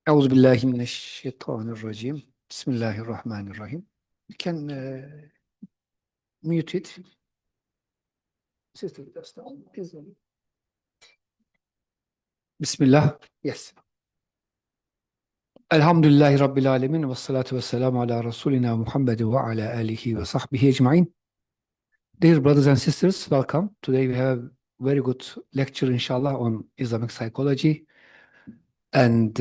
Euzubillahimineşşeytanirracim. Bismillahirrahmanirrahim. You can mute it. Sister, Bismillah. Yes. Elhamdülillahi Rabbil alemin ve salatu ve selamu ala Resulina Muhammed ve ala alihi ve sahbihi ecmain. Dear brothers and sisters, welcome. Today we have a very good lecture, inshallah, on Islamic psychology. And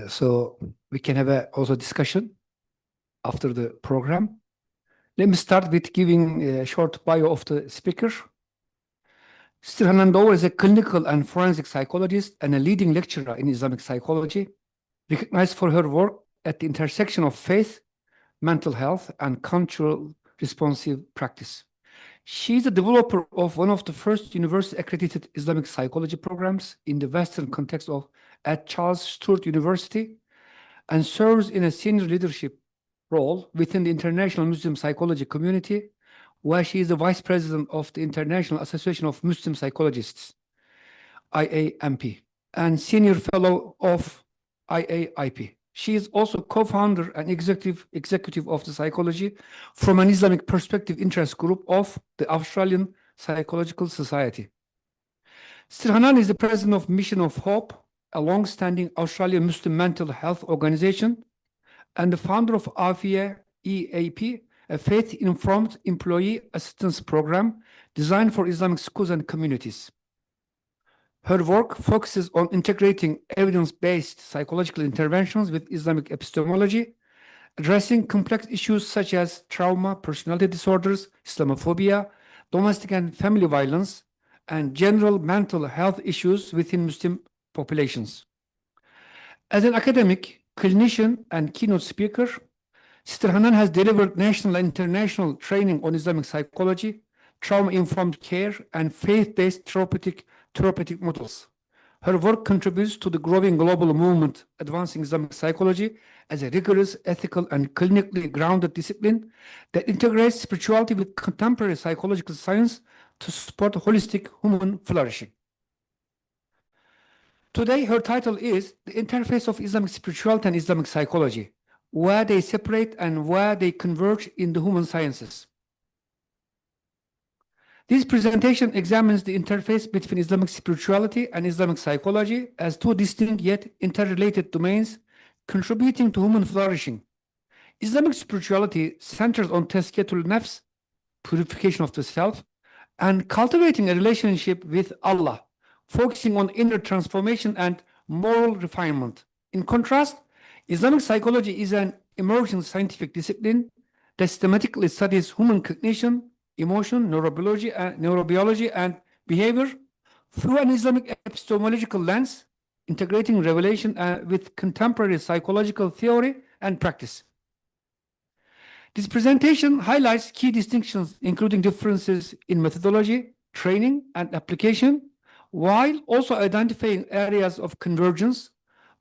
so we can have also discussion after the program. Let me start with giving a short bio of the speaker. Sister Hanan Dover is a clinical and forensic psychologist and a leading lecturer in Islamic psychology, recognized for her work at the intersection of faith, mental health, and cultural responsive practice. She is the developer of one of the first university-accredited Islamic psychology programs in the Western context at Charles Sturt University, and serves in a senior leadership role within the international Muslim psychology community, where she is the vice president of the International Association of Muslim Psychologists, IAMP, and senior fellow of IAIP. She is also co-founder and executive of the Psychology from an Islamic Perspective interest group of the Australian Psychological Society. Sister Hanan is the president of Mission of Hope, a long-standing Australian Muslim mental health organization, and the founder of AFIA EAP, a faith-informed employee assistance program designed for Islamic schools and communities. Her work focuses on integrating evidence-based psychological interventions with Islamic epistemology, addressing complex issues such as trauma, personality disorders, Islamophobia, domestic and family violence, and general mental health issues within Muslim populations. As an academic, clinician, and keynote speaker, Sister Hanan has delivered national and international training on Islamic psychology, trauma-informed care, and faith-based therapeutic models. Her work contributes to the growing global movement advancing Islamic psychology as a rigorous, ethical, and clinically grounded discipline that integrates spirituality with contemporary psychological science to support holistic human flourishing. Today, her title is The Interface of Islamic Spirituality and Islamic Psychology, where they separate and where they converge in the human sciences. This presentation examines the interface between Islamic spirituality and Islamic psychology as two distinct yet interrelated domains contributing to human flourishing. Islamic spirituality centers on tazkiyatul nafs, purification of the self, and cultivating a relationship with Allah, focusing on inner transformation and moral refinement. In contrast, Islamic psychology is an emerging scientific discipline that systematically studies human cognition, emotion, neurobiology, and behavior through an Islamic epistemological lens, integrating revelation with contemporary psychological theory and practice. This presentation highlights key distinctions, including differences in methodology, training, and application, while also identifying areas of convergence.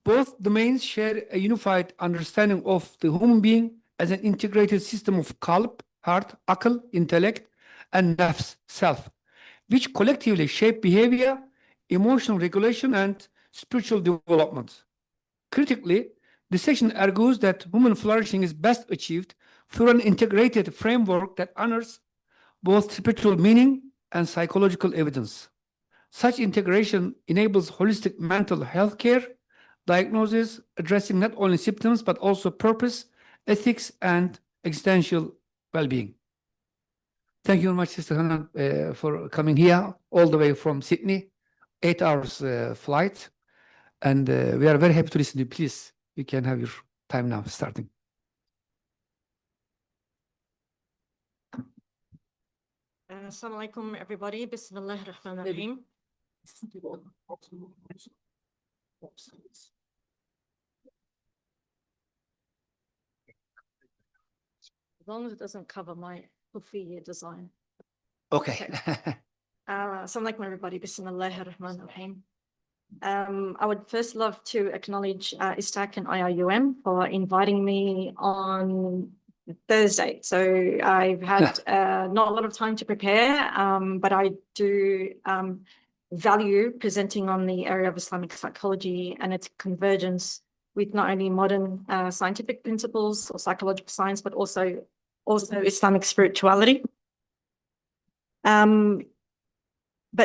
Both domains share a unified understanding of the human being as an integrated system of qalb, heart, aql, intellect, and nafs, self, which collectively shape behavior, emotional regulation, and spiritual development. Critically, this section argues that human flourishing is best achieved through an integrated framework that honors both spiritual meaning and psychological evidence. Such integration enables holistic mental health care, diagnosis, addressing not only symptoms but also purpose, ethics, and existential well-being. Thank you very much, Sister Hanan, for coming here all the way from Sydney, 8 hours flight, and we are very happy to listen to you. Please, you can have your time now starting. Assalamu alaikum, everybody. Bismillahir Rahmanir Rahim. As long as it doesn't cover my Kufi design. Okay. Assalamu alaikum, everybody. Bismillahir Rahmanir Rahim. I would first love to acknowledge ISTAC and IIUM for inviting me on Thursday. So I've had not a lot of time to prepare, but I do value presenting on the area of Islamic psychology and its convergence with not only modern scientific principles or psychological science, but also Islamic spirituality. But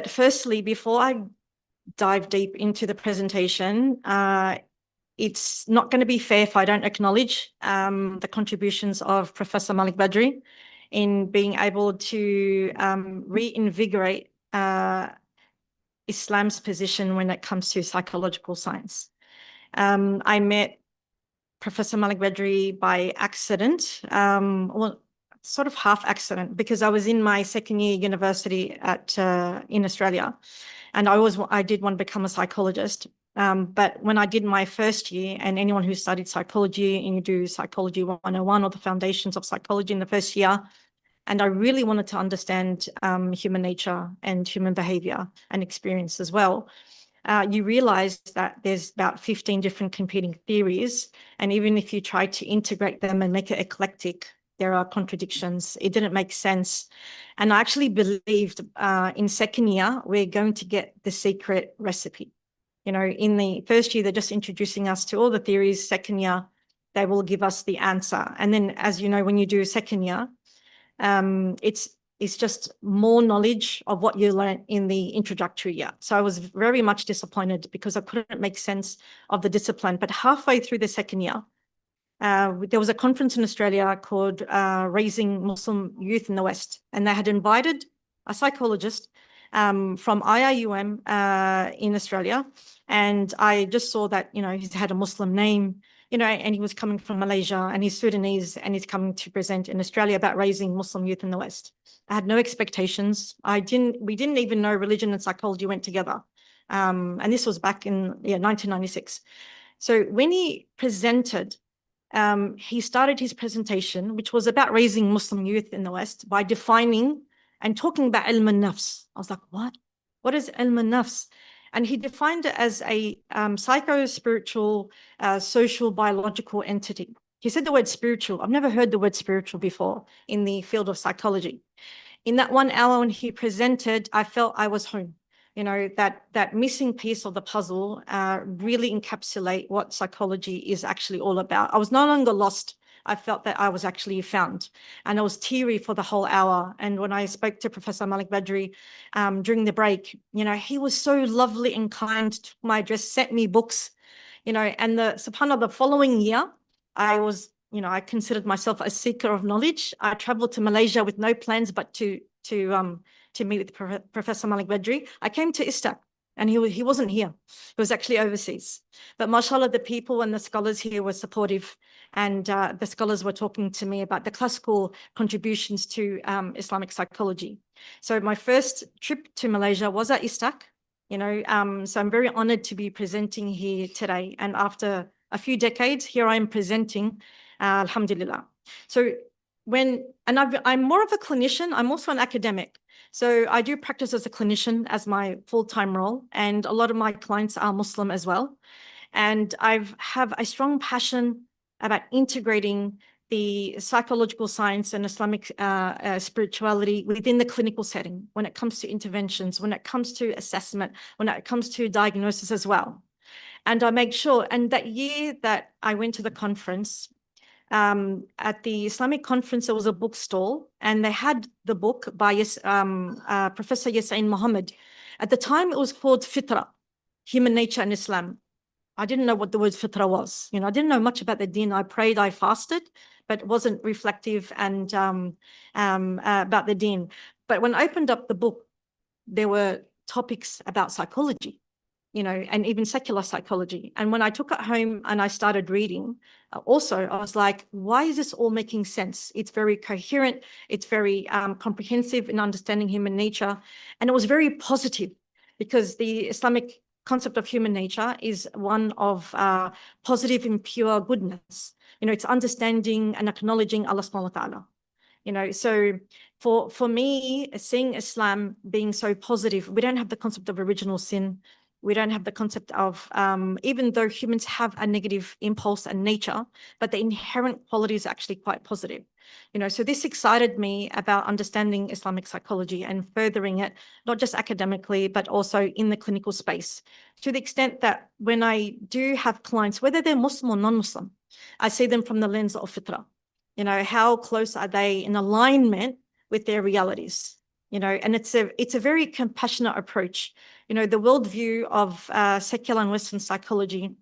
firstly, before I dive deep into the presentation, it's not going to be fair if I don't acknowledge the contributions of Professor Malik Badri in being able to reinvigorate Islam's position when it comes to psychological science. I met Professor Malik Badri by accident, well, sort of half accident, because I was in my second year university in Australia, and I did want to become a psychologist. But when I did my first year, and anyone who studied psychology, and you do Psychology 101 or the foundations of psychology in the first year, and I really wanted to understand human nature and human behavior and experience as well. You realize that there's about 15 different competing theories. And even if you try to integrate them and make it eclectic, there are contradictions. It didn't make sense. And I actually believed in second year, we're going to get the secret recipe. You know, in the first year, they're just introducing us to all the theories. Second year, they will give us the answer. And then, as you know, when you do second year, it's just more knowledge of what you learned in the introductory year. So I was very much disappointed because I couldn't make sense of the discipline. But halfway through the second year, there was a conference in Australia called Raising Muslim Youth in the West, and they had invited a psychologist from IIUM in Australia. And I just saw that, you know, he had a Muslim name, you know, and he was coming from Malaysia, and he's Sudanese, and he's coming to present in Australia about raising Muslim youth in the West. I had no expectations. We didn't even know religion and psychology went together. And this was back in 1996. So when he presented, he started his presentation, which was about raising Muslim youth in the West, by defining and talking about ilm al-nafs. I was like, what? What is ilm al-nafs? And he defined it as a psycho-spiritual, social, biological entity. He said the word spiritual. I've never heard the word spiritual before in the field of psychology. In that 1 hour when he presented, I felt I was home. You know, that missing piece of the puzzle really encapsulate what psychology is actually all about. I was no longer lost. I felt that I was actually found, and I was teary for the whole hour. And when I spoke to Professor Malik Badri during the break, you know, he was so lovely and kind, took my address, sent me books, you know, and subhanAllah, the following year, I was, you know, I considered myself a seeker of knowledge. I traveled to Malaysia with no plans but to meet with Professor Malik Badri. I came to ISTAC, and he wasn't here. He was actually overseas. But mashallah, the people and the scholars here were supportive, and the scholars were talking to me about the classical contributions to Islamic psychology. So my first trip to Malaysia was at ISTAC, you know, so I'm very honored to be presenting here today. And after a few decades, here I am presenting, alhamdulillah. So I'm more of a clinician. I'm also an academic. So I do practice as a clinician as my full-time role, and a lot of my clients are Muslim as well. And I have a strong passion about integrating the psychological science and Islamic spirituality within the clinical setting when it comes to interventions, when it comes to assessment, when it comes to diagnosis as well. And I make sure, and that year that I went to the conference, at the Islamic conference, there was a bookstall, and they had the book by Professor Yassine Mohammed. At the time, it was called Fitra, Human Nature and Islam. I didn't know what the word fitra was. You know, I didn't know much about the deen. I prayed, I fasted, but wasn't reflective and about the deen. But when I opened up the book, there were topics about psychology, you know, and even secular psychology. And when I took it home and I started reading, also, I was like, why is this all making sense? It's very coherent. It's very comprehensive in understanding human nature. And it was very positive, because the Islamic concept of human nature is one of positive and pure goodness. You know, it's understanding and acknowledging Allah subhanahu wa ta'ala. You know, so for me, seeing Islam being so positive, we don't have the concept of original sin. We don't have the concept of, even though humans have a negative impulse and nature, but the inherent quality is actually quite positive. So this excited me about understanding Islamic psychology and furthering it, not just academically, but also in the clinical space, to the extent that when I do have clients, whether they're Muslim or non-Muslim, I see them from the lens of fitrah. How close are they in alignment with their realities? And it's a very compassionate approach. The worldview of secular and Western psychology,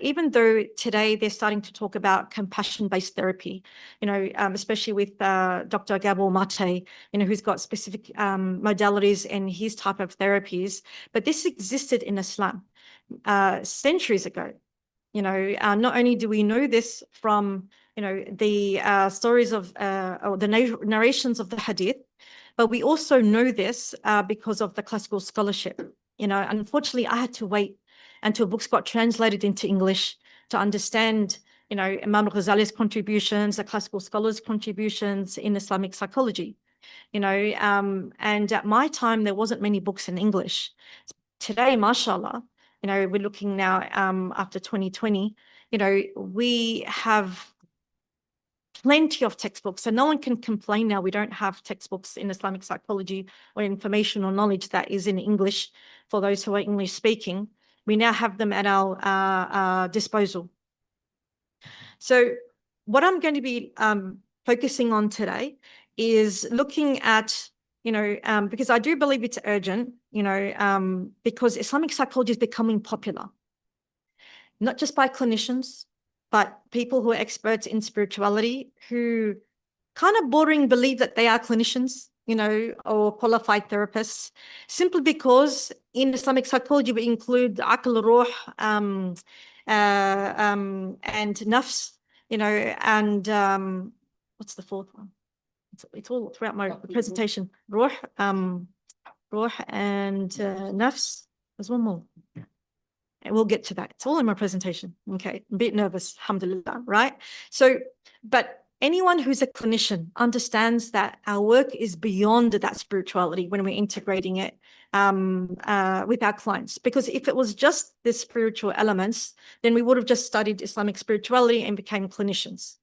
even though today they're starting to talk about compassion-based therapy, especially with Dr. Gabor Mate, who's got specific modalities in his type of therapies, but this existed in Islam centuries ago. Not only do we know this from, the stories of, or the narrations of the hadith, but we also know this because of the classical scholarship. Unfortunately, I had to wait until books got translated into English to understand, Imam al-Ghazali's contributions, the classical scholars' contributions in Islamic psychology. And at my time, there wasn't many books in English. Today, mashallah, we're looking now after 2020, we have plenty of textbooks. So no one can complain now we don't have textbooks in Islamic psychology or information or knowledge that is in English for those who are English speaking. We now have them at our disposal. So what I'm going to be focusing on today is looking at, because I do believe it's urgent, because Islamic psychology is becoming popular, not just by clinicians, but people who are experts in spirituality who kind of bordering believe that they are clinicians, or qualified therapists, simply because in Islamic psychology, we include aql, ruh, and nafs, and what's the fourth one? It's all throughout my presentation. Ruh, and nafs. There's one more. And we'll get to that. It's all in my presentation. Okay, I'm a bit nervous, alhamdulillah, right? So, but anyone who's a clinician understands that our work is beyond that spirituality when we're integrating it with our clients. Because if it was just the spiritual elements, then we would have just studied Islamic spirituality and became clinicians.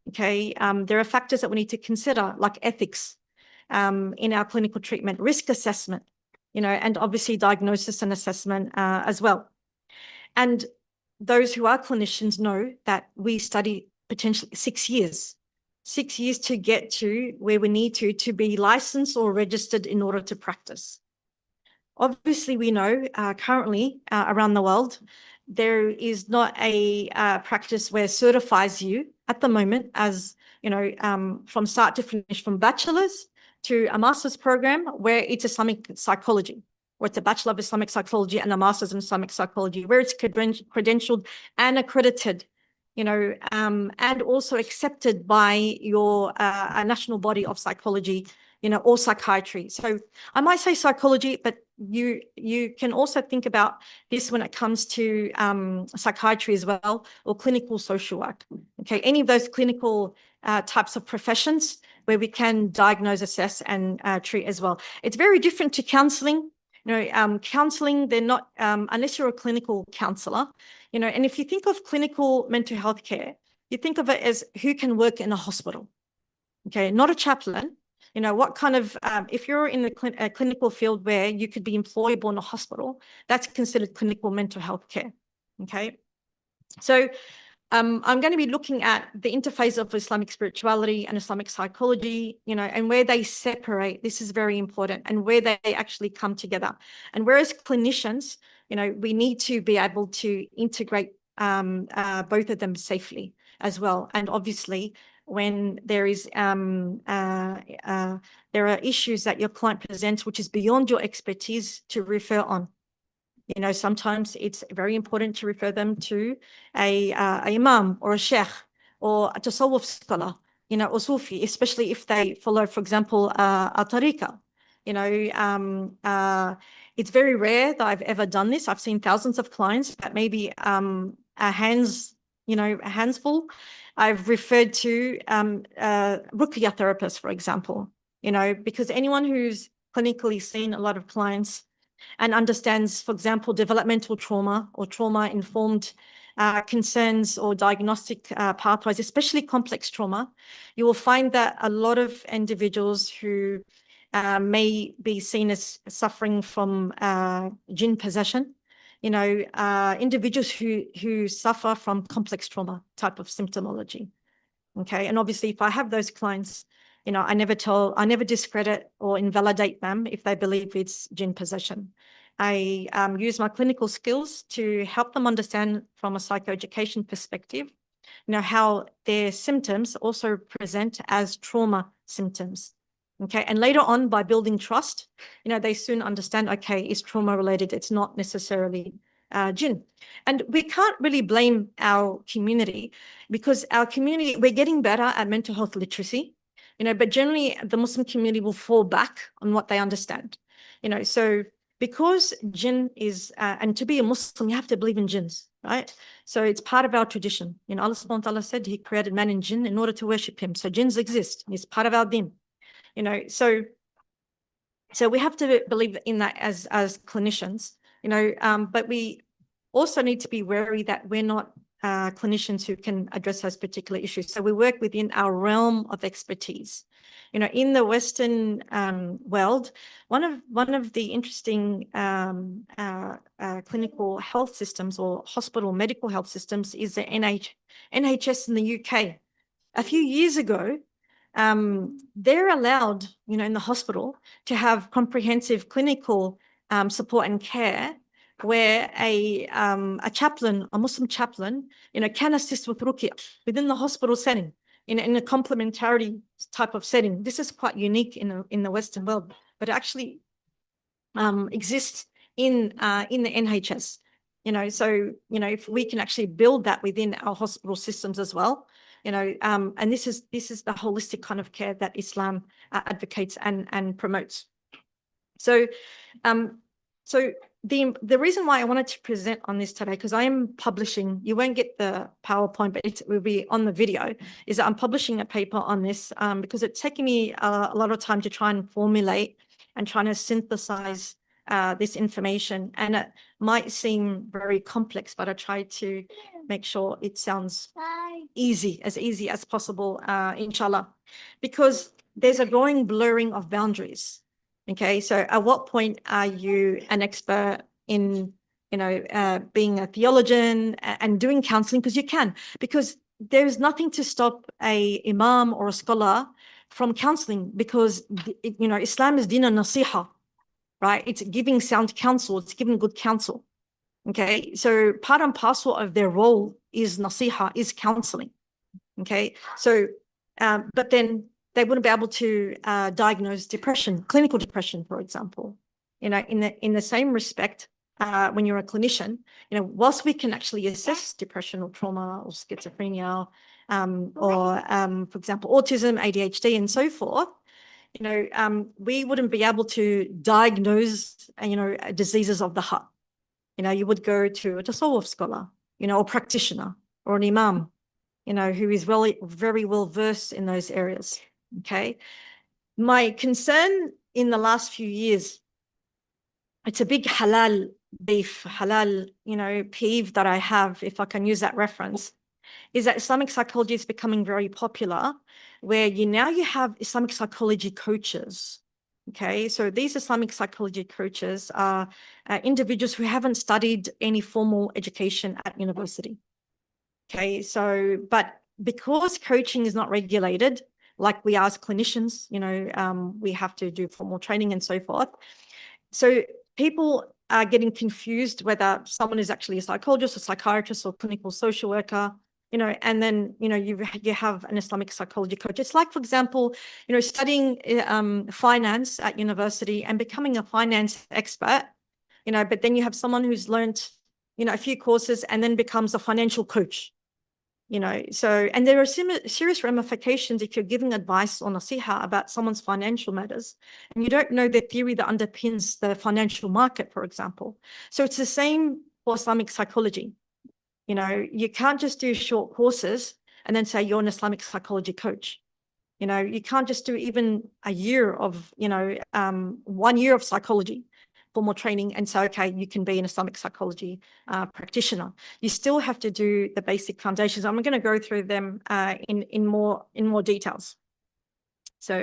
Okay, there are factors that we need to consider, like ethics in our clinical treatment, risk assessment, and obviously diagnosis and assessment as well. And those who are clinicians know that we study potentially 6 years to get to where we need to be licensed or registered in order to practice. Obviously, we know currently around the world, there is not a practice where certifies you at the moment as, from start to finish, from bachelor's to a master's program where it's Islamic psychology, or it's a Bachelor of Islamic Psychology and a Master's in Islamic Psychology, where it's credentialed and accredited, and also accepted by your national body of psychology, or psychiatry. So I might say psychology, but you can also think about this when it comes to psychiatry as well, or clinical social work. Okay, any of those clinical types of professions where we can diagnose, assess, and treat as well. It's very different to counseling. Counseling, they're not, unless you're a clinical counselor, and if you think of clinical mental health care, you think of it as who can work in a hospital, okay, not a chaplain. What kind of, if you're in a clinical field where you could be employable in a hospital, that's considered clinical mental health care, okay? So I'm going to be looking at the interface of Islamic spirituality and Islamic psychology, and where they separate. This is very important, and where they actually come together. And whereas clinicians, we need to be able to integrate both of them safely as well. And obviously, when there is there are issues that your client presents which is beyond your expertise, to refer on. Sometimes it's very important to refer them to a imam or a sheikh or a tasawwuf scholar, or Sufi, especially if they follow, for example, a tariqah. It's very rare that I've ever done this. I've seen thousands of clients that maybe a hands full. I've referred to ruqya therapists, for example, because anyone who's clinically seen a lot of clients and understands, for example, developmental trauma or trauma-informed concerns or diagnostic pathways, especially complex trauma, you will find that a lot of individuals who may be seen as suffering from jinn possession, individuals who suffer from complex trauma type of symptomology. Okay, and obviously, if I have those clients, I never discredit or invalidate them if they believe it's jinn possession. I use my clinical skills to help them understand from a psychoeducation perspective, how their symptoms also present as trauma symptoms. Okay, and later on, by building trust, they soon understand, okay, it's trauma related. It's not necessarily jinn. And we can't really blame our community, because our community, we're getting better at mental health literacy, but generally the Muslim community will fall back on what they understand. So because jinn is, and to be a Muslim, you have to believe in jinns, right? So it's part of our tradition. Allah subhanahu wa ta'ala said He created man and jinn in order to worship Him. So jinns exist. It's part of our deen. So we have to believe in that as clinicians, but we also need to be wary that we're not clinicians who can address those particular issues. So we work within our realm of expertise. In the Western world, one of the interesting clinical health systems or hospital medical health systems is the NHS in the UK. A few years ago, they're allowed, in the hospital to have comprehensive clinical support and care, where a chaplain, a Muslim chaplain, can assist with ruqyah within the hospital setting, in a complementarity type of setting. This is quite unique in the Western world, but it actually exists in the NHS. So if we can actually build that within our hospital systems as well, and this is the holistic kind of care that Islam advocates and promotes. So the reason why I wanted to present on this today, because I am publishing, you won't get the PowerPoint, but it will be on the video, is that I'm publishing a paper on this because it's taking me a lot of time to try and formulate and trying to synthesize this information. And it might seem very complex, but I try to make sure it sounds easy as possible, inshallah, because there's a growing blurring of boundaries. Okay, so at what point are you an expert in, being a theologian and doing counseling? Because you can, because there's nothing to stop a imam or a scholar from counseling, because, Islam is deen al-nasiha, right? It's giving sound counsel. It's giving good counsel. Okay, so part and parcel of their role is nasiha, is counseling. Okay, so, but then they wouldn't be able to diagnose depression, clinical depression, for example. In the same respect, when you're a clinician, whilst we can actually assess depression or trauma or schizophrenia, or for example, autism, ADHD, and so forth, we wouldn't be able to diagnose, diseases of the heart. You would go to a tasawwuf scholar, or practitioner, or an imam, who is really very well versed in those areas. Okay, my concern in the last few years, it's a big halal beef, halal, peeve that I have, if I can use that reference, is that Islamic psychology is becoming very popular, where now you have Islamic psychology coaches. Okay, so these Islamic psychology coaches are individuals who haven't studied any formal education at university. Okay, so, but because coaching is not regulated, like we are as clinicians, we have to do formal training and so forth. So people are getting confused whether someone is actually a psychologist, a psychiatrist, or clinical social worker, and then, you have an Islamic psychology coach. It's like, for example, studying finance at university and becoming a finance expert, but then you have someone who's learned, a few courses and then becomes a financial coach. So, and there are serious ramifications if you're giving advice on nasiha about someone's financial matters and you don't know the theory that underpins the financial market, for example. So it's the same for Islamic psychology. You can't just do short courses and then say you're an Islamic psychology coach. You can't just do even a year of, 1 year of psychology, formal training and say, okay, you can be an Islamic psychology practitioner. You still have to do the basic foundations. I'm going to go through them in more details. So,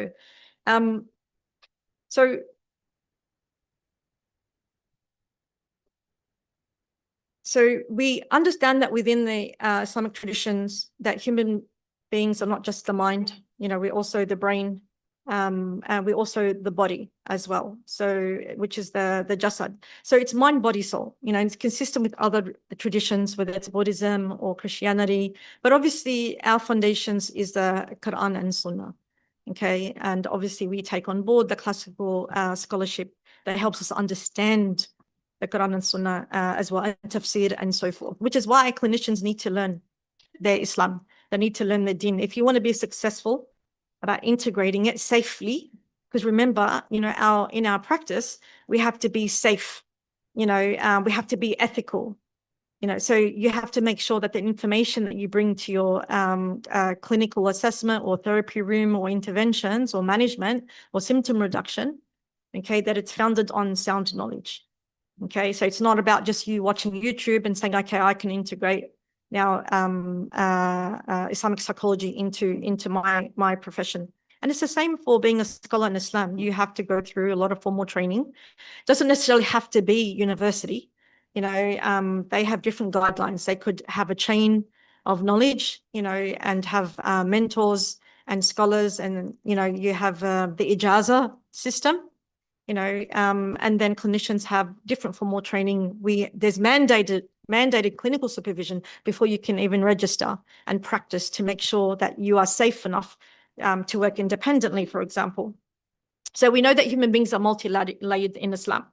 So we understand that within the Islamic traditions that human beings are not just the mind, we're also the brain, and we're also the body as well. So, which is the jasad. So it's mind, body, soul, and it's consistent with other traditions, whether it's Buddhism or Christianity. But obviously our foundations is the Quran and Sunnah. Okay. And obviously we take on board the classical scholarship that helps us understand the Quran and Sunnah as well, and tafsir and so forth, which is why clinicians need to learn their Islam. They need to learn the deen. If you want to be successful about integrating it safely, because remember, in our practice, we have to be safe, we have to be ethical, so you have to make sure that the information that you bring to your clinical assessment or therapy room or interventions or management or symptom reduction, okay, that it's founded on sound knowledge. Okay, so it's not about just you watching YouTube and saying, okay, I can integrate now Islamic psychology into my profession. And it's the same for being a scholar in Islam. You have to go through a lot of formal training. It doesn't necessarily have to be university. They have different guidelines. They could have a chain of knowledge, and have mentors and scholars, and you have the ijaza system. And then clinicians have different formal training. There's mandated clinical supervision before you can even register and practice to make sure that you are safe enough to work independently, for example. So we know that human beings are multi-layered in Islam.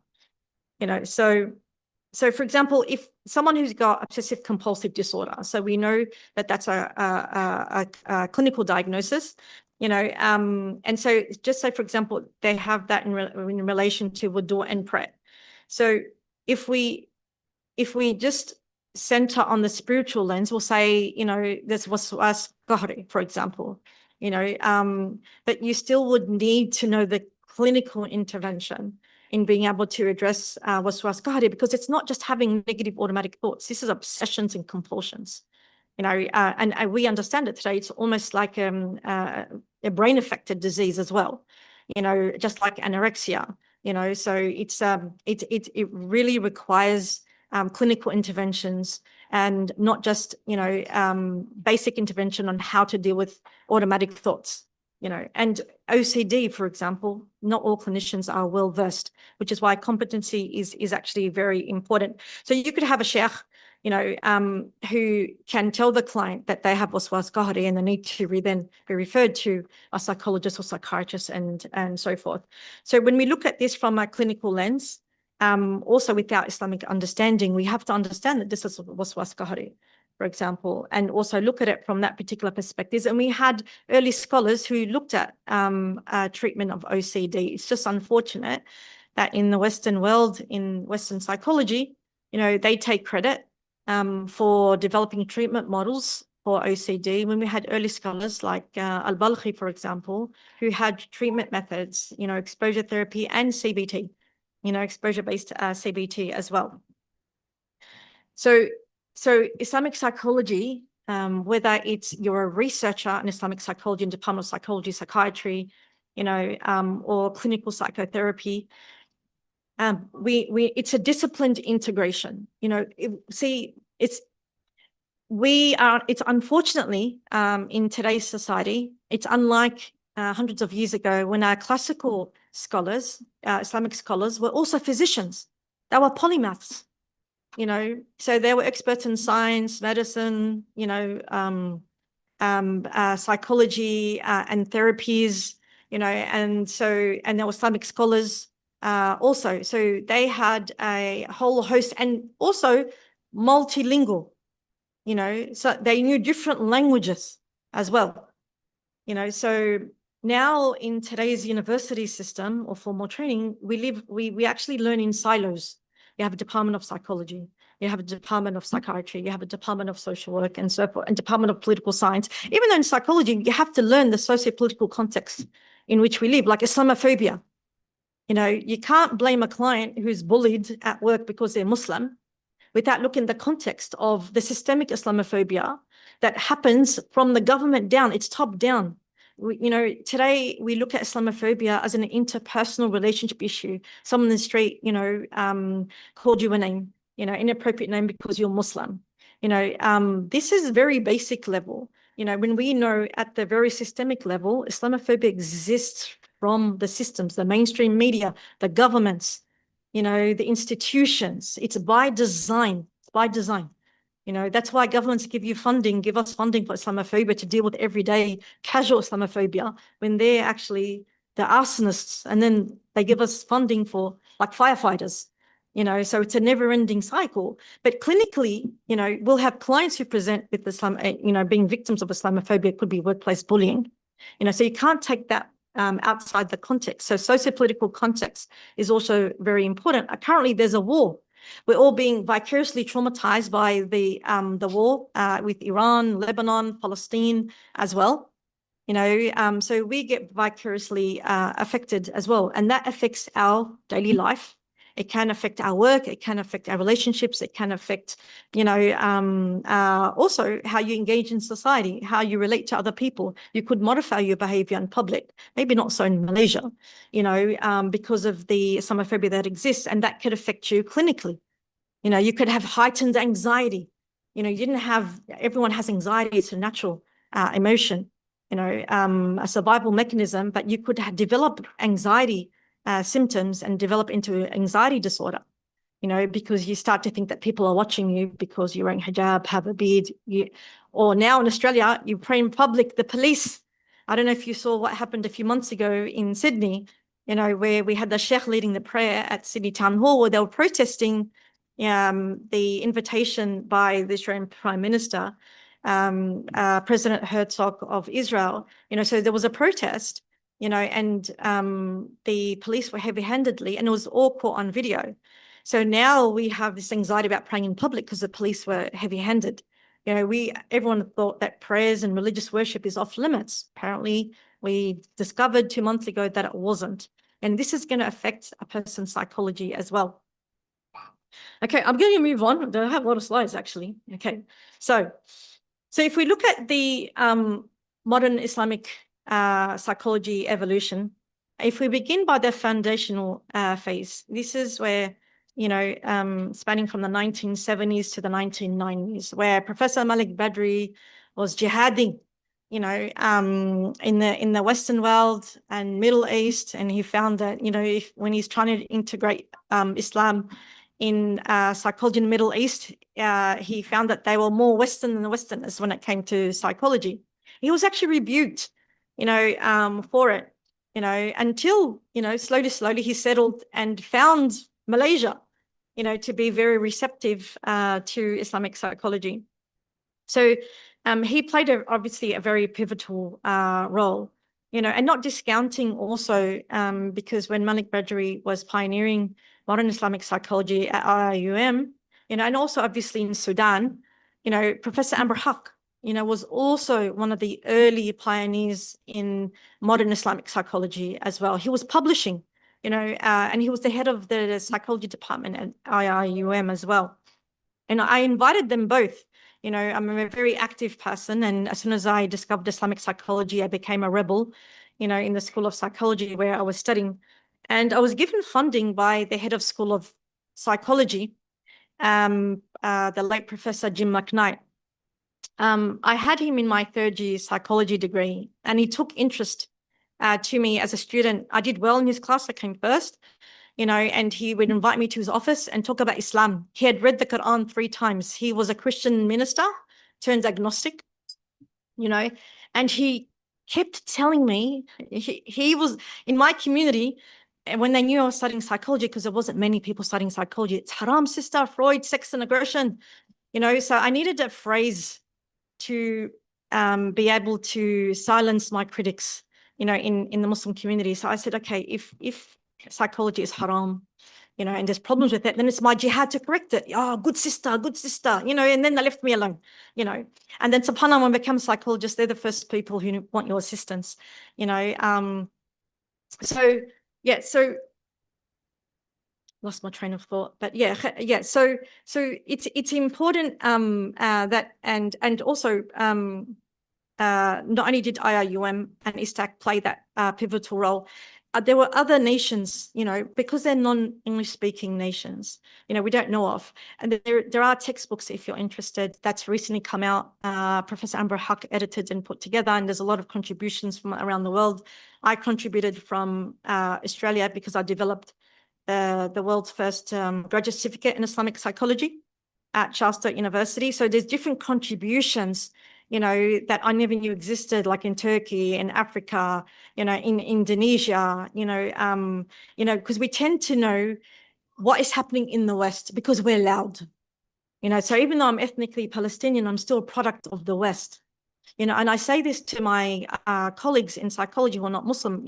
So for example, if someone who's got obsessive compulsive disorder, so we know that that's a clinical diagnosis. And so just say, for example, they have that in relation to wudu and prayer. So if we just center on the spiritual lens, we'll say, there's waswas qahri, for example, but you still would need to know the clinical intervention in being able to address waswas qahri, because it's not just having negative automatic thoughts. This is obsessions and compulsions. And we understand it today. It's almost like a brain-affected disease as well, just like anorexia, so it really requires clinical interventions, and not just, basic intervention on how to deal with automatic thoughts, and OCD, for example, not all clinicians are well versed, which is why competency is actually very important. So you could have a sheikh, who can tell the client that they have waswas qahri and they need to then be referred to a psychologist or psychiatrist and so forth. So when we look at this from a clinical lens, also without Islamic understanding, we have to understand that this is waswas qahri, for example, and also look at it from that particular perspective. And we had early scholars who looked at treatment of OCD. It's just unfortunate that in the Western world, in Western psychology, they take credit for developing treatment models for OCD, when we had early scholars like Al-Balkhi, for example, who had treatment methods, exposure therapy and CBT, exposure-based CBT as well. So Islamic psychology, whether you're a researcher in Islamic psychology in Department of Psychology, Psychiatry, or clinical psychotherapy, it's a disciplined integration. It's unfortunately in today's society, it's unlike hundreds of years ago when our classical scholars, Islamic scholars, were also physicians. They were polymaths, so they were experts in science, medicine, psychology and therapies, and they were Islamic scholars also. So they had a whole host, and also multilingual, so they knew different languages as well, so now in today's university system or formal training, we actually learn in silos. You have a department of psychology, you have a department of psychiatry, you have a department of social work and so forth, and department of political science. Even though in psychology, you have to learn the socio-political context in which we live, like Islamophobia. You know, you can't blame a client who's bullied at work because they're Muslim without looking at the context of the systemic Islamophobia that happens from the government down. It's top down. You know, today we look at Islamophobia as an interpersonal relationship issue. Someone in the street, you know, called you a name, you know, inappropriate name because you're Muslim. You know, this is very basic level. You know, when we know at the very systemic level, Islamophobia exists from the systems, the mainstream media, the governments, you know, the institutions. It's by design. It's by design. You know, that's why governments give you funding, give us funding for Islamophobia to deal with everyday casual Islamophobia when they're actually the arsonists, and then they give us funding for like firefighters. You know, so it's a never-ending cycle. But clinically, you know, we'll have clients who present with Islam, you know, being victims of Islamophobia. It could be workplace bullying. You know, so you can't take that outside the context. So socio-political context is also very important. Currently, there's a war. We're all being vicariously traumatized by the war with Iran, Lebanon, Palestine as well. You know, so we get vicariously affected as well, and that affects our daily life. It can affect our work. It can affect our relationships. It can affect, you know, also how you engage in society, how you relate to other people. You could modify your behavior in public, maybe not so in Malaysia, you know, because of the Islamophobia that exists, and that could affect you clinically. You know, you could have heightened anxiety. You know, you didn't have, everyone has anxiety. It's a natural emotion, you know, a survival mechanism, but you could have developed anxiety symptoms and develop into anxiety disorder, you know, because you start to think that people are watching you because you're wearing hijab, have a beard, or now in Australia, you pray in public, the police. I don't know if you saw what happened a few months ago in Sydney, you know, where we had the sheikh leading the prayer at Sydney Town Hall, where they were protesting the invitation by the Australian Prime Minister, President Herzog of Israel, you know, so there was a protest, you know, and the police were heavy-handedly, and it was all caught on video. So now we have this anxiety about praying in public because the police were heavy-handed. You know, everyone thought that prayers and religious worship is off limits. Apparently, we discovered 2 months ago that it wasn't. And this is going to affect a person's psychology as well. Okay, I'm going to move on. I have a lot of slides, actually. Okay, so if we look at the modern Islamic psychology evolution, if we begin by the foundational phase, this is where, you know, spanning from the 1970s to the 1990s, where Professor Malik Badri was jihading, you know, in the Western world and Middle East, and he found that, you know, when he's trying to integrate Islam in psychology in the Middle East, he found that they were more Western than the Westerners when it came to psychology. He was actually rebuked, you know, for it, you know, until, you know, slowly he settled and found Malaysia, you know, to be very receptive to Islamic psychology. So he played obviously a very pivotal role, you know, and not discounting also because when Malik Badri was pioneering modern Islamic psychology at IIUM, you know, and also obviously in Sudan, you know, Professor Amber Haq, you know, was also one of the early pioneers in modern Islamic psychology as well. He was publishing, you know, and he was the head of the psychology department at IIUM as well. And I invited them both. You know, I'm a very active person, and as soon as I discovered Islamic psychology, I became a rebel, you know, in the School of Psychology where I was studying. And I was given funding by the head of School of Psychology, the late Professor Jim McKnight. I had him in my third year psychology degree, and he took interest to me as a student. I did well in his class. I came first, you know, and he would invite me to his office and talk about Islam. He had read the Quran 3 times. He was a Christian minister, turned agnostic, you know, and he kept telling me, he was in my community, and when they knew I was studying psychology, because there wasn't many people studying psychology, it's haram, sister, Freud, sex and aggression, you know, so I needed a phrase to be able to silence my critics, you know, in the Muslim community. So I said, okay, if psychology is haram, you know, and there's problems with it, then it's my jihad to correct it. Oh, good sister, you know, and then they left me alone, you know. And then subhanAllah, when I become a psychologist, they're the first people who want your assistance, you know. So, yeah, so lost my train of thought, but yeah. So it's important that and also not only did IIUM and ISTAC play that pivotal role, there were other nations, because they're non-English speaking nations, we don't know of. And there are textbooks, if you're interested, that's recently come out. Professor Amber Huck edited and put together, and there's a lot of contributions from around the world. I contributed from Australia because I developed the world's first graduate certificate in Islamic psychology at Charles Sturt University. So there's different contributions that I never knew existed, like in Turkey, in Africa, in Indonesia, because we tend to know what is happening in the West because we're loud, so even though I'm ethnically Palestinian, I'm still a product of the West, and I say this to my colleagues in psychology who are not Muslim,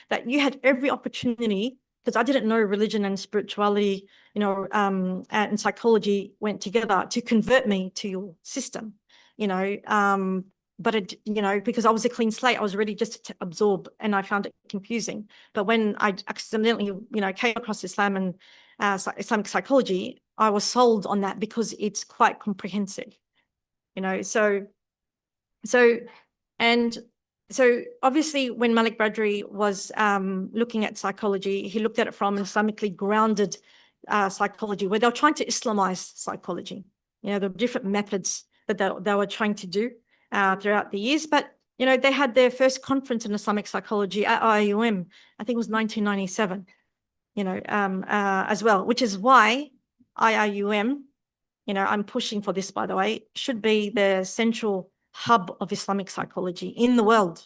that you had every opportunity, because I didn't know religion and spirituality, and psychology went together, to convert me to your system. But it, because I was a clean slate, I was ready just to absorb, and I found it confusing. But when I accidentally, came across Islam and Islamic psychology, I was sold on that because it's quite comprehensive, So obviously when Malik Badri was looking at psychology, he looked at it from an Islamically grounded psychology, where they were trying to Islamize psychology. The different methods that they were trying to do throughout the years. But, they had their first conference in Islamic psychology at IIUM, I think it was 1997, as well, which is why IIUM, I'm pushing for this, by the way, should be the central hub of Islamic psychology in the world,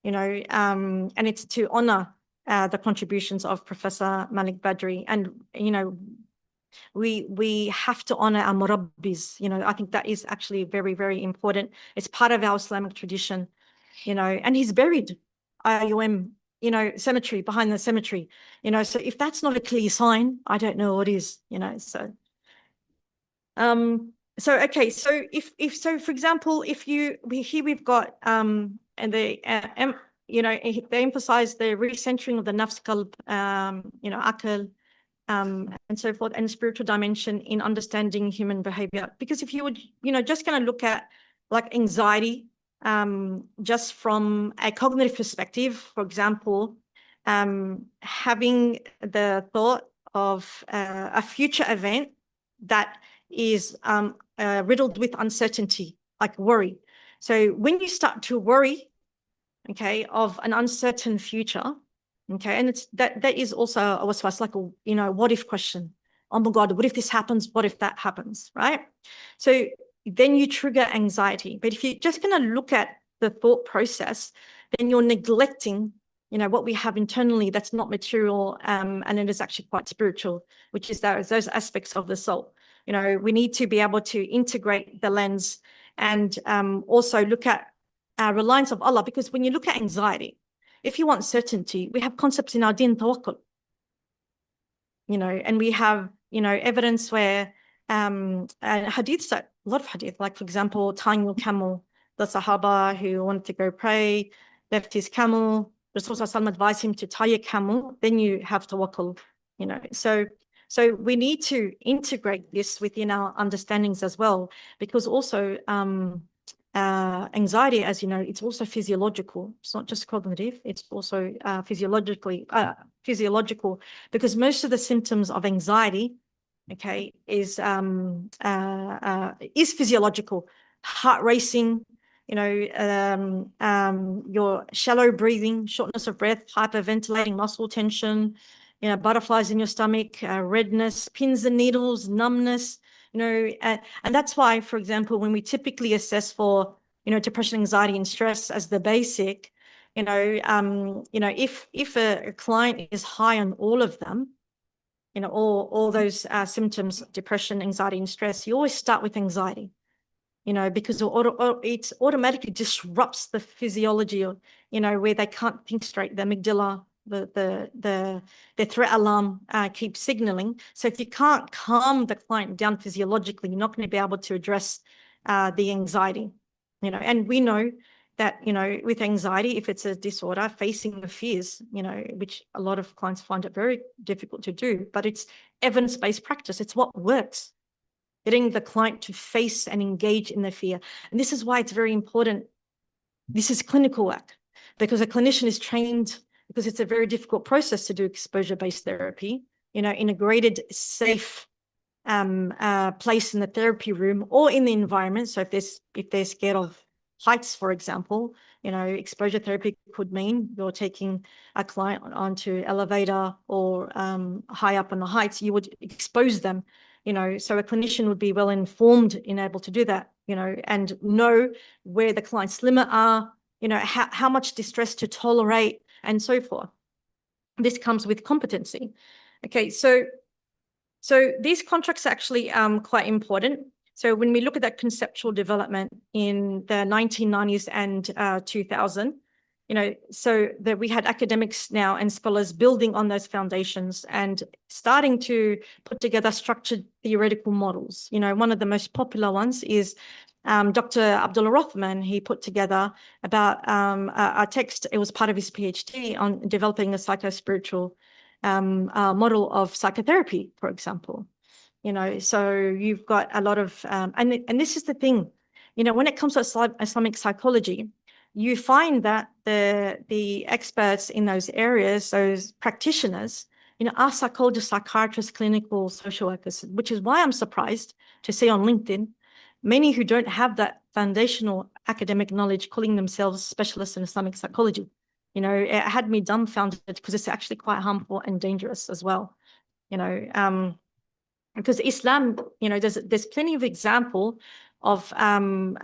and it's to honor the contributions of Professor Malik Badri. And, we have to honor our murabbis. I think that is actually very, very important. It's part of our Islamic tradition, and he's buried IIUM, cemetery, behind the cemetery, so if that's not a clear sign, I don't know what is, okay, so so for example, here we've got and they they emphasize the recentering of the nafs, qalb, aql, and so forth, and spiritual dimension in understanding human behavior. Because if you would, just kind of look at like anxiety, just from a cognitive perspective, for example, having the thought of a future event that is riddled with uncertainty, like worry. So when you start to worry, okay, of an uncertain future, okay, and it's that is also a waswas, like a what if question. Oh my God, what if this happens? What if that happens, right? So then you trigger anxiety. But if you're just going to look at the thought process, then you're neglecting what we have internally that's not material, and it is actually quite spiritual, which is those aspects of the soul. We need to be able to integrate the lens and also look at our reliance of Allah, because when you look at anxiety, if you want certainty, we have concepts in our deen, tawakkul, and we have, evidence where hadiths, a lot of hadith, like for example, tying your camel, the Sahaba who wanted to go pray, left his camel, Rasul advised him to tie your camel, then you have tawakkul, so we need to integrate this within our understandings as well, because also anxiety, as you know, it's also physiological. It's not just cognitive, it's also physiological, because most of the symptoms of anxiety, okay, is physiological. Heart racing, your shallow breathing, shortness of breath, hyperventilating, muscle tension, butterflies in your stomach, redness, pins and needles, numbness, and that's why, for example, when we typically assess for, depression, anxiety, and stress as the basic, if a client is high on all of them, all those symptoms, depression, anxiety, and stress, you always start with anxiety, because it automatically disrupts the physiology, where they can't think straight, the amygdala, the threat alarm keeps signaling. So if you can't calm the client down physiologically, you're not going to be able to address the anxiety, and we know that, with anxiety, if it's a disorder, facing the fears, which a lot of clients find it very difficult to do, but it's evidence-based practice. It's what works, getting the client to face and engage in the fear. And this is why it's very important. This is clinical work, because a clinician is trained, because it's a very difficult process to do exposure-based therapy, in a graded, safe place in the therapy room or in the environment. So if they're scared of heights, for example, exposure therapy could mean you're taking a client onto elevator or high up on the heights. You would expose them, so a clinician would be well informed in able to do that, and know where the client's limits are, how much distress to tolerate and so forth. This comes with competency. Okay, so these contracts are actually quite important. So when we look at that conceptual development in the 1990s and 2000, so that we had academics now and scholars building on those foundations and starting to put together structured theoretical models. One of the most popular ones is Dr. Abdullah Rothman. He put together about a text. It was part of his PhD on developing a psychospiritual model of psychotherapy, for example. So you've got a lot of, and this is the thing, when it comes to Islamic psychology, you find that the experts in those areas, those practitioners, are psychologists, psychiatrists, clinical social workers, which is why I'm surprised to see on LinkedIn many who don't have that foundational academic knowledge calling themselves specialists in Islamic psychology. It had me dumbfounded because it's actually quite harmful and dangerous as well. Because Islam, there's plenty of example of in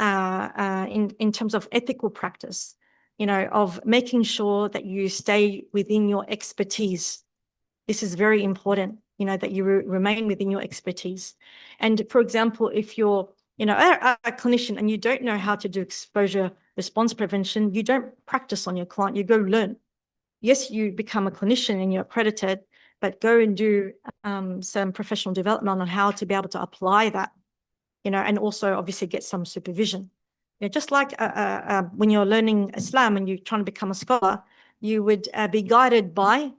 terms of ethical practice, of making sure that you stay within your expertise. This is very important, that you remain within your expertise. And for example, if you're, a clinician and you don't know how to do exposure response prevention, you don't practice on your client, you go learn. Yes, you become a clinician and you're accredited, but go and do some professional development on how to be able to apply that, and also obviously get some supervision. Just like when you're learning Islam and you're trying to become a scholar, you would be guided by,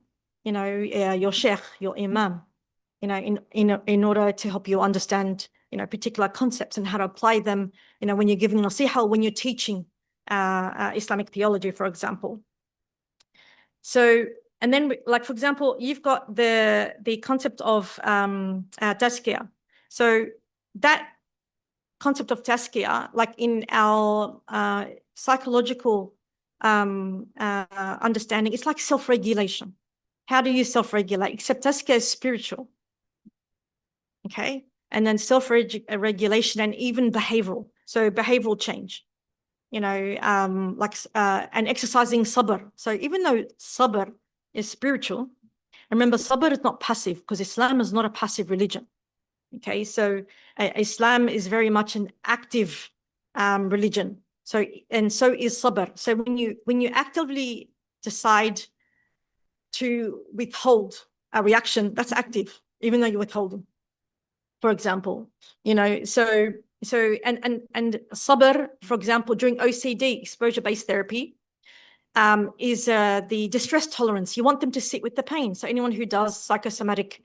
your sheikh, your imam, in order to help you understand, particular concepts and how to apply them, when you're giving nasiha, when you're teaching Islamic theology, for example. So, and then, like, for example, you've got the concept of tazkiyah. So that concept of tazkiyah, like in our psychological understanding, it's like self-regulation. How do you self-regulate? Except tazkiyah is spiritual. Okay? And then self-regulation and even behavioral. So behavioral change. And exercising sabr. So even though sabr is spiritual, remember sabr is not passive, because Islam is not a passive religion. Okay, so Islam is very much an active religion. So is sabr. So when you actively decide to withhold a reaction, that's active, even though you're withholding, for example. So and sabr, for example, during OCD, exposure-based therapy, is the distress tolerance. You want them to sit with the pain. So anyone who does psychosomatic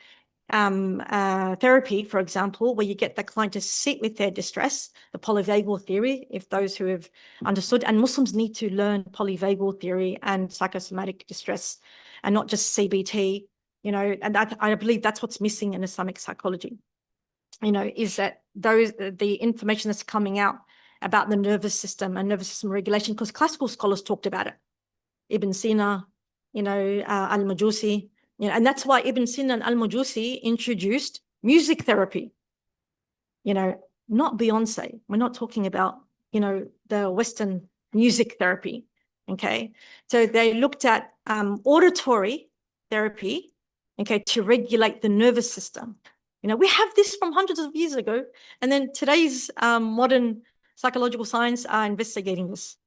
therapy, for example, where you get the client to sit with their distress, the polyvagal theory, if those who have understood, and Muslims need to learn polyvagal theory and psychosomatic distress, and not just CBT, and I believe that's what's missing in Islamic psychology. Is that the information that's coming out about the nervous system and nervous system regulation, because classical scholars talked about it. Ibn Sina, Al-Majusi, and that's why Ibn Sina and Al-Majusi introduced music therapy. Not Beyonce. We're not talking about, the Western music therapy. Okay. So they looked at auditory therapy, okay, to regulate the nervous system. We have this from hundreds of years ago, and then today's modern psychological science are investigating this.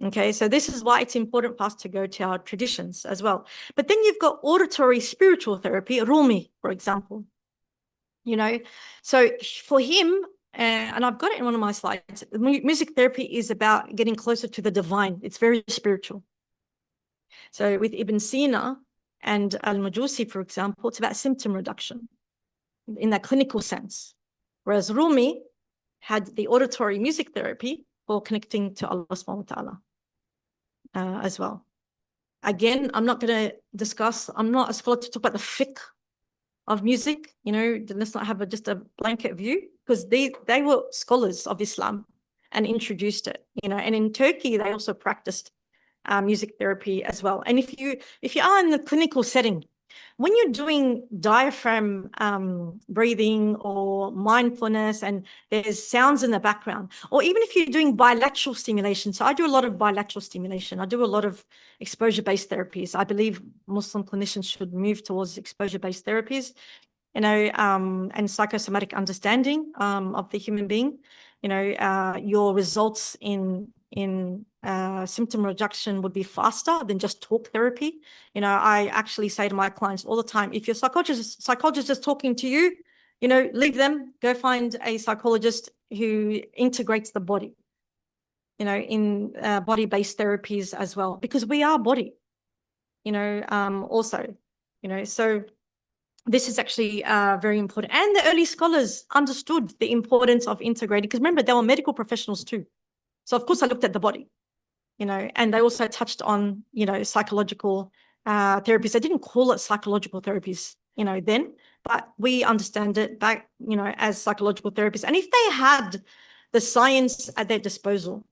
Okay, so this is why it's important for us to go to our traditions as well. But then you've got auditory spiritual therapy, Rumi, for example. So for him, and I've got it in one of my slides. Music therapy is about getting closer to the divine. It's very spiritual. So with Ibn Sina and Al-Majusi, for example, it's about symptom reduction in that clinical sense. Whereas Rumi had the auditory music therapy for connecting to Allah subhanahu wa ta'ala as well. Again, I'm not going to discuss, I'm not a scholar to talk about the fiqh of music, let's not have just a blanket view, because they were scholars of Islam and introduced it, and in Turkey, they also practiced music therapy as well. And if you are in the clinical setting, when you're doing diaphragm breathing or mindfulness and there's sounds in the background, or even if you're doing bilateral stimulation, so I do a lot of bilateral stimulation, I do a lot of exposure-based therapies. I believe Muslim clinicians should move towards exposure-based therapies, and psychosomatic understanding of the human being. Your results in symptom reduction would be faster than just talk therapy. I actually say to my clients all the time, if your psychologist is talking to you, leave them, go find a psychologist who integrates the body, in body-based therapies as well, because we are body, also, so this is actually very important. And the early scholars understood the importance of integrating, because remember, they were medical professionals too. So of course I looked at the body, and they also touched on, psychological therapies. They didn't call it psychological therapies, then, but we understand it back, as psychological therapies. And if they had the science at their disposal,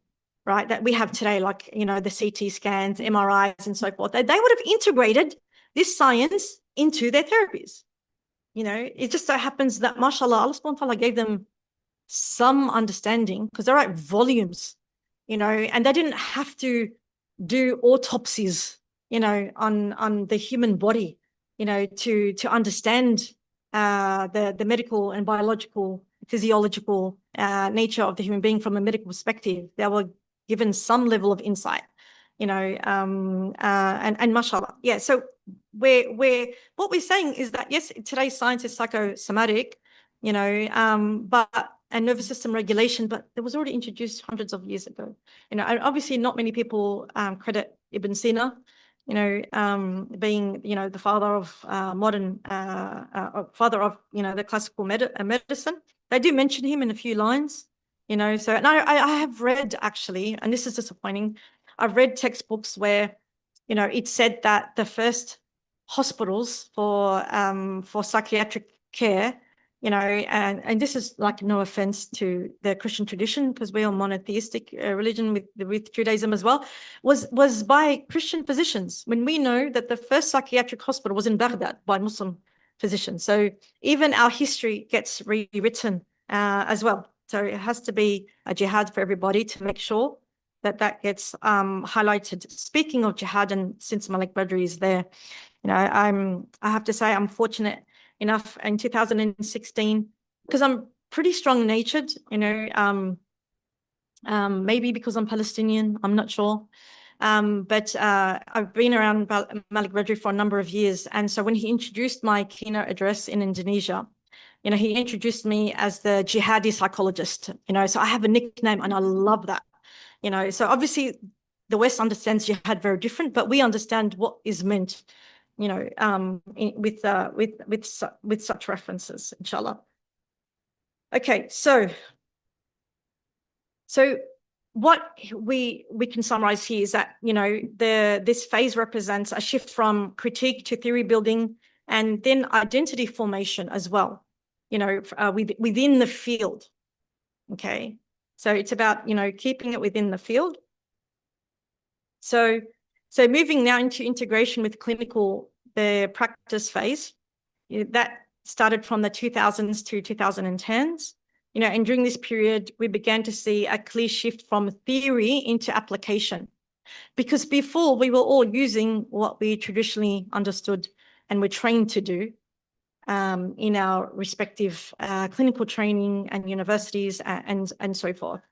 right, that we have today, like, the CT scans, MRIs and so forth, they would have integrated this science into their therapies. It just so happens that, mashallah, Allah subhanahu wa ta'ala gave them some understanding, because they write volumes, and they didn't have to do autopsies, on the human body, to understand the medical and biological, physiological nature of the human being from a medical perspective. They were given some level of insight, and mashallah. Yeah, so what we're saying is that, yes, today's science is psychosomatic, and nervous system regulation, but it was already introduced hundreds of years ago. And obviously not many people credit Ibn Sina, being, the father of modern, father of, the classical medicine. They do mention him in a few lines, so, and I have read, actually, and this is disappointing, I've read textbooks where, it said that the first hospitals for psychiatric care, and this is like no offense to the Christian tradition, because we're a monotheistic religion with Judaism as well, was by Christian physicians, when we know that the first psychiatric hospital was in Baghdad by Muslim physicians. So even our history gets rewritten as well. So it has to be a jihad for everybody to make sure that gets highlighted. Speaking of jihad, and since Malik Badri is there, I have to say I'm fortunate enough in 2016, because I'm pretty strong-natured, maybe because I'm Palestinian, I'm not sure. But I've been around Malik Badri for a number of years. And so when he introduced my keynote address in Indonesia, he introduced me as the jihadi psychologist, so I have a nickname and I love that, so obviously the West understands jihad very different, but we understand what is meant, with such references, inshallah. Okay, so what we can summarize here is that, this phase represents a shift from critique to theory building, and then identity formation as well, within the field. Okay, so it's about, keeping it within the field. So moving now into integration with the practice phase, that started from the 2000s to 2010s, and during this period, we began to see a clear shift from theory into application, because before we were all using what we traditionally understood and were trained to do in our respective clinical training and universities and so forth,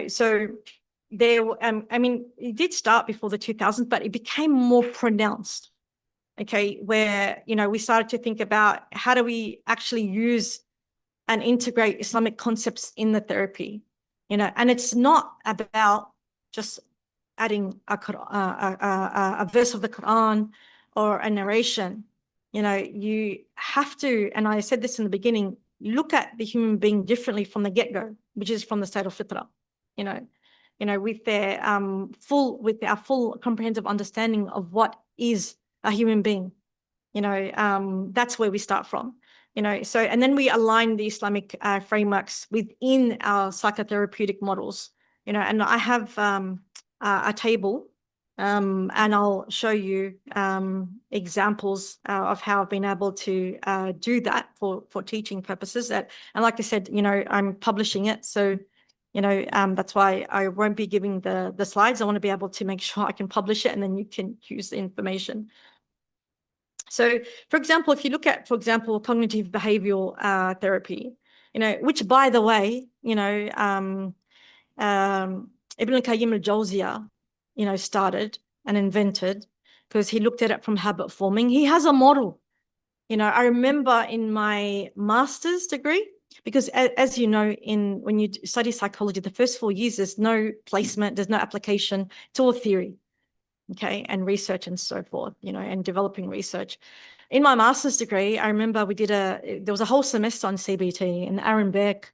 so there, it did start before the 2000s, but it became more pronounced, okay, where, we started to think about how do we actually use and integrate Islamic concepts in the therapy, and it's not about just adding a verse of the Quran or a narration. You have to, and I said this in the beginning, look at the human being differently from the get-go, which is from the state of fitrah, with our full comprehensive understanding of what is a human being. That's where we start from. And then we align the Islamic frameworks within our psychotherapeutic models. And I have a table, and I'll show you examples of how I've been able to do that for teaching purposes. And like I said, I'm publishing it, so that's why I won't be giving the slides. I want to be able to make sure I can publish it, and then you can use the information. So, for example, if you look at, cognitive behavioral therapy, which, by the way, Ibn al-Qayyim al-Jawziyah, started and invented, because he looked at it from habit forming. He has a model. I remember in my master's degree, because as you know, when you study psychology, the first 4 years, there's no placement, there's no application, it's all theory. Okay, and research and so forth, and developing research. In my master's degree, I remember there was a whole semester on CBT and Aaron Beck,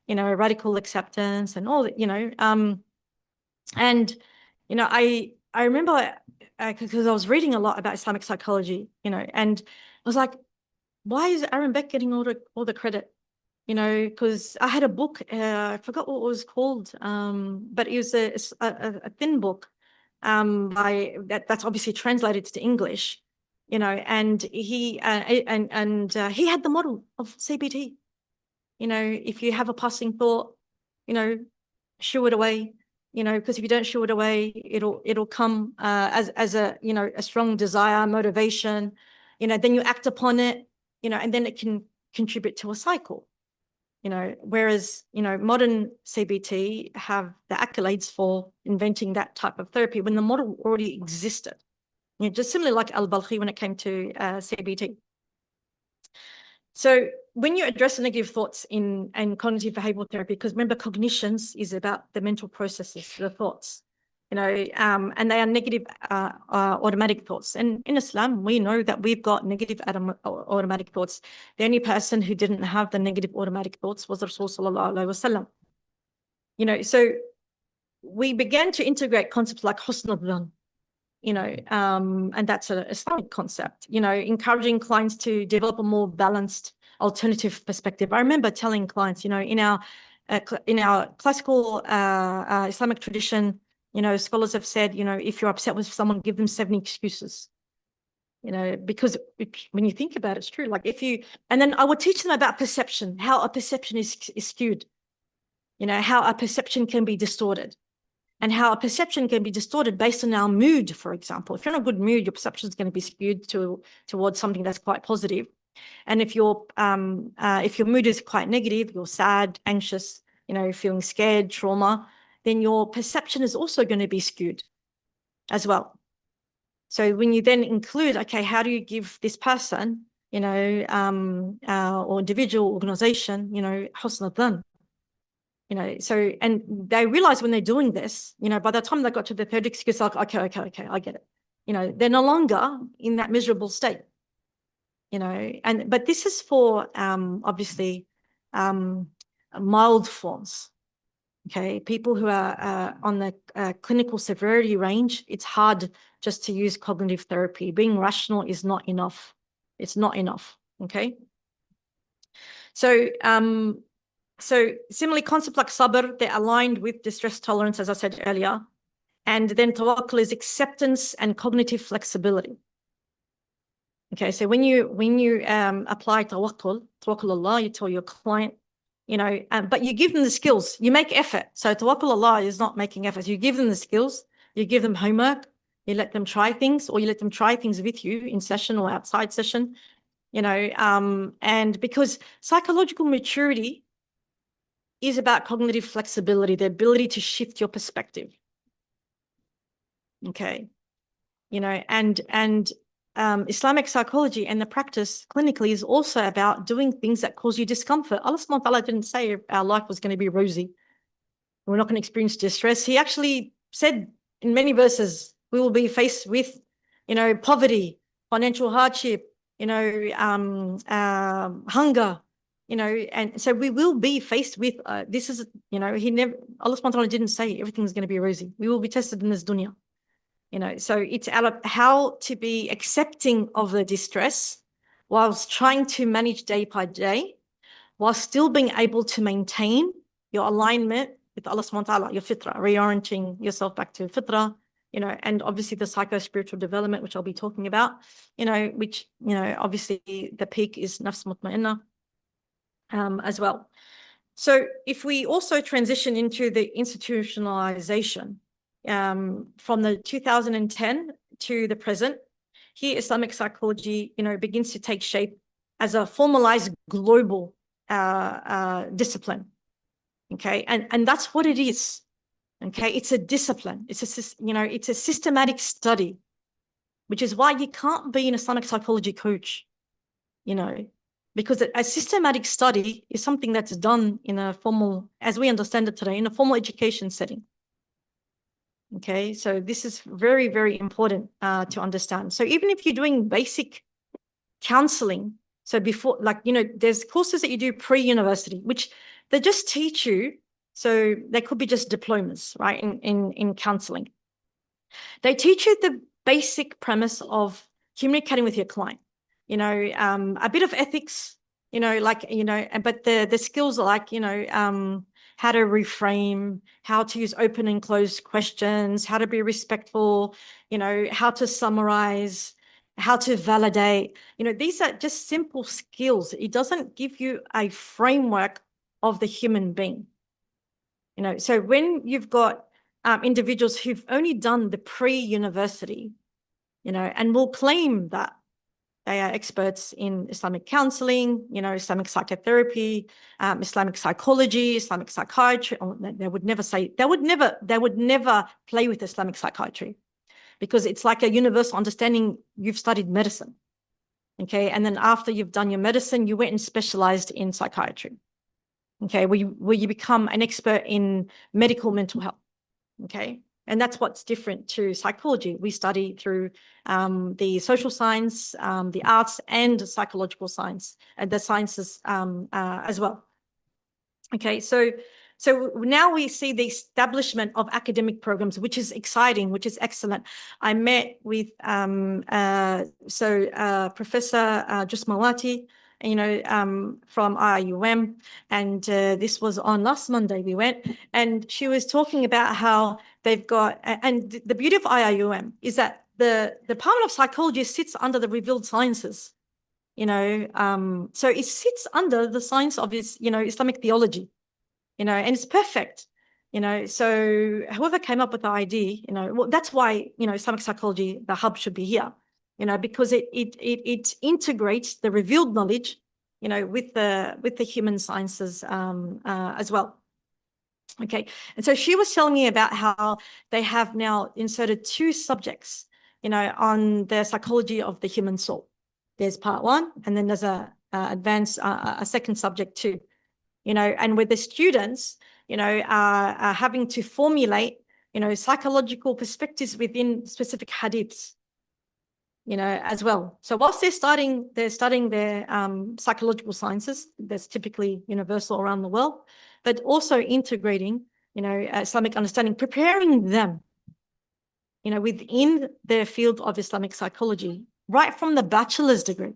radical acceptance and all that, and, I remember, because I was reading a lot about Islamic psychology, and I was like, why is Aaron Beck getting all the credit? Because I had a book, I forgot what it was called, but it was a thin book, that's obviously translated to English, and he he had the model of CBT. If you have a passing thought, shoo it away, because if you don't shoo it away, it'll come as a a strong desire, motivation, then you act upon it, and then it can contribute to a cycle. Whereas, modern CBT have the accolades for inventing that type of therapy when the model already existed. Just similarly like al-Balkhi when it came to CBT. So when you address the negative thoughts in cognitive behavioral therapy, because remember, cognitions is about the mental processes, the thoughts, and they are negative automatic thoughts. And in Islam, we know that we've got negative automatic thoughts. The only person who didn't have the negative automatic thoughts was Rasul sallallahu alaihi wasallam. So we began to integrate concepts like husn al-dhan, and that's an Islamic concept, encouraging clients to develop a more balanced alternative perspective. I remember telling clients, in our classical Islamic tradition, scholars have said, if you're upset with someone, give them 7 excuses, because when you think about it, it's true. Like and then I would teach them about perception, how a perception is skewed, how a perception can be distorted, and how a perception can be distorted based on our mood, for example. If you're in a good mood, your perception is going to be skewed towards something that's quite positive. And if your mood is quite negative, you're sad, anxious, feeling scared, trauma, then your perception is also going to be skewed as well. So when you then include, okay, how do you give this person, or individual, organization, husn al-dhan? So, and they realize when they're doing this, by the time they got to the third excuse, like, okay, I get it. They're no longer in that miserable state, but this is for, obviously, mild forms. Okay, people who are on the clinical severity range, it's hard just to use cognitive therapy. Being rational is not enough. It's not enough. Okay. So, similarly, concepts like sabr, they're aligned with distress tolerance, as I said earlier. And then tawakkul is acceptance and cognitive flexibility. Okay, so when you apply tawakkul Allah, you tell your client, but you give them the skills, you make effort. So tawakkul Allah is not making efforts. You give them the skills, you give them homework, you let them try things, or you let them try things with you in session or outside session, and because psychological maturity is about cognitive flexibility, the ability to shift your perspective. Okay, and Islamic psychology and the practice clinically is also about doing things that cause you discomfort. Allah subhanahu wa ta'ala didn't say our life was going to be rosy. We're not going to experience distress. He actually said in many verses, we will be faced with, poverty, financial hardship, hunger, and so we will be faced with, this is, Allah subhanahu wa ta'ala didn't say everything's going to be rosy. We will be tested in this dunya. So it's out how to be accepting of the distress whilst trying to manage day by day, while still being able to maintain your alignment with Allah subhanahu wa ta'ala, your fitrah, reorienting yourself back to fitrah, and obviously the psycho-spiritual development, which I'll be talking about, which, obviously the peak is nafs mutma'inna as well. So if we also transition into the institutionalization, from the 2010 to the present, here Islamic psychology, begins to take shape as a formalized global discipline. Okay, and that's what it is. Okay, it's a discipline. It's a systematic study, which is why you can't be an Islamic psychology coach, because a systematic study is something that's done in a formal, as we understand it today, in a formal education setting. Okay, so this is very, very important to understand. So even if you're doing basic counseling, so before, there's courses that you do pre-university, which they just teach you. So they could be just diplomas, right, in counseling. They teach you the basic premise of communicating with your client, a bit of ethics, but the skills are like, how to reframe, how to use open and closed questions, how to be respectful, how to summarize, how to validate. These are just simple skills. It doesn't give you a framework of the human being. So when you've got individuals who've only done the pre-university, and will claim that they are experts in Islamic counseling, Islamic psychotherapy, Islamic psychology, Islamic psychiatry. They would never say, they would never play with Islamic psychiatry, because it's like a universal understanding. You've studied medicine. Okay. And then after you've done your medicine, you went and specialized in psychiatry. Okay. Where you become an expert in medical mental health. Okay. And that's what's different to psychology. We study through the social science, the arts, and psychological science, and the sciences as well. Okay, so now we see the establishment of academic programs, which is exciting, which is excellent. I met with Professor Jusmawati, from IIUM, and this was on last Monday we went, and she was talking about how they've got, and the beauty of IIUM is that the Department of Psychology sits under the revealed sciences, so it sits under the science of Islamic theology, and it's perfect, so whoever came up with the idea, well, that's why, Islamic psychology, the hub, should be here. Because it integrates the revealed knowledge, with the human sciences as well. Okay, and so she was telling me about how they have now inserted 2 subjects, on the psychology of the human soul. There's part 1, and then there's a second subject too, and where the students, are having to formulate, psychological perspectives within specific hadiths, as well. So whilst they're studying their psychological sciences, that's typically universal around the world, but also integrating, Islamic understanding, preparing them, within their field of Islamic psychology, right from the bachelor's degree.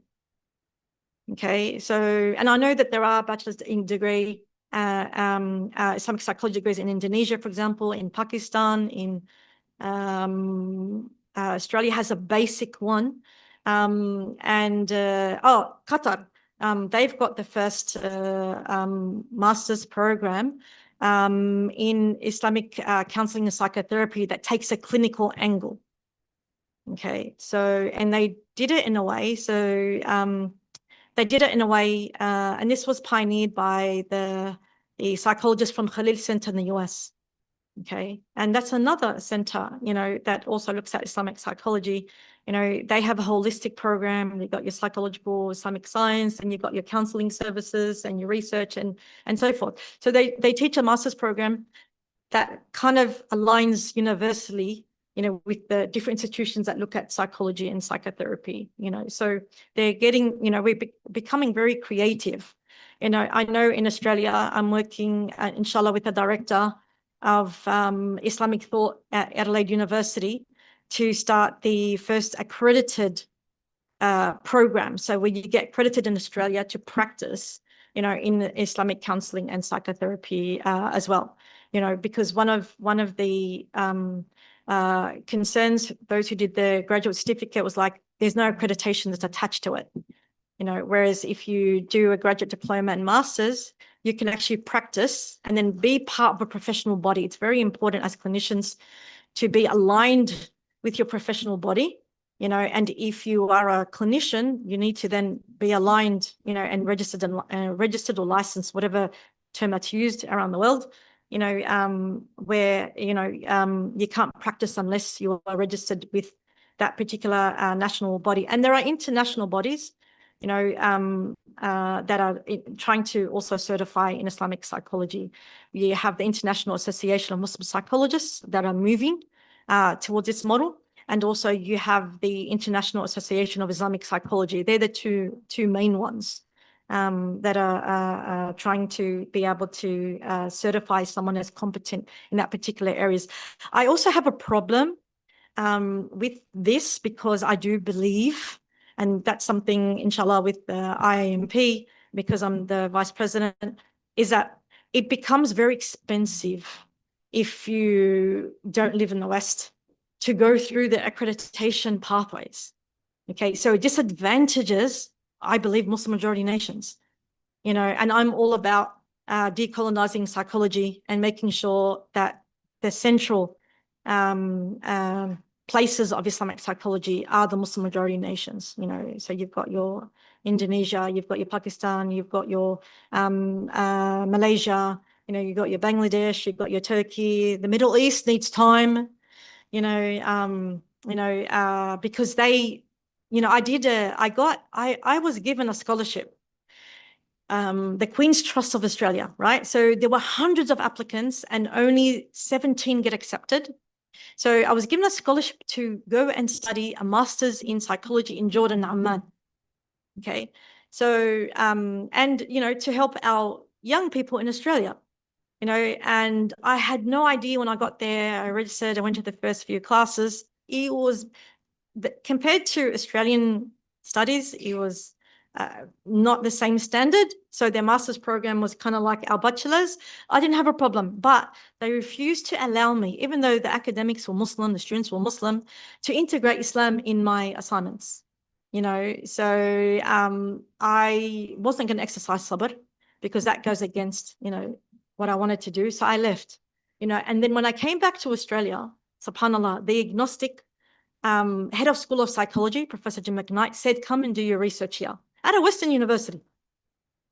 Okay, so, and I know that there are bachelor's degree Islamic psychology degrees in Indonesia, for example, in Pakistan, in Australia has a basic one, and Qatar, they've got the first master's program in Islamic counseling and psychotherapy that takes a clinical angle. Okay, so, and they did it in a way, and this was pioneered by the psychologist from Khalil Center in the US. Okay, and that's another center, that also looks at Islamic psychology, You know, they have a holistic program. You've got your psychological Islamic science, and you've got your counseling services and your research and so forth. So they teach a master's program that kind of aligns universally, you know, with the different institutions that look at psychology and psychotherapy, you know. So they're getting, you know, we're becoming very creative. You know, I know in Australia, I'm working, inshallah, with the director of Islamic thought at Adelaide University to start the first accredited program. So when you get accredited in Australia to practice, you know, in Islamic counseling and psychotherapy as well, you know, because one of the concerns, those who did the graduate certificate, was like, there's no accreditation that's attached to it. You know, whereas if you do a graduate diploma and master's, you can actually practice and then be part of a professional body. It's very important as clinicians to be aligned with your professional body, you know, and if you are a clinician, you need to then be aligned, you know, and registered or licensed, whatever term that's used around the world, you know, where, you know, you can't practice unless you are registered with that particular national body. And there are international bodies, you know, that are trying to also certify in Islamic psychology. You have the International Association of Muslim Psychologists that are moving towards this model. And also you have the International Association of Islamic Psychology. They're the two main ones that are trying to be able to certify someone as competent in that particular areas. I also have a problem with this, because I do believe, and that's something, inshallah, with the IAMP, because I'm the vice president, is that it becomes very expensive if you don't live in the West to go through the accreditation pathways. Okay, so it disadvantages, I believe, Muslim majority nations, you know, and I'm all about decolonizing psychology and making sure that the central places of Islamic psychology are the Muslim majority nations, you know. So you've got your Indonesia, you've got your Pakistan, you've got your Malaysia, you know, you've got your Bangladesh, you've got your Turkey. The Middle East needs time, you know, because they, you know, I was given a scholarship, the Queen's Trust of Australia, right? So there were hundreds of applicants and only 17 get accepted. So I was given a scholarship to go and study a master's in psychology in Jordan, Amman. Okay. So, and, you know, to help our young people in Australia, you know, and I had no idea when I got there. I registered, I went to the first few classes. It was, compared to Australian studies, it was not the same standard. So their master's program was kind of like our bachelor's. I didn't have a problem, but they refused to allow me, even though the academics were Muslim, the students were Muslim, to integrate Islam in my assignments. You know, so I wasn't going to exercise sabr, because that goes against, you know, what I wanted to do. So I left, you know, and then when I came back to Australia, subhanAllah, the agnostic head of School of Psychology, Professor Jim McKnight, said, come and do your research here at a Western university.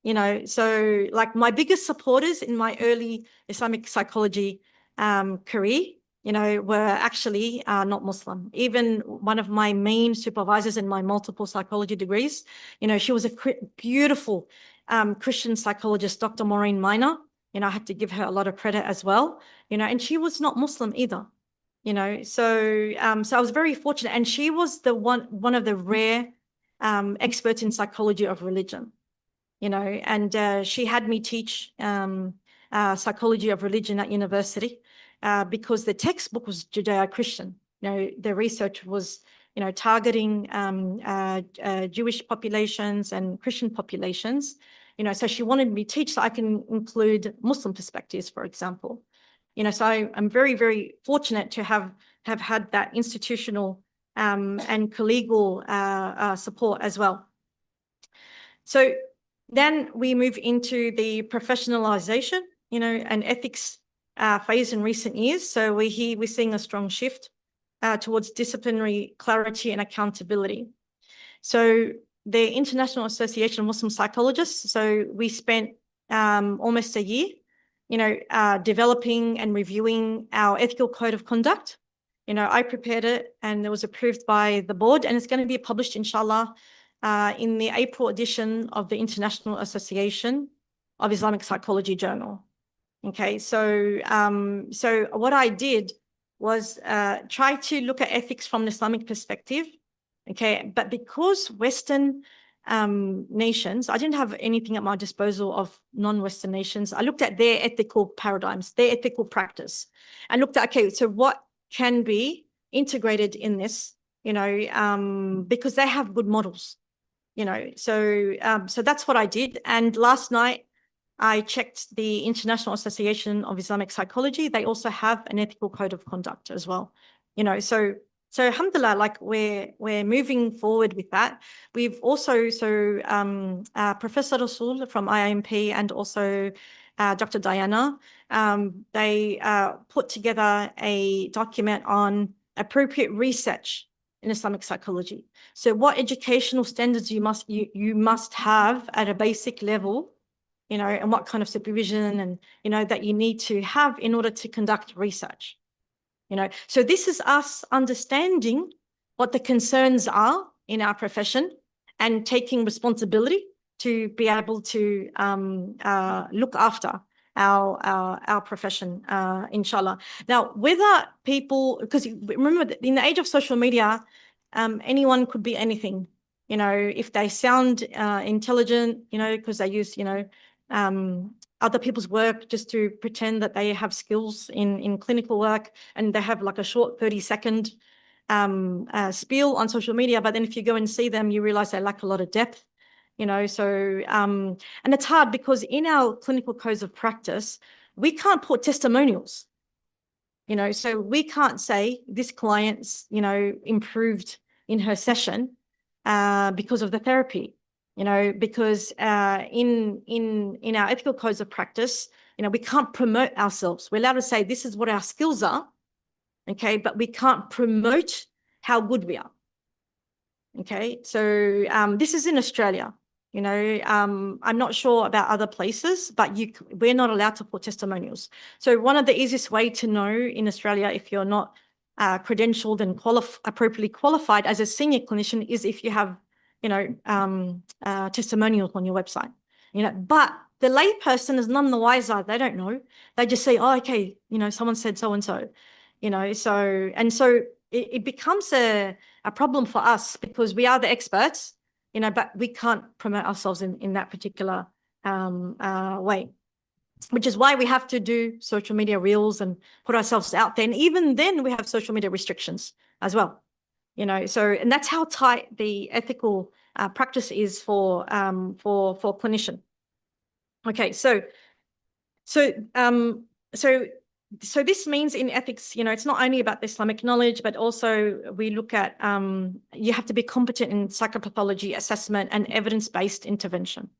You know, so like my biggest supporters in my early Islamic psychology career, you know, were actually not Muslim. Even one of my main supervisors in my multiple psychology degrees, you know, she was a beautiful Christian psychologist, Dr. Maureen Minor. You know, I had to give her a lot of credit as well, you know, and she was not Muslim either, you know. So so I was very fortunate, and she was the one of the rare experts in psychology of religion, you know, and she had me teach psychology of religion at university because the textbook was Judeo-Christian. You know, the research was, you know, targeting Jewish populations and Christian populations. You know, so she wanted me to teach so I can include Muslim perspectives, for example. You know, so I'm very, very fortunate to have had that institutional and collegial support as well. So then we move into the professionalization, you know, and ethics phase in recent years. So we're seeing a strong shift towards disciplinary clarity and accountability. So the International Association of Muslim Psychologists, so we spent almost a year, you know, developing and reviewing our ethical code of conduct I prepared it and it was approved by the board, and it's going to be published, inshallah, in the April edition of the International Association of Islamic Psychology Journal. Okay, so what I did was try to look at ethics from an Islamic perspective. Okay, but because Western nations, I didn't have anything at my disposal of non-Western nations. I looked at their ethical paradigms, their ethical practice, and looked at, okay, so what can be integrated in this, because they have good models, so that's what I did. And last night I checked the International Association of Islamic Psychology. They also have an ethical code of conduct as well, so alhamdulillah, like we're moving forward with that. We've also, Professor Rasul from IIMP and also Dr. Diana, they put together a document on appropriate research in Islamic psychology. So what educational standards you must have at a basic level, and what kind of supervision and, that you need to have in order to conduct research. So this is us understanding what the concerns are in our profession and taking responsibility to be able to look after our profession, inshallah. Now, whether people, because remember, that in the age of social media, anyone could be anything. If they sound intelligent, because they use, other people's work just to pretend that they have skills in clinical work, and they have like a short 30-second spiel on social media, but then if you go and see them, you realize they lack a lot of depth, so and it's hard because in our clinical codes of practice, we can't put testimonials, so we can't say this client's, improved in her session because of the therapy. Because in our ethical codes of practice, we can't promote ourselves. We're allowed to say this is what our skills are, okay, but we can't promote how good we are. Okay, so this is in Australia. I'm not sure about other places, but we're not allowed to put testimonials. So one of the easiest way to know in Australia if you're not credentialed and appropriately qualified as a senior clinician is if you have testimonials on your website, but the layperson is none the wiser. They don't know. They just say, oh, okay, someone said so-and-so, so it becomes a problem for us because we are the experts, but we can't promote ourselves in that particular way, which is why we have to do social media reels and put ourselves out there. And even then we have social media restrictions as well. And that's how tight the ethical practice is for clinician. Okay, so this means in ethics, it's not only about the Islamic knowledge, but also we look at you have to be competent in psychopathology assessment and evidence-based intervention.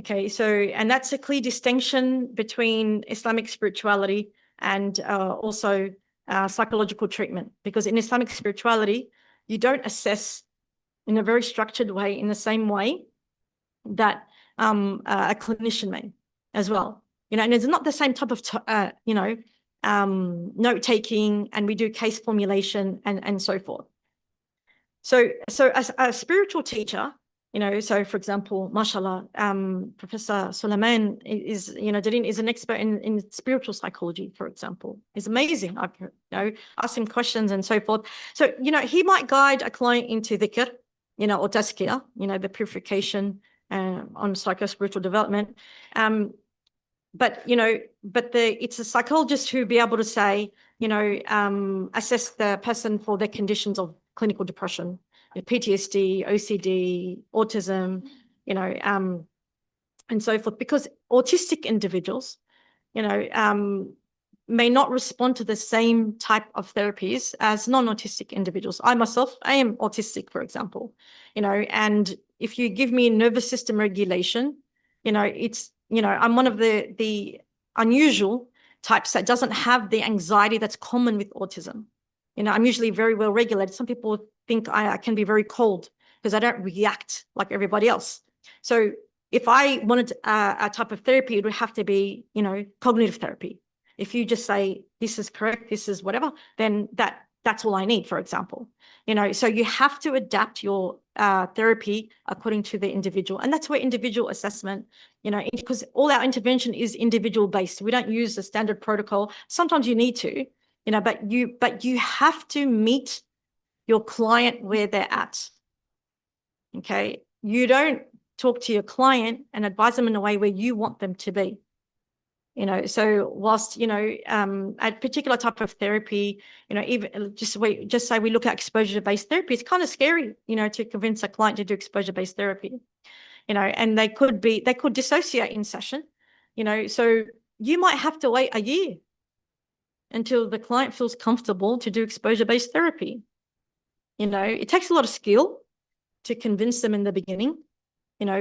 Okay, and that's a clear distinction between Islamic spirituality and also psychological treatment, because in Islamic spirituality, you don't assess in a very structured way in the same way that a clinician may as well. And it's not the same type of, note-taking, and we do case formulation and so forth. So as a spiritual teacher, so for example, mashallah, Professor Süleyman Derin is an expert in spiritual psychology, for example. He's amazing. I've asked him questions and so forth. So, he might guide a client into dhikr, or tazkiyah, the purification on psycho-spiritual development. But it's a psychologist who be able to say, assess the person for their conditions of clinical depression, PTSD, OCD, autism, and so forth, because autistic individuals, may not respond to the same type of therapies as non-autistic individuals. I myself, I am autistic, for example, and if you give me nervous system regulation, it's, I'm one of the unusual types that doesn't have the anxiety that's common with autism. I'm usually very well regulated. Some people think I can be very cold because I don't react like everybody else. So if I wanted a type of therapy, it would have to be, cognitive therapy. If you just say, this is correct, this is whatever, then that's all I need, for example. So you have to adapt your therapy according to the individual. And that's where individual assessment, because all our intervention is individual based. We don't use the standard protocol. Sometimes you need to, but you have to meet your client where they're at. Okay. You don't talk to your client and advise them in a way where you want them to be. So whilst, a particular type of therapy, even just say we look at exposure-based therapy, it's kind of scary, to convince a client to do exposure-based therapy, and they could dissociate in session, so you might have to wait a year until the client feels comfortable to do exposure-based therapy. It takes a lot of skill to convince them in the beginning,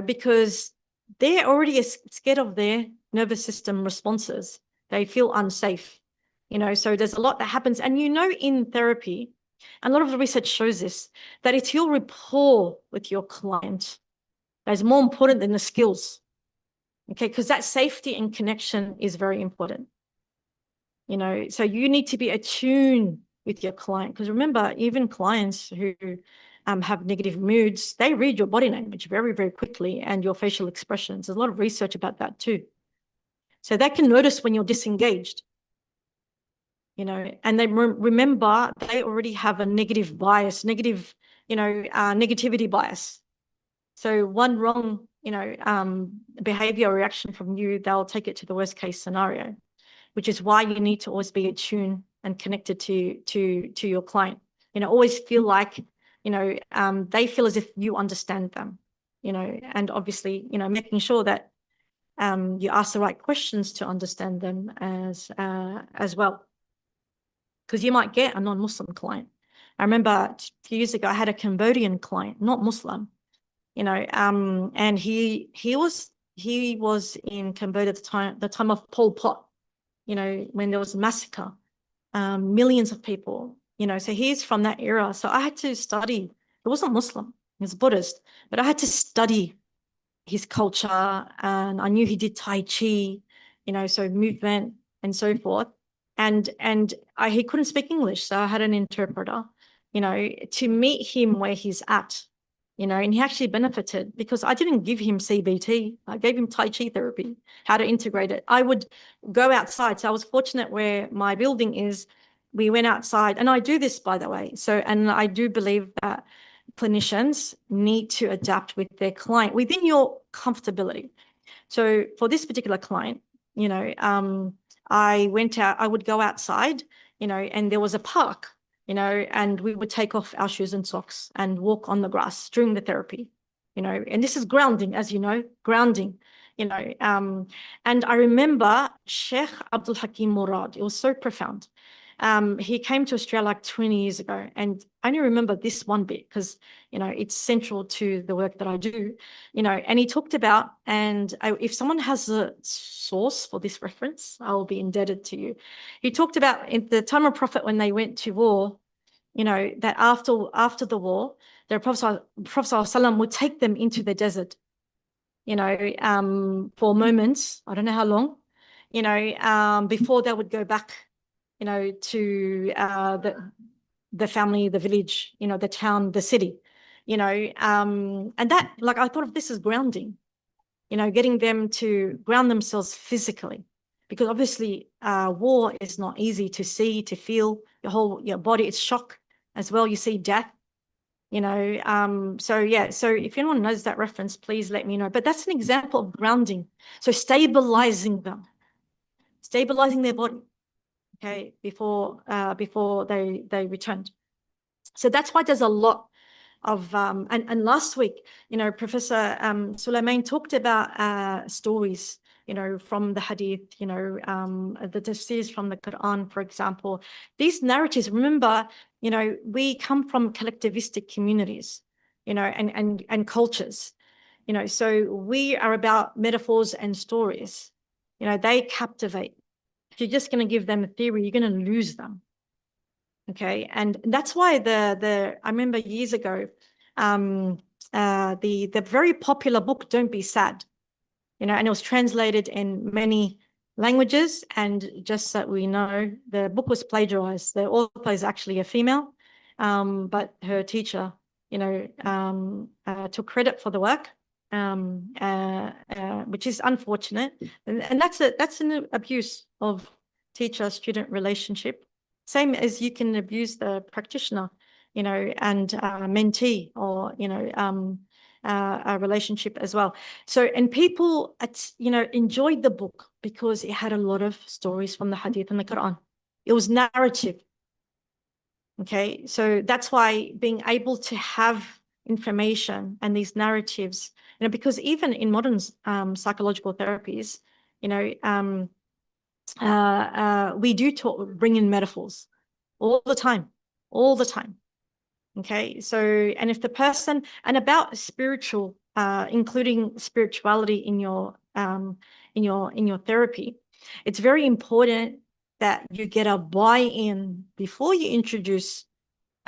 because they're already scared of their nervous system responses. They feel unsafe, so there's a lot that happens. And in therapy, and a lot of the research shows this, that it's your rapport with your client that is more important than the skills, okay? Because that safety and connection is very important, so you need to be attuned with your client. Because remember, even clients who have negative moods, they read your body language very, very quickly and your facial expressions. There's a lot of research about that too. So they can notice when you're disengaged, and they remember they already have a negative bias, negativity bias. So one wrong, behavior or reaction from you, they'll take it to the worst case scenario, which is why you need to always be attuned and connected to your client. Always feel like, they feel as if you understand them, and obviously, making sure that you ask the right questions to understand them as well. Because you might get a non-Muslim client. I remember a few years ago, I had a Cambodian client, not Muslim, and he was in Cambodia at the time of Pol Pot, when there was a massacre, millions of people, so he's from that era. So I had to study. It wasn't Muslim, he was Buddhist, but I had to study his culture, and I knew he did Tai Chi, so movement and so forth. And he couldn't speak English, so I had an interpreter, to meet him where he's at, and he actually benefited because I didn't give him CBT. I gave him Tai Chi therapy, how to integrate it. I would go outside. So I was fortunate where my building is. We went outside, and I do this, by the way. So, and I do believe that clinicians need to adapt with their client within your comfortability. So for this particular client, I would go outside, and there was a park, and we would take off our shoes and socks and walk on the grass during the therapy, and this is grounding, as grounding, and I remember Sheikh Abdul Hakim Murad. It was so profound. He came to Australia like 20 years ago, and I only remember this one bit because, it's central to the work that I do, and he talked about, and if someone has a source for this reference, I will be indebted to you. He talked about in the time of Prophet when they went to war, that after the war, the Prophet ﷺ would take them into the desert, for moments, I don't know how long, before they would go back, to the family, the village, the town, the city, and that, like, I thought of this as grounding, getting them to ground themselves physically, because obviously war is not easy to see, to feel. Your body, it's shock as well. You see death, so yeah, so if anyone knows that reference, please let me know. But that's an example of grounding. So stabilizing their body, okay, before they returned. So that's why there's a lot of and last week, Professor Süleyman talked about stories, from the hadith, the tafsirs from the Quran, for example. These narratives, remember, we come from collectivistic communities, and cultures, so we are about metaphors and stories. They captivate. If you're just going to give them a theory, you're going to lose them. Okay, and that's why I remember years ago, the very popular book "Don't Be Sad," and it was translated in many languages. And just so we know, the book was plagiarized. The author is actually a female, but her teacher, took credit for the work, which is unfortunate. And that's an abuse of teacher-student relationship. Same as you can abuse the practitioner, and mentee, or, a relationship as well. So, and people, enjoyed the book because it had a lot of stories from the Hadith and the Quran. It was narrative. Okay, so that's why being able to have information and these narratives, because even in modern psychological therapies, we do bring in metaphors all the time. Okay, so, and if the person, and about spiritual, including spirituality in your therapy, it's very important that you get a buy-in before you introduce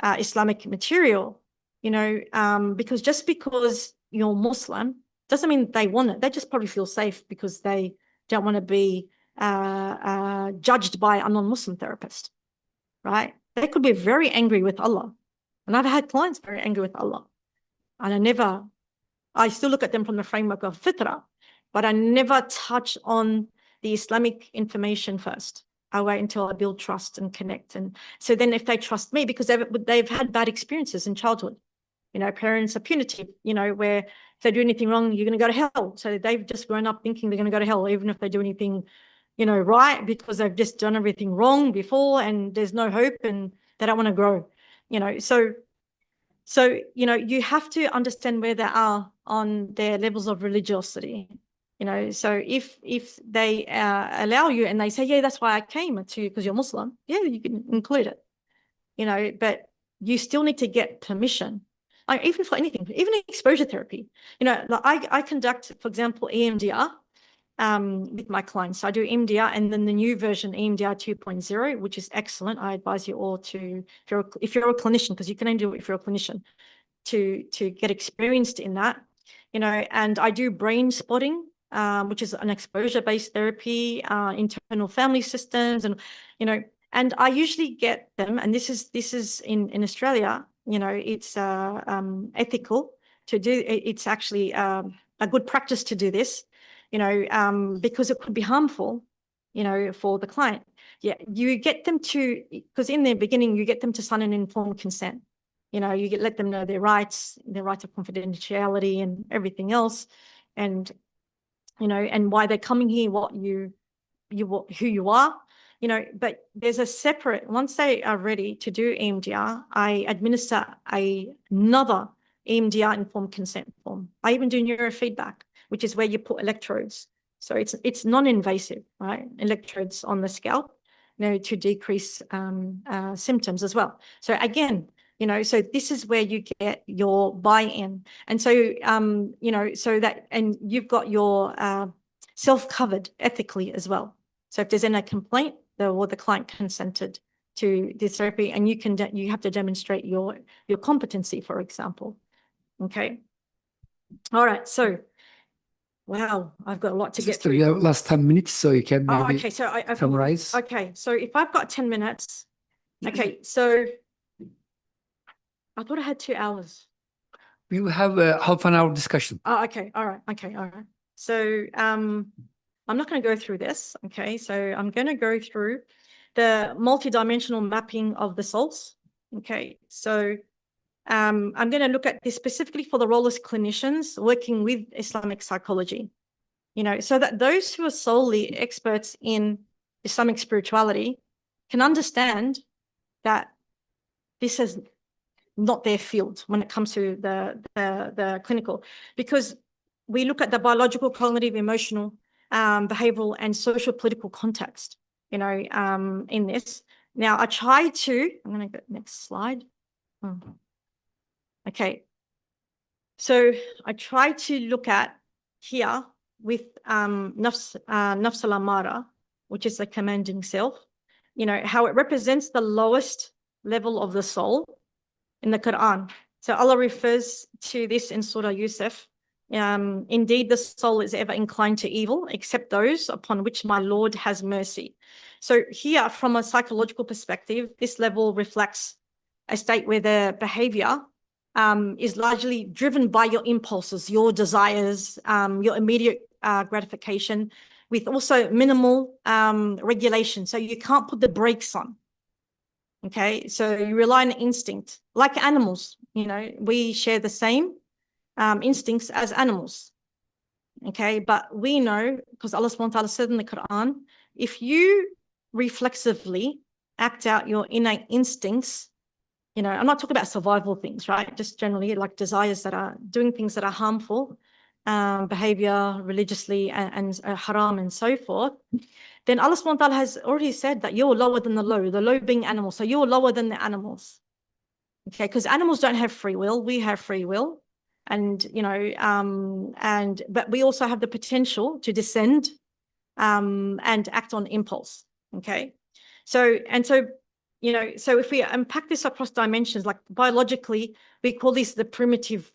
Islamic material, because just because you're Muslim doesn't mean they want it. They just probably feel safe because they don't want to be judged by a non-Muslim therapist, right? They could be very angry with Allah. And I've had clients very angry with Allah. And I still look at them from the framework of fitrah, but I never touch on the Islamic information first. I wait until I build trust and connect. And so then if they trust me, because they've had bad experiences in childhood, parents are punitive, where if they do anything wrong, you're going to go to hell. So they've just grown up thinking they're going to go to hell, even if they do anything, right, because they've just done everything wrong before and there's no hope and they don't want to grow, So, you have to understand where they are on their levels of religiosity. So if they allow you and they say, yeah, that's why I came to you because you're Muslim, yeah, you can include it, but you still need to get permission. Like even for anything, even exposure therapy, like I conduct, for example, EMDR with my clients. So I do EMDR and then the new version, EMDR 2.0, which is excellent. I advise you all to, if you're a clinician, because you can only do it if you're a clinician, to get experienced in that, and I do brain spotting, which is an exposure-based therapy, internal family systems, and, and I usually get them, and this is in Australia, it's ethical to do, it's actually a good practice to do this, because it could be harmful, for the client. Yeah, you get them to, because in the beginning, you get them to sign an informed consent. You let them know their rights of confidentiality and everything else, and, and why they're coming here, who you are, but there's a separate, once they are ready to do EMDR, I administer another EMDR informed consent form. I even do neurofeedback, which is where you put electrodes. So it's non-invasive, right? Electrodes on the scalp, to decrease symptoms as well. So again, so this is where you get your buy-in. And so, so that, and you've got your self-covered ethically as well. So if there's any complaint, the client consented to this therapy, and you have to demonstrate your competency, for example. Okay. All right. So, wow, I've got a lot to get through. You have last 10 minutes, so you can maybe okay. So I summarize. Okay. So if I've got 10 minutes, okay. So I thought I had 2 hours. We will have a half an hour discussion. Oh, okay. All right. Okay. All right. So, I'm not going to go through this. Okay. So I'm going to go through the multidimensional mapping of the souls. Okay. So, I'm going to look at this specifically for the role as clinicians working with Islamic psychology, so that those who are solely experts in Islamic spirituality can understand that this is not their field when it comes to the clinical, because we look at the biological, cognitive, emotional, behavioral, and social political context, in this. Now, I'm going to go next slide. Okay. So I try to look at here with nafs al-amara, which is the commanding self, how it represents the lowest level of the soul in the Quran. So Allah refers to this in Surah Yusuf, Indeed, the soul is ever inclined to evil, except those upon which my Lord has mercy. So here, from a psychological perspective, this level reflects a state where the behavior is largely driven by your impulses, your desires, your immediate gratification, with also minimal regulation. So you can't put the brakes on. Okay, so you rely on instinct, like animals. You know, we share the same instincts as animals. Okay, but we know, because Allah subhanahu wa ta'ala said in the Quran, if you reflexively act out your innate instincts, you know, I'm not talking about survival things, right? Just generally like desires that are doing things that are harmful, behavior religiously and haram and so forth, then Allah subhanahu wa ta'ala has already said that you're lower than the low being animals. So you're lower than the animals. Okay, because animals don't have free will. We have free will. And, you know, but we also have the potential to descend and act on impulse. Okay. So, you know, so if we unpack this across dimensions, like biologically, we call these the primitive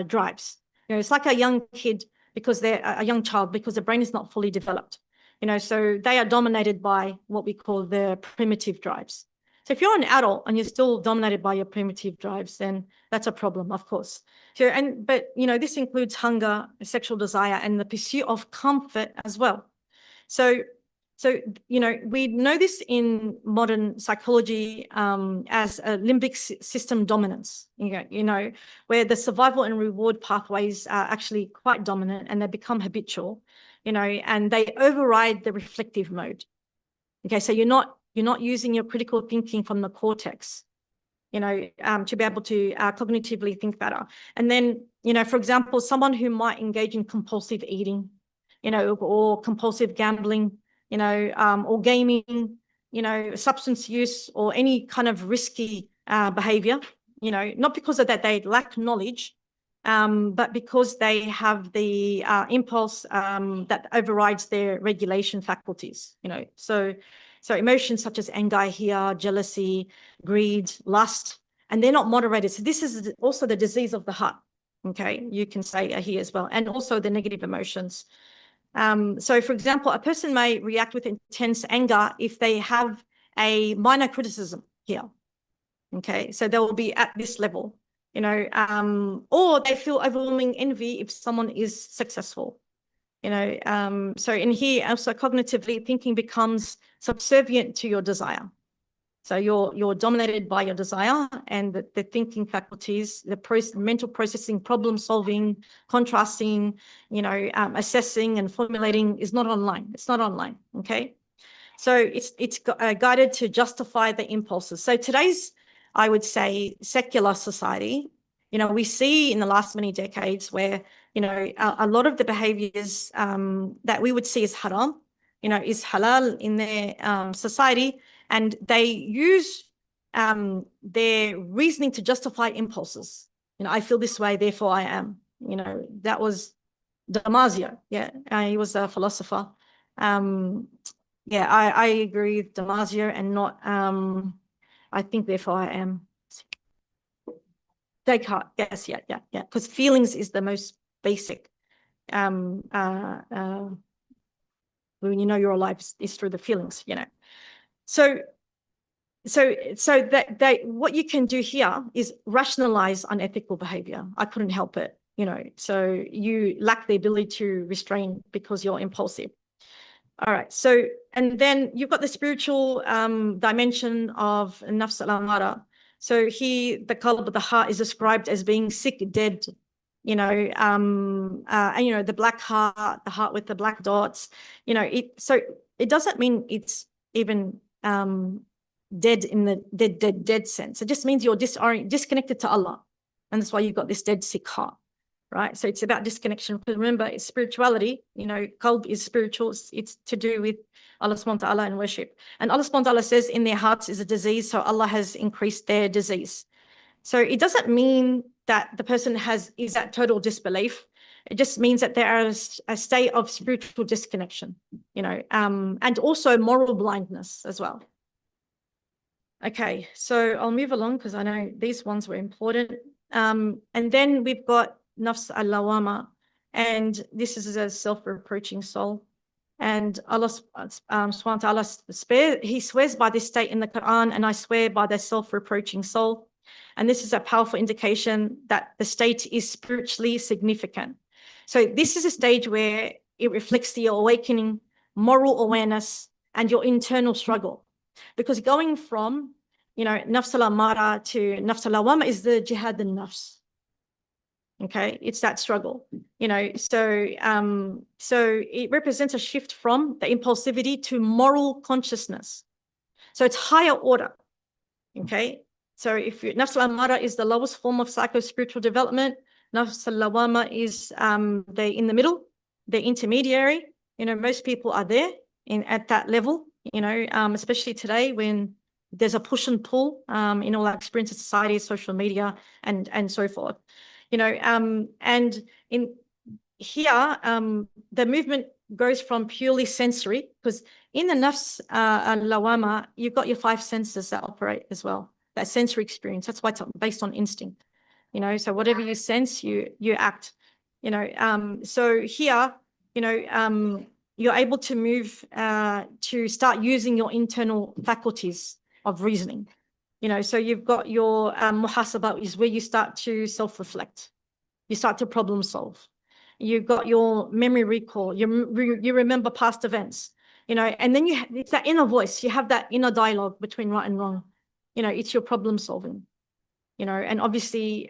drives. You know, it's like a young kid because they're a young child because the brain is not fully developed. You know, so they are dominated by what we call the primitive drives. So if you're an adult and you're still dominated by your primitive drives, then that's a problem, of course. So, but, you know, this includes hunger, sexual desire, and the pursuit of comfort as well. So, you know, we know this in modern psychology as a limbic system dominance, you know, where the survival and reward pathways are actually quite dominant and they become habitual, you know, and they override the reflective mode. Okay, so you're not using your critical thinking from the cortex, you know, to be able to cognitively think better. And then, you know, for example, someone who might engage in compulsive eating, you know, or compulsive gambling, you know, or gaming, you know, substance use or any kind of risky behavior, you know, not because of that they lack knowledge, but because they have the impulse that overrides their regulation faculties, you know. So emotions such as anger here, jealousy, greed, lust, and they're not moderated. So this is also the disease of the heart. Okay, you can say here as well, and also the negative emotions. So for example, a person may react with intense anger if they have a minor criticism here. Okay, so they will be at this level, you know, or they feel overwhelming envy if someone is successful. You know, so in here also cognitively thinking becomes subservient to your desire. So you're dominated by your desire and the thinking faculties, the mental processing, problem solving, contrasting, you know, assessing and formulating is not online. It's not online. Okay, so it's guided to justify the impulses. So today's, I would say, secular society, you know, we see in the last many decades where, you know, a lot of the behaviors that we would see as haram, you know, is halal in their society, and they use their reasoning to justify impulses. You know, I feel this way, therefore I am. You know, that was Damasio. Yeah, he was a philosopher. Yeah, I agree with Damasio and not, I think, therefore I am. Descartes, yes, yeah, because feelings is the most basic. When you know you're alive is through the feelings, you know. So that what you can do here is rationalize unethical behavior. I couldn't help it, you know. So you lack the ability to restrain because you're impulsive. All right. So, and then you've got the spiritual dimension of nafs al-amara. So the qalb of the heart is described as being sick, dead, you know, and, you know, the black heart, the heart with the black dots, you know, so it doesn't mean it's even dead in the dead sense. It just means you're disconnected to Allah. And that's why you've got this dead, sick heart. Right, so it's about disconnection. Remember, it's spirituality. You know, qalb is spiritual. It's to do with Allah subhanahu wa ta'ala and worship. And Allah subhanahu wa ta'ala says in their hearts is a disease, so Allah has increased their disease. So it doesn't mean that the person is at total disbelief. It just means that there is a state of spiritual disconnection, you know, and also moral blindness as well. Okay, so I'll move along because I know these ones were important. And then we've got nafs al-lawama. And this is a self-reproaching soul. And Allah subhanahu wa ta'ala, he swears by this state in the Quran, and I swear by the self-reproaching soul. And this is a powerful indication that the state is spiritually significant. So this is a stage where it reflects the awakening, moral awareness, and your internal struggle. Because going from, nafs al-amara to nafs al-lawama is the jihad al-nafs. Okay, it's that struggle, so it represents a shift from the impulsivity to moral consciousness. So it's higher order. Okay, so if nafs al-amara is the lowest form of psycho-spiritual development, nafs al-lawama is they're in the middle, they're intermediary. Most people are there at that level, especially today when there's a push and pull in all our experience of society, social media, and so forth. And in here, the movement goes from purely sensory, because in the nafs al-lawama, you've got your 5 senses that operate as well, that sensory experience. That's why it's based on instinct, so whatever you sense, you act, so here, you're able to move to start using your internal faculties of reasoning. So you've got your muhasabah, is where you start to self-reflect. You start to problem solve. You've got your memory recall. You remember past events, and then it's that inner voice. You have that inner dialogue between right and wrong. It's your problem solving, and obviously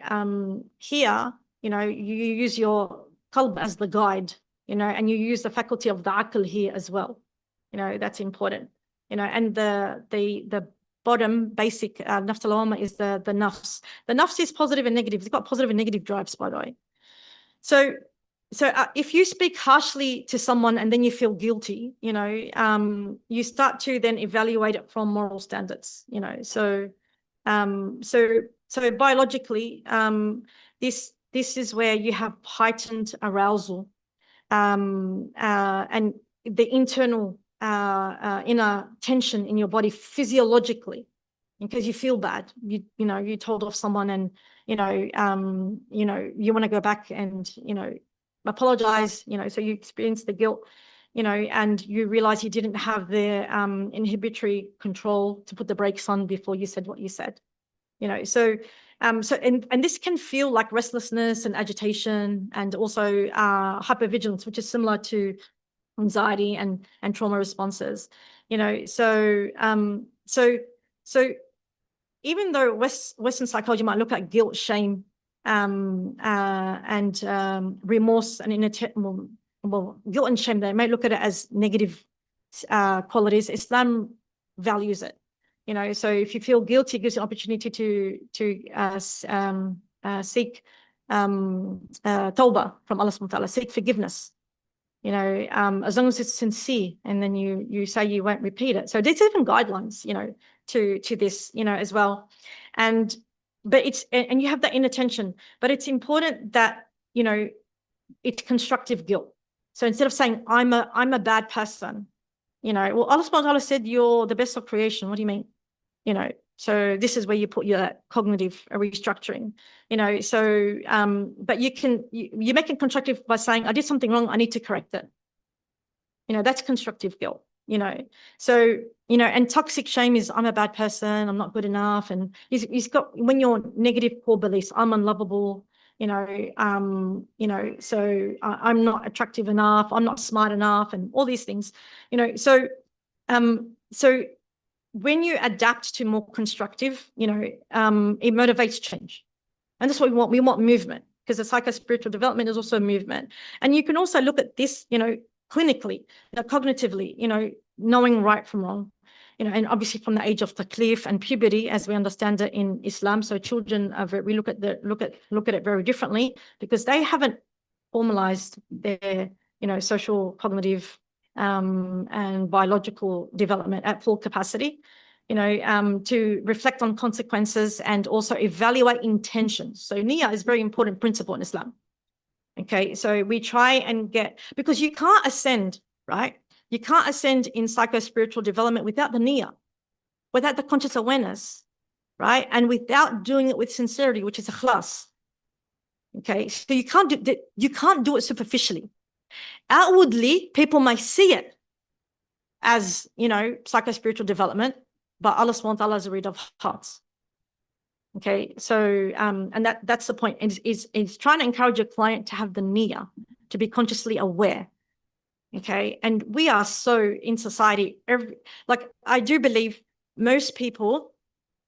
here, you use your qalb as the guide, and you use the faculty of the aql here as well. That's important, and the bottom basic nafs al-lawama is the nafs. The nafs is positive and negative. It's got positive and negative drives, by the way. So if you speak harshly to someone and then you feel guilty, you start to then evaluate it from moral standards. So biologically, this is where you have heightened arousal, and the internal inner tension in your body physiologically, because you feel bad. You told off someone, and you want to go back and apologize. So you experience the guilt, and you realize you didn't have the inhibitory control to put the brakes on before you said what you said. So this can feel like restlessness and agitation, and also hypervigilance, which is similar to anxiety and trauma responses. So even though Western psychology might look at guilt, shame, and remorse, and guilt and shame, they may look at it as negative qualities. Islam values it. So if you feel guilty, it gives you an opportunity to seek tawbah from Allah subhanahu wa ta'ala, seek forgiveness. As long as it's sincere, and then you say you won't repeat it. So there's even guidelines, to this, as well. And you have that inner tension, but it's important that, it's constructive guilt. So instead of saying, I'm a bad person, well, Allah subhanahu wa ta'ala said, you're the best of creation. What do you mean? So this is where you put your cognitive restructuring, so, but you make it constructive by saying, I did something wrong, I need to correct it. That's constructive guilt, so, and toxic shame is, I'm a bad person, I'm not good enough. And he's got, when you're negative core beliefs, I'm unlovable, so I'm not attractive enough, I'm not smart enough, and all these things, so when you adapt to more constructive, it motivates change. And that's what we want. We want movement, because the psycho-spiritual development is also movement. And you can also look at this, clinically, cognitively, knowing right from wrong, and obviously from the age of taklif and puberty, as we understand it in Islam. So children are we look at it very differently, because they haven't formalized their, social, cognitive, and biological development at full capacity, to reflect on consequences and also evaluate intentions. So niyyah is a very important principle in Islam. Okay, so we try and because you can't ascend, right? You can't ascend in psycho-spiritual development without the niyyah, without the conscious awareness, right? And without doing it with sincerity, which is ikhlas. Okay, so you can't do it superficially. Outwardly, people may see it as, psycho-spiritual development, but Allah subhanahu wa ta'ala is a reader of hearts. Okay, so and that's the point. Is trying to encourage your client to have the niyyah, to be consciously aware. Okay, and we are so in society, I do believe most people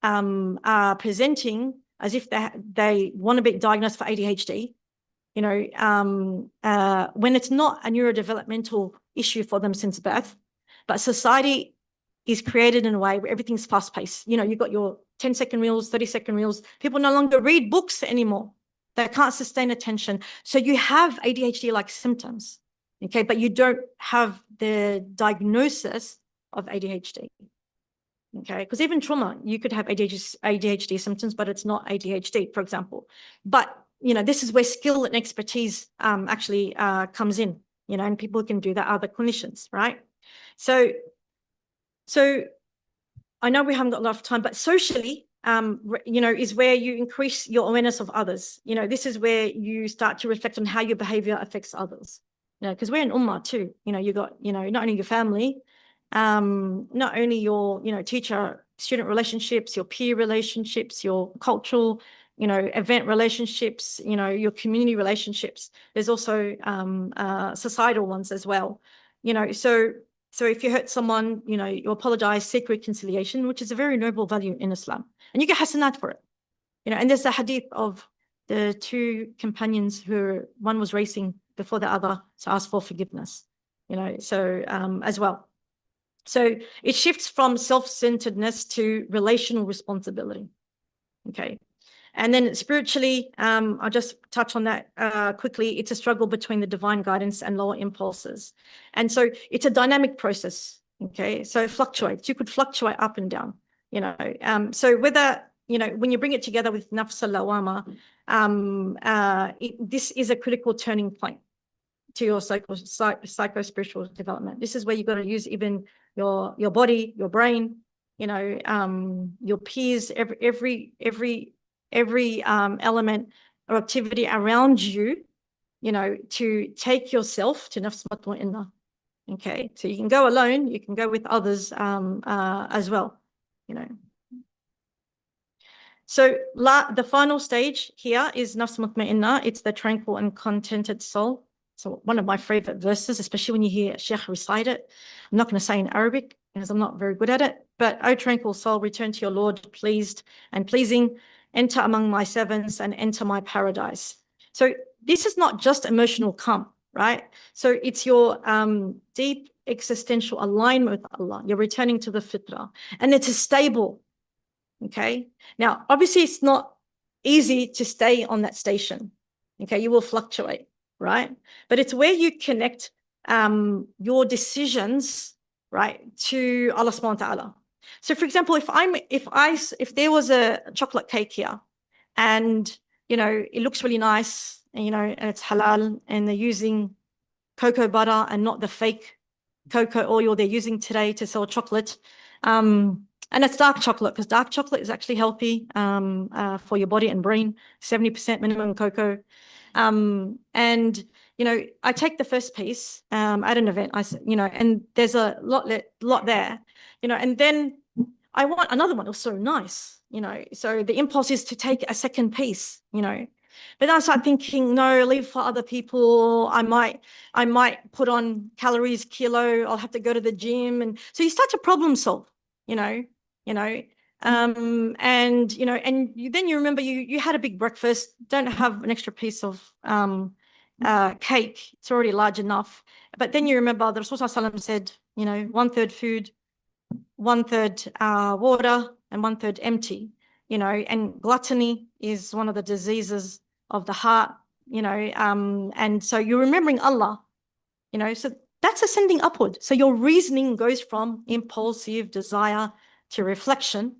are presenting as if they want to be diagnosed for ADHD, when it's not a neurodevelopmental issue for them since birth, but society is created in a way where everything's fast-paced. You've got your 10-second reels, 30-second reels. People no longer read books anymore. They can't sustain attention. So you have ADHD-like symptoms, okay, but you don't have the diagnosis of ADHD, okay? Because even trauma, you could have ADHD symptoms, but it's not ADHD, for example. But, this is where skill and expertise actually comes in, and people can do that are the clinicians, right? So I know we haven't got a lot of time, but socially, is where you increase your awareness of others. This is where you start to reflect on how your behavior affects others. Because we're an ummah too. You got, not only your family, not only your, teacher-student relationships, your peer relationships, your cultural, event relationships, your community relationships. There's also societal ones as well. So if you hurt someone, you apologize, seek reconciliation, which is a very noble value in Islam. And you get hasanat for it. And there's a hadith of the two companions who one was racing before the other to ask for forgiveness, as well. So it shifts from self-centeredness to relational responsibility. Okay. And then spiritually, I'll just touch on that quickly. It's a struggle between the divine guidance and lower impulses. And so it's a dynamic process, okay? So it fluctuates. You could fluctuate up and down, So whether, when you bring it together with nafs al-lawama, this is a critical turning point to your psycho-spiritual development. This is where you've got to use even your body, your brain, your peers, every element or activity around you, to take yourself to nafs mutma'innah. Okay, so you can go alone, you can go with others as well, So the final stage here is nafs mutma'innah. It's the tranquil and contented soul. So one of my favorite verses, especially when you hear Sheikh recite it. I'm not going to say in Arabic because I'm not very good at it, but O tranquil soul, return to your Lord, pleased and pleasing, enter among my servants and enter my paradise. So this is not just emotional calm, right? So it's your deep existential alignment with Allah. You're returning to the fitrah, and it's stable, okay? Now, obviously, it's not easy to stay on that station, okay? You will fluctuate, right? But it's where you connect your decisions, right, to Allah subhanahu wa ta'ala. So for example, if there was a chocolate cake here and, it looks really nice, and, and it's halal and they're using cocoa butter and not the fake cocoa oil they're using today to sell chocolate. And it's dark chocolate because dark chocolate is actually healthy for your body and brain, 70% minimum cocoa. And, I take the first piece at an event, and there's a lot there, and then I want another one. It was so nice, so the impulse is to take a second piece, but then I start thinking, no, leave for other people. I might put on calories, kilo. I'll have to go to the gym. And so you start to problem solve, and, then you remember you had a big breakfast, don't have an extra piece of cake. It's already large enough. But then you remember the Rasul said, 1/3 food, 1/3 water, and 1/3 empty, and gluttony is one of the diseases of the heart, and so you're remembering Allah, so that's ascending upward. So your reasoning goes from impulsive desire to reflection,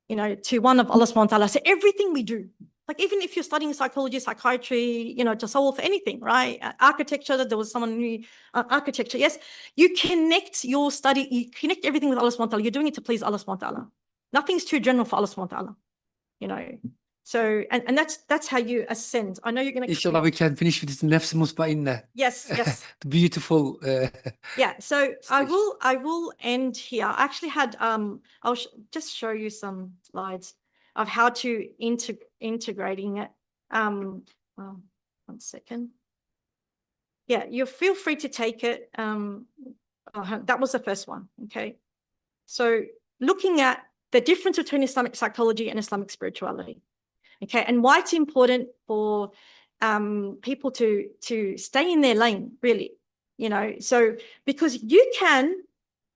to one of Allah subhanahu wa ta'ala. So everything we do, like even if you're studying psychology, psychiatry, tasawwuf, anything, right? Architecture, there was someone who, architecture, yes, you connect your study, you connect everything with Allah subhanahu wa ta'ala. You're doing it to please Allah subhanahu wa ta'ala. Nothing's too general for Allah subhanahu wa ta'ala, So, and that's how you ascend. I know you're going to. Inshallah, we can finish with this nafs mutmainna. Yes, yes. The beautiful. Yeah. So I stage. will end here. I actually had I'll just show you some slides of how to integrating it. Well, 1 second. Yeah, you feel free to take it. That was the first one. Okay. So looking at the difference between Islamic psychology and Islamic spirituality. Okay, and why it's important for people to stay in their lane, really, you know. So because you can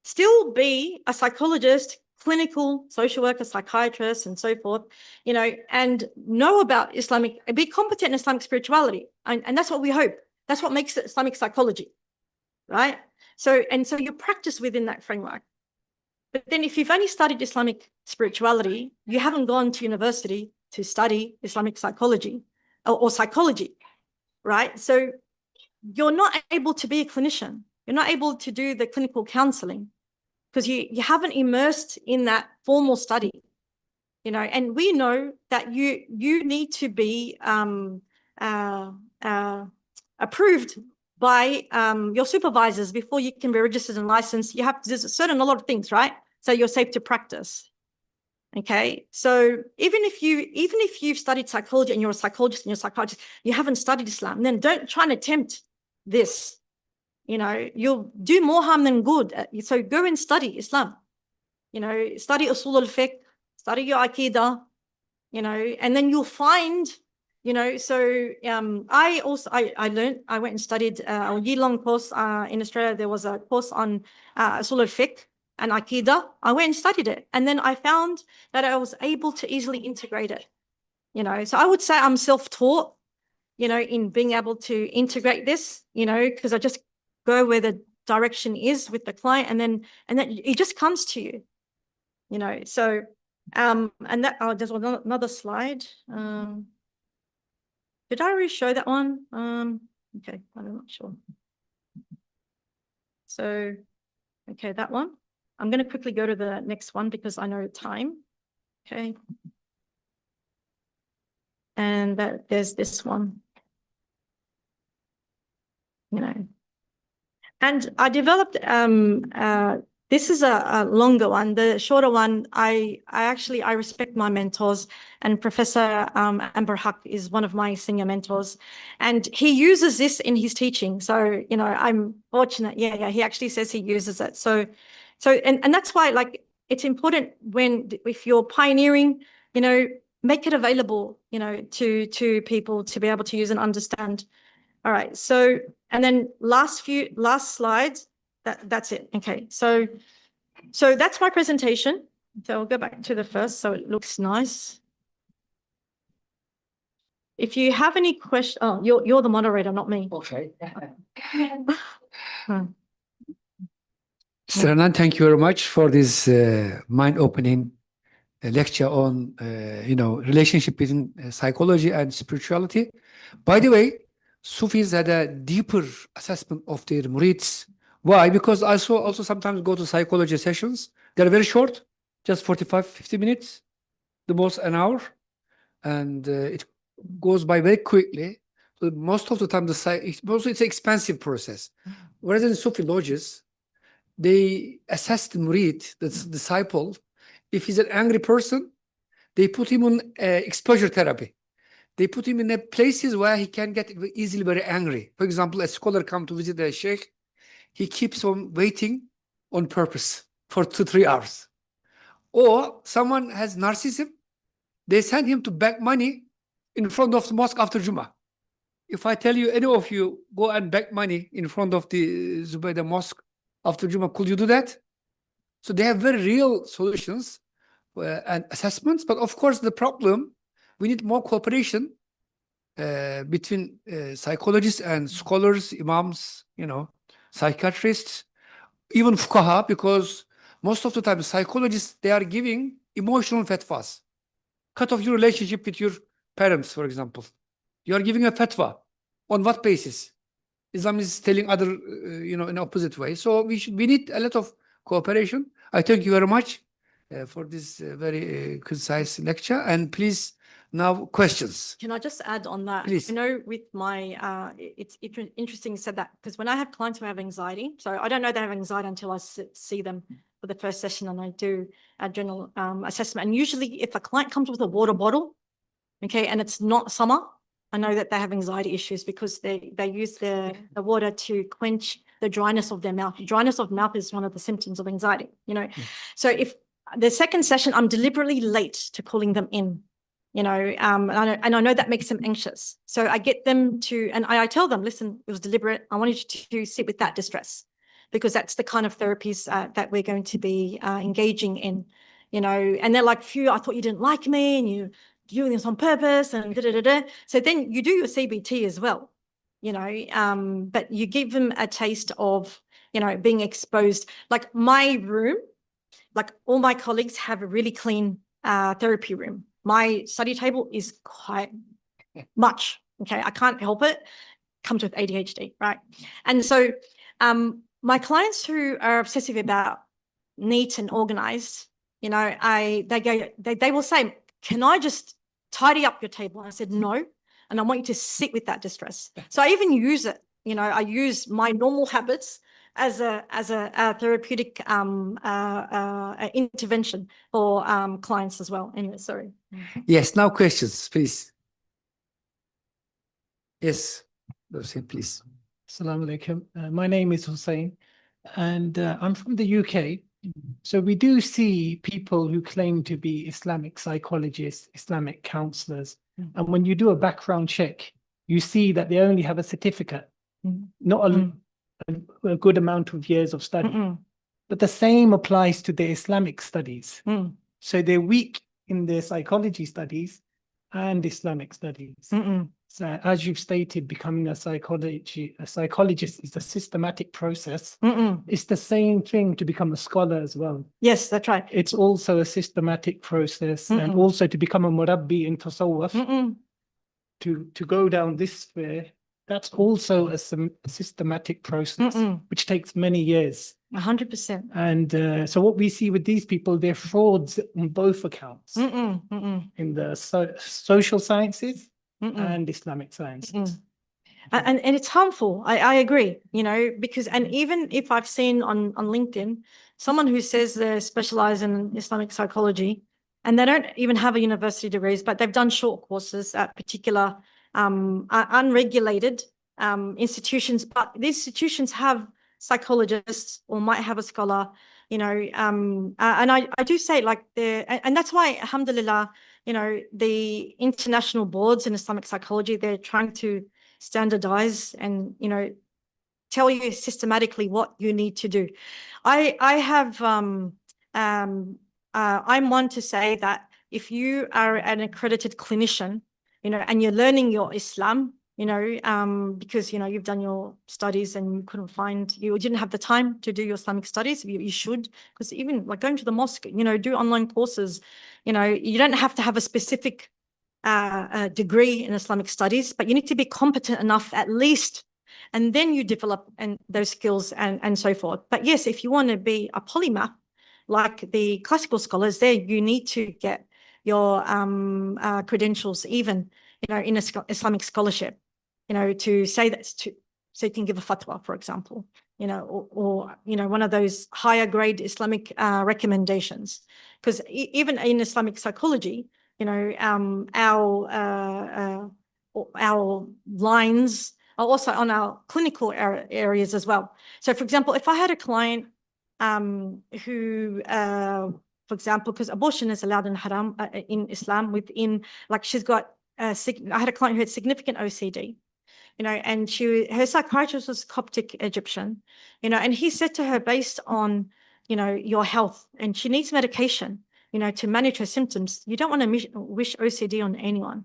still be a psychologist, clinical social worker, psychiatrist, and so forth, you know, and know about Islamic, be competent in Islamic spirituality, and that's what we hope. That's what makes it Islamic psychology, right? So you practice within that framework. But then if you've only studied Islamic spirituality, you haven't gone to university to study Islamic psychology or psychology, right? So you're not able to be a clinician. You're not able to do the clinical counseling because you haven't immersed in that formal study, you know. And we know that you need to be approved by your supervisors before you can be registered and licensed. You have to do a lot of things, right? So you're safe to practice. Okay, so even if you've studied psychology and you're a psychologist and you're a psychiatrist, you haven't studied Islam, then don't try and attempt this. You know, you'll do more harm than good. So go and study Islam. You know, study usul al-fiqh, study your aqidah, you know, and then you'll find, you know. So I went and studied a year-long course in Australia. There was a course on usul al-fiqh and aqidah. I went and studied it, and then I found that I was able to easily integrate it, you know. So I would say I'm self-taught, you know, in being able to integrate this, you know, because I just go where the direction is with the client, and then it just comes to you, you know. So and that there's another slide. Did I already show that one? Okay, I'm not sure. So okay, that one. I'm going to quickly go to the next one because I know time. Okay. And there's this one, you know. And I developed, this is a longer one. The shorter one, I respect my mentors, and Professor Amber Huck is one of my senior mentors, and he uses this in his teaching. So, you know, I'm fortunate. Yeah, he actually says he uses it. So that's why, like, it's important if you're pioneering, you know, make it available, you know, to people to be able to use and understand. All right. So, and then last slides, that's it. Okay. So that's my presentation. So I'll go back to the first, so it looks nice. If you have any questions, oh, you're the moderator, not me. Okay. Mr. Hanan, thank you very much for this mind-opening lecture on, you know, relationship between psychology and spirituality. By the way, Sufis had a deeper assessment of their murids. Why? Because I also sometimes go to psychology sessions. They're very short, just 45, 50 minutes, the most an hour. And it goes by very quickly. So most of the time, it's an expensive process. Whereas in Sufi lodges, they assess the murid, the disciple. If he's an angry person, they put him on exposure therapy. They put him in places where he can get easily very angry. For example, a scholar come to visit a sheikh, he keeps on waiting on purpose for 2-3 hours. Or someone has narcissism, they send him to beg money in front of the mosque after Jummah. If I tell you, any of you go and beg money in front of the Zubaydah mosque after Jummah, could you do that? So they have very real solutions and assessments. But of course, the problem, we need more cooperation between psychologists and scholars, imams, you know, psychiatrists, even fuqaha, because most of the time psychologists, they are giving emotional fatwas. Cut off your relationship with your parents, for example. You are giving a fatwa. On what basis? Islam is telling other, you know, in opposite way. So we need a lot of cooperation. I thank you very much for this very concise lecture. And please Now, questions. Can I just add on that? Please. You know, with my, it's interesting you said that, because when I have clients who have anxiety, so I don't know they have anxiety until I see them for the first session and I do a general assessment. And usually if a client comes with a water bottle, okay, and it's not summer, I know that they have anxiety issues because they use the water to quench the dryness of their mouth. Dryness of mouth is one of the symptoms of anxiety, you know. So if the second session, I'm deliberately late to calling them in, you know, and I know that makes them anxious. So I get them to, and I tell them, listen, it was deliberate. I wanted you to sit with that distress, because that's the kind of therapies that we're going to be engaging in, you know. And they're like, phew, I thought you didn't like me and you're doing this on purpose and da-da-da-da. So then you do your CBT as well, you know, but you give them a taste of, you know, being exposed. Like my room, like all my colleagues have a really clean therapy room. My study table is quite much, okay? I can't help it. Comes with ADHD, right? And so my clients who are obsessive about neat and organized, you know, they will say, can I just tidy up your table? And I said, no. And I want you to sit with that distress. So I even use it, you know, I use my normal habits as a therapeutic intervention for clients as well. Anyway, sorry. Yes, now questions, please. Yes, please. Assalamu alaikum. My name is Hussein, and I'm from the UK. So we do see people who claim to be Islamic psychologists, Islamic counselors. And when you do a background check, you see that they only have a certificate, not a good amount of years of study. But the same applies to their Islamic studies. So they're weak in their psychology studies and Islamic studies. So as you've stated, becoming a psychologist is a systematic process. It's the same thing to become a scholar as well. Yes, that's right. It's also a systematic process, and also to become a murabbi in tasawwuf, to go down this sphere, that's also a systematic process, which takes many years. 100%. And so what we see with these people, they're frauds on both accounts, in the social sciences and Islamic sciences. And it's harmful. I agree, you know, because, and even if I've seen on LinkedIn, someone who says they're specialized in Islamic psychology, and they don't even have a university degrees, but they've done short courses at particular unregulated institutions, but these institutions have psychologists or might have a scholar, you know, and I do say, like, and that's why, alhamdulillah, you know, the international boards in Islamic psychology, they're trying to standardize and, you know, tell you systematically what you need to do. I'm one to say that if you are an accredited clinician, you know, and you're learning your Islam, you know, because, you know, you've done your studies and you couldn't find, you didn't have the time to do your Islamic studies, you should, because even like going to the mosque, you know, do online courses, you know, you don't have to have a specific degree in Islamic studies, but you need to be competent enough at least, and then you develop those skills and so forth. But yes, if you want to be a polymath, like the classical scholars there, you need to get your credentials even, you know, in Islamic scholarship, you know, to say that, so you can give a fatwa, for example, you know, or you know, one of those higher grade Islamic recommendations. Because even in Islamic psychology, you know, our lines are also on our clinical areas as well. So, for example, if I had a client who, for example, because abortion is allowed in haram in Islam, within, like, she's got, I had a client who had significant OCD, you know, and her psychiatrist was Coptic Egyptian, you know, and he said to her, based on, you know, your health, and she needs medication, you know, to manage her symptoms. You don't want to wish OCD on anyone,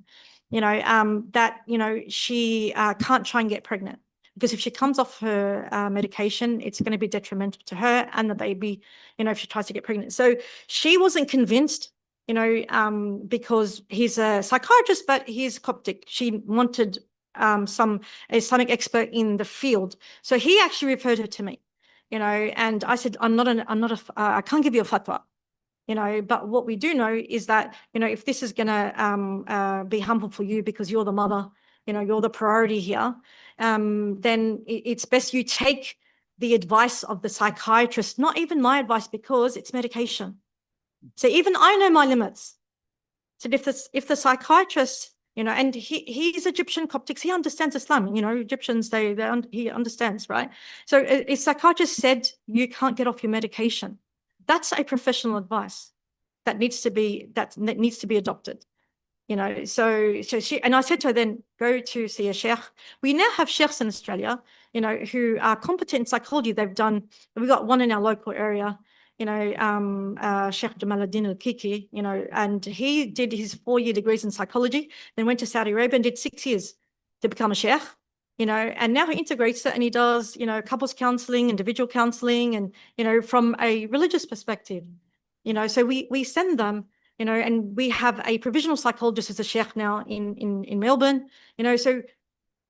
you know, that, you know, she can't try and get pregnant, because if she comes off her medication, it's going to be detrimental to her and the baby, you know, if she tries to get pregnant. So she wasn't convinced, you know, because he's a psychiatrist, but he's Coptic. She wanted some Islamic expert in the field. So he actually referred her to me, you know, and I said, I can't give you a fatwa. you know, but what we do know is that, you know, if this is going to be harmful for you because you're the mother, you know, you're the priority here, then it's best you take the advice of the psychiatrist, not even my advice, because it's medication. So even I know my limits. So if the psychiatrist, you know, and he's Egyptian Coptics, he understands Islam, you know, Egyptians, he understands, right? So a psychiatrist said, you can't get off your medication. That's a professional advice that needs to be adopted, you know. So she, and I said to her, then go to see a sheikh. We now have sheikhs in Australia, you know, who are competent in psychology. We've got one in our local area, you know, Sheikh Jamaluddin al-Kiki, you know, and he did his 4-year degrees in psychology, then went to Saudi Arabia and did 6 years to become a sheikh, you know, and now he integrates it and he does, you know, couples counseling, individual counseling, and, you know, from a religious perspective, you know, so we send them, you know, and we have a provisional psychologist as a sheikh now in Melbourne, you know, so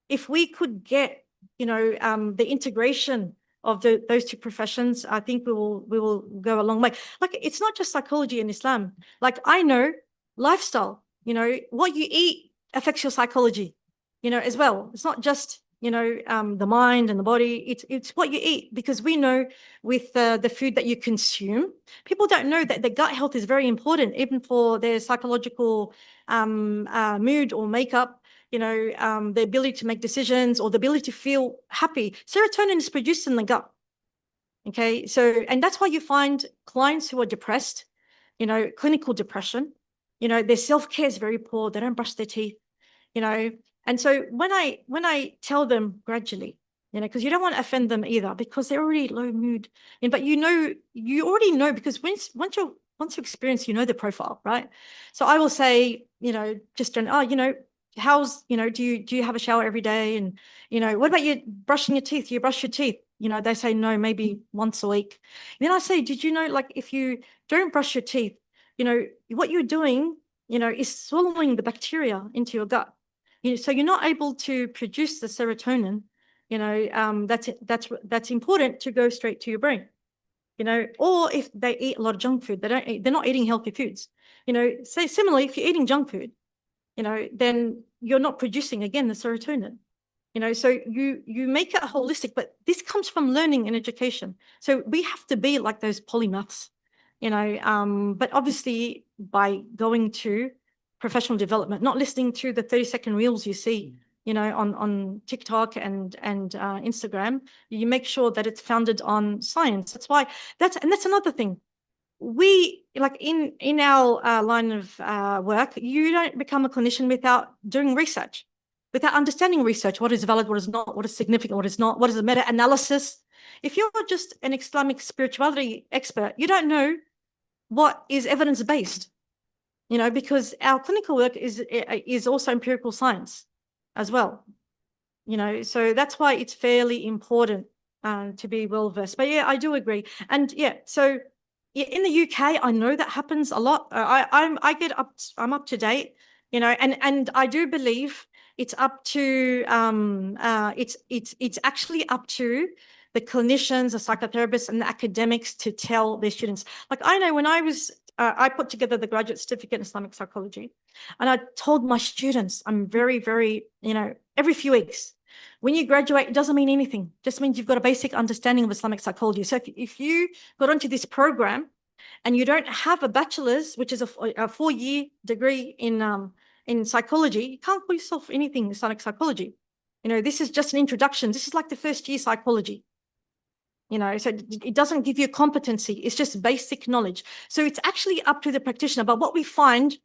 if we could get, you know, the integration of those two professions, I think we will go a long way. Like, it's not just psychology in Islam. Like, I know lifestyle, you know, what you eat affects your psychology, you know, as well. It's not just, you know, the mind and the body, it's what you eat, because we know with the food that you consume, people don't know that the gut health is very important, even for their psychological mood or makeup, you know, the ability to make decisions or the ability to feel happy. Serotonin is produced in the gut. Okay, so, and that's why you find clients who are depressed, you know, clinical depression, you know, their self-care is very poor. They don't brush their teeth, you know. And so when I tell them gradually, you know, because you don't want to offend them either, because they're already low mood, but you know, you already know, because once you experience, you know, the profile, right? So I will say, you know, just you know, how's, you know, do you have a shower every day? And, you know, what about you brushing your teeth? You brush your teeth? You know, they say no, maybe once a week. And then I say, did you know, like, if you don't brush your teeth, you know, what you're doing, you know, is swallowing the bacteria into your gut. You know, so you're not able to produce the serotonin, you know, that's important to go straight to your brain. You know, or if they eat a lot of junk food, they're not eating healthy foods. You know, say similarly, if you're eating junk food, you know, then you're not producing, again, the serotonin, you know. So you make it holistic, but this comes from learning and education. So we have to be like those polymaths, you know, but obviously by going to professional development, not listening to the 30-second reels you see, you know, on TikTok and Instagram. You make sure that it's founded on science. That's another thing. We, like, in our line of work, you don't become a clinician without doing research, without understanding research, what is valid, what is not, what is significant, what is not, what is a meta-analysis. If you're just an Islamic spirituality expert, you don't know what is evidence-based, you know, because our clinical work is also empirical science as well, you know. So that's why it's fairly important to be well-versed. But yeah, I do agree. And yeah, so in the UK, I know that happens a lot. I'm up to date, you know, and I do believe it's up to it's actually up to the clinicians, the psychotherapists, and the academics to tell their students. Like, I know when I was I put together the graduate certificate in Islamic psychology, and I told my students, I'm very, very, you know, every few weeks, when you graduate, it doesn't mean anything. It just means you've got a basic understanding of Islamic psychology. So if you got onto this program and you don't have a bachelor's, which is a 4-year degree in psychology, you can't call yourself anything Islamic psychology. You know, this is just an introduction. This is like the first year psychology. You know, so it doesn't give you competency. It's just basic knowledge. So it's actually up to the practitioner. But what we find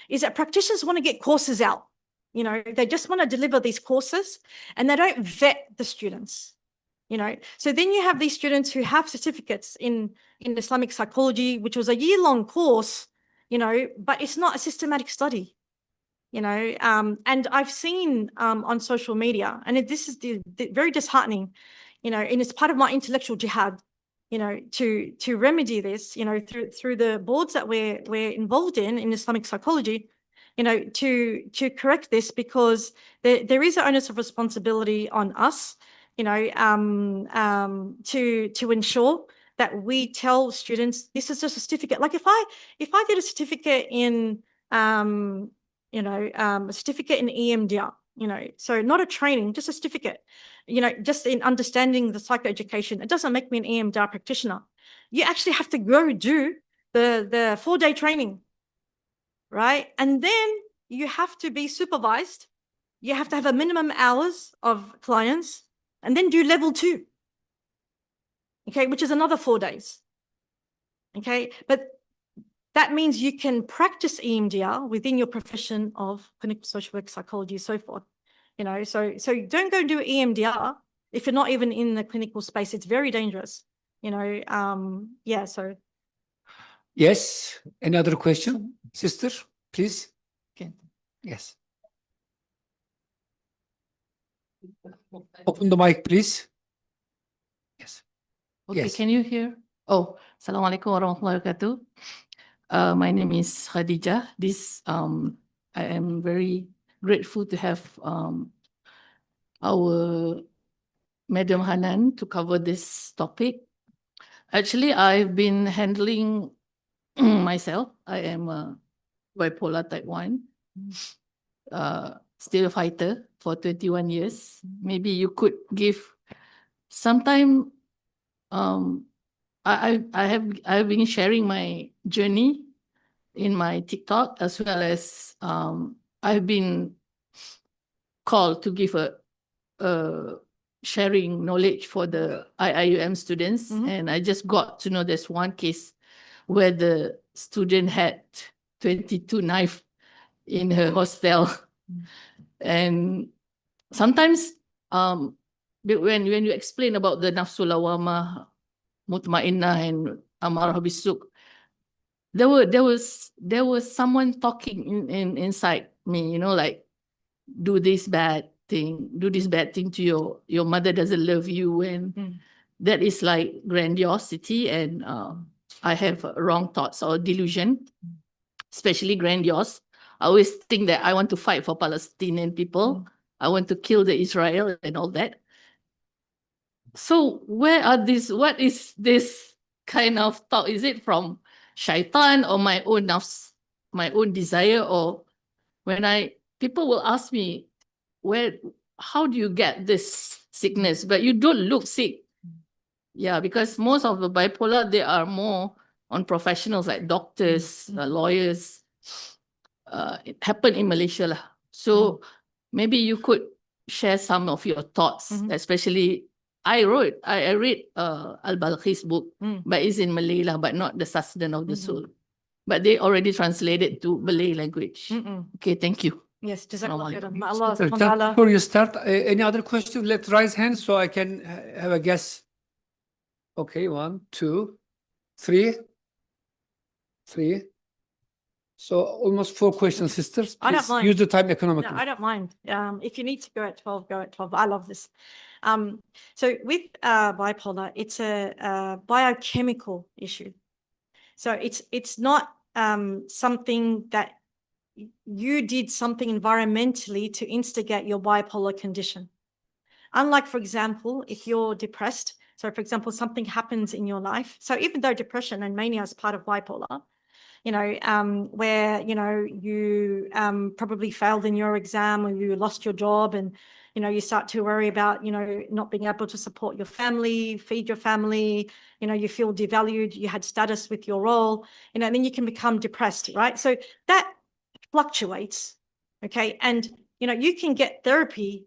is that practitioners want to get courses out. You know, they just want to deliver these courses and they don't vet the students, you know. So then you have these students who have certificates in Islamic psychology, which was a year-long course, you know, but it's not a systematic study, you know. And I've seen on social media, and this is very disheartening, you know, and it's part of my intellectual jihad, you know, to remedy this, you know, through the boards that we're involved in Islamic psychology, you know, to correct this, because there is an onus of responsibility on us, you know, to ensure that we tell students, this is just a certificate. Like if I did a certificate in, a certificate in EMDR, so not a training, just a certificate, just in understanding the psychoeducation, it doesn't make me an EMDR practitioner. You actually have to go do the 4-day training, right? And then you have to be supervised. You have to have a minimum hours of clients and then do level 2, okay, which is another 4 days, okay? But that means you can practice EMDR within your profession of clinical social work, psychology, so forth, so don't go do EMDR if you're not even in the clinical space. It's very dangerous, yeah, so. Yes, any other question? Sister, please. Okay. Yes. Open the mic, please. Yes. Okay, Yes. can you hear? Oh, Assalamualaikum warahmatullahi wabarakatuh. My name is Khadijah. I am very grateful to have our Madam Hanan to cover this topic. Actually, I've been handling myself. I am a bipolar type 1, still a fighter for 21 years. Maybe you could give sometime. I've been sharing my journey in my TikTok, as well as I've been called to give a sharing knowledge for the IIUM students. And I just got to know there's one case where the student had 22 knives in her hostel. And sometimes when you explain about the nafsu lawamah, mutmainnah, and amarah bisuk, there was someone talking inside me, like, do this bad thing to your mother doesn't love you, and that is like grandiosity, and I have wrong thoughts or delusion, especially grandiose. I always think that I want to fight for Palestinian people. I want to kill the Israel and all that. So what is this kind of thought? Is it from shaitan or my own nafs, my own desire? Or when people will ask me, how do you get this sickness? But you don't look sick. Yeah, because most of the bipolar, they are more on professionals like doctors, lawyers. It happened in Malaysia lah. So maybe you could share some of your thoughts, especially I read Al-Balkhi's book, but it's in Malay lah, but not the Sustenance of the Soul. But they already translated to Malay language. Okay, thank you. Yes, Jazakallah khairan. May Sir, Allah subhanahu wa ta'ala. before you start, any other question? Let's raise hands so I can have a guess. Okay, 1, 2, 3. So almost 4 questions, sisters. I don't Please mind. use the time economically. No, I don't mind. If you need to go at 12, go at 12. I love this. So with bipolar, it's a biochemical issue. So it's not something that you did something environmentally to instigate your bipolar condition. Unlike, for example, if you're depressed, so for example, something happens in your life. So even though depression and mania is part of bipolar, where, you probably failed in your exam, or you lost your job, and, you start to worry about, not being able to support your family, feed your family, you feel devalued, you had status with your role, then you can become depressed, right? So that fluctuates, okay? And, you can get therapy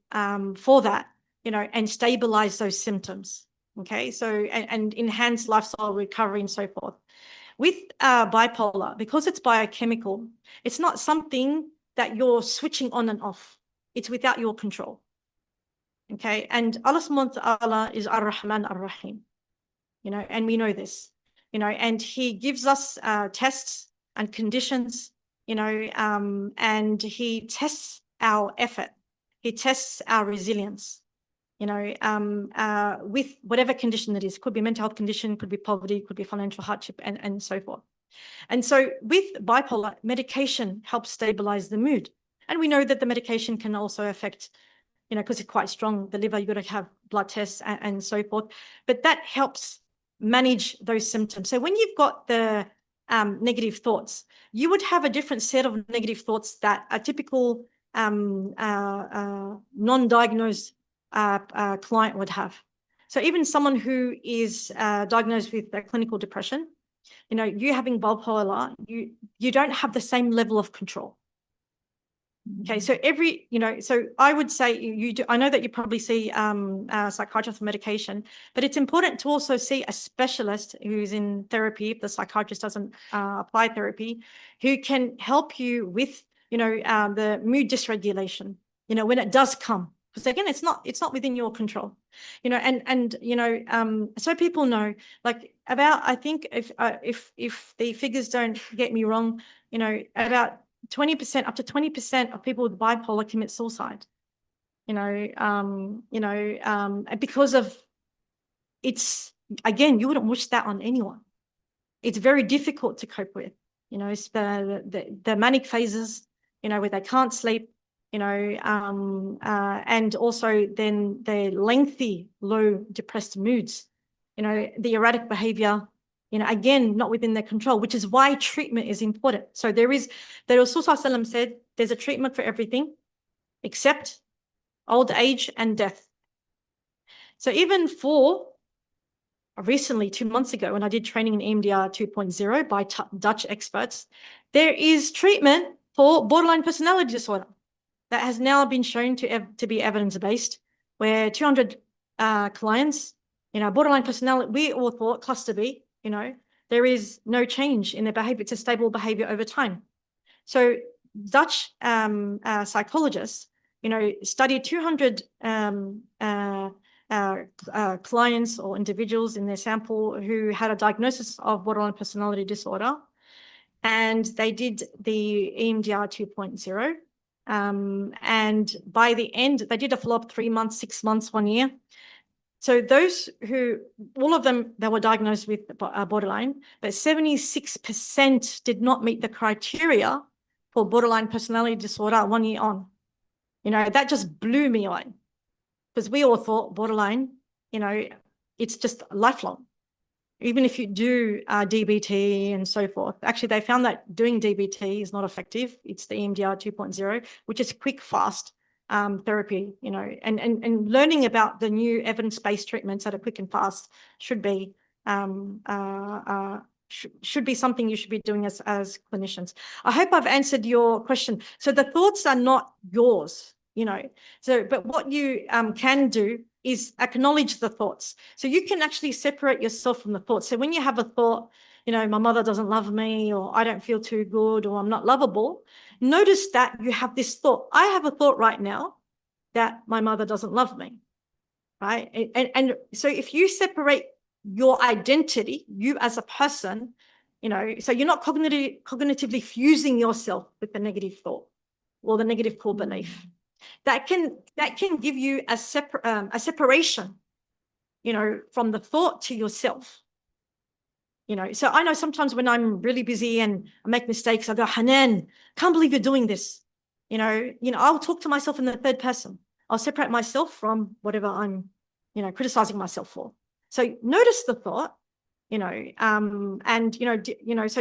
for that, and stabilize those symptoms, okay? So, and enhance lifestyle recovery and so forth. With bipolar, because it's biochemical, it's not something that you're switching on and off. It's without your control. Okay, and Allah subhanahu wa ta'ala is Ar-Rahman Ar-Rahim, and we know this, and He gives us tests and conditions, and He tests our effort. He tests our resilience, with whatever condition it is. Could be mental health condition, could be poverty, could be financial hardship, and so forth. And so with bipolar, medication helps stabilize the mood. And we know that the medication can also affect, because it's quite strong, the liver, you've got to have blood tests and so forth. But that helps manage those symptoms. So when you've got the negative thoughts, you would have a different set of negative thoughts that a typical non-diagnosed client would have. So even someone who is diagnosed with clinical depression, you know, you having bipolar, you don't have the same level of control. Okay, so so I would say you do. I know that you probably see a psychiatrist for medication, but it's important to also see a specialist who's in therapy if the psychiatrist doesn't apply therapy, who can help you with, the mood dysregulation, when it does come. Because again, it's not within your control, so people know, like, about, I think if the figures don't get me wrong, about 20%, up to 20% of people with bipolar commit suicide, because of, it's, again, you wouldn't wish that on anyone. It's very difficult to cope with, it's the manic phases, where they can't sleep, and also then the lengthy, low depressed moods, the erratic behavior, again, not within their control, which is why treatment is important. So the Rasul said, there's a treatment for everything except old age and death. So even for recently, 2 months ago, when I did training in EMDR 2.0 by Dutch experts, there is treatment for borderline personality disorder that has now been shown to be evidence-based, where 200 clients, borderline personality, we all thought cluster B, there is no change in their behavior. It's a stable behavior over time. So Dutch psychologists, studied 200 clients or individuals in their sample who had a diagnosis of borderline personality disorder, and they did the EMDR 2.0. And by the end, they did a follow-up 3 months, 6 months, 1 year. So those who, all of them, they were diagnosed with borderline, but 76% did not meet the criteria for borderline personality disorder 1 year on. That just blew me away, because we all thought borderline, it's just lifelong. Even if you do DBT and so forth. Actually, they found that doing DBT is not effective. It's the EMDR 2.0, which is quick, fast therapy, and learning about the new evidence-based treatments that are quick and fast should be something you should be doing as clinicians. I hope I've answered your question. So the thoughts are not yours, but what you can do is acknowledge the thoughts. So you can actually separate yourself from the thoughts. So when you have a thought, my mother doesn't love me, or I don't feel too good, or I'm not lovable, notice that you have this thought. I have a thought right now that my mother doesn't love me, right? And so if you separate your identity, you as a person, so you're not cognitively fusing yourself with the negative thought or the negative core belief. That can give you a separation, from the thought to yourself. So I know sometimes when I'm really busy and I make mistakes, I go, Hanan, can't believe you're doing this. I'll talk to myself in the third person. I'll separate myself from whatever I'm, criticizing myself for. So notice the thought, so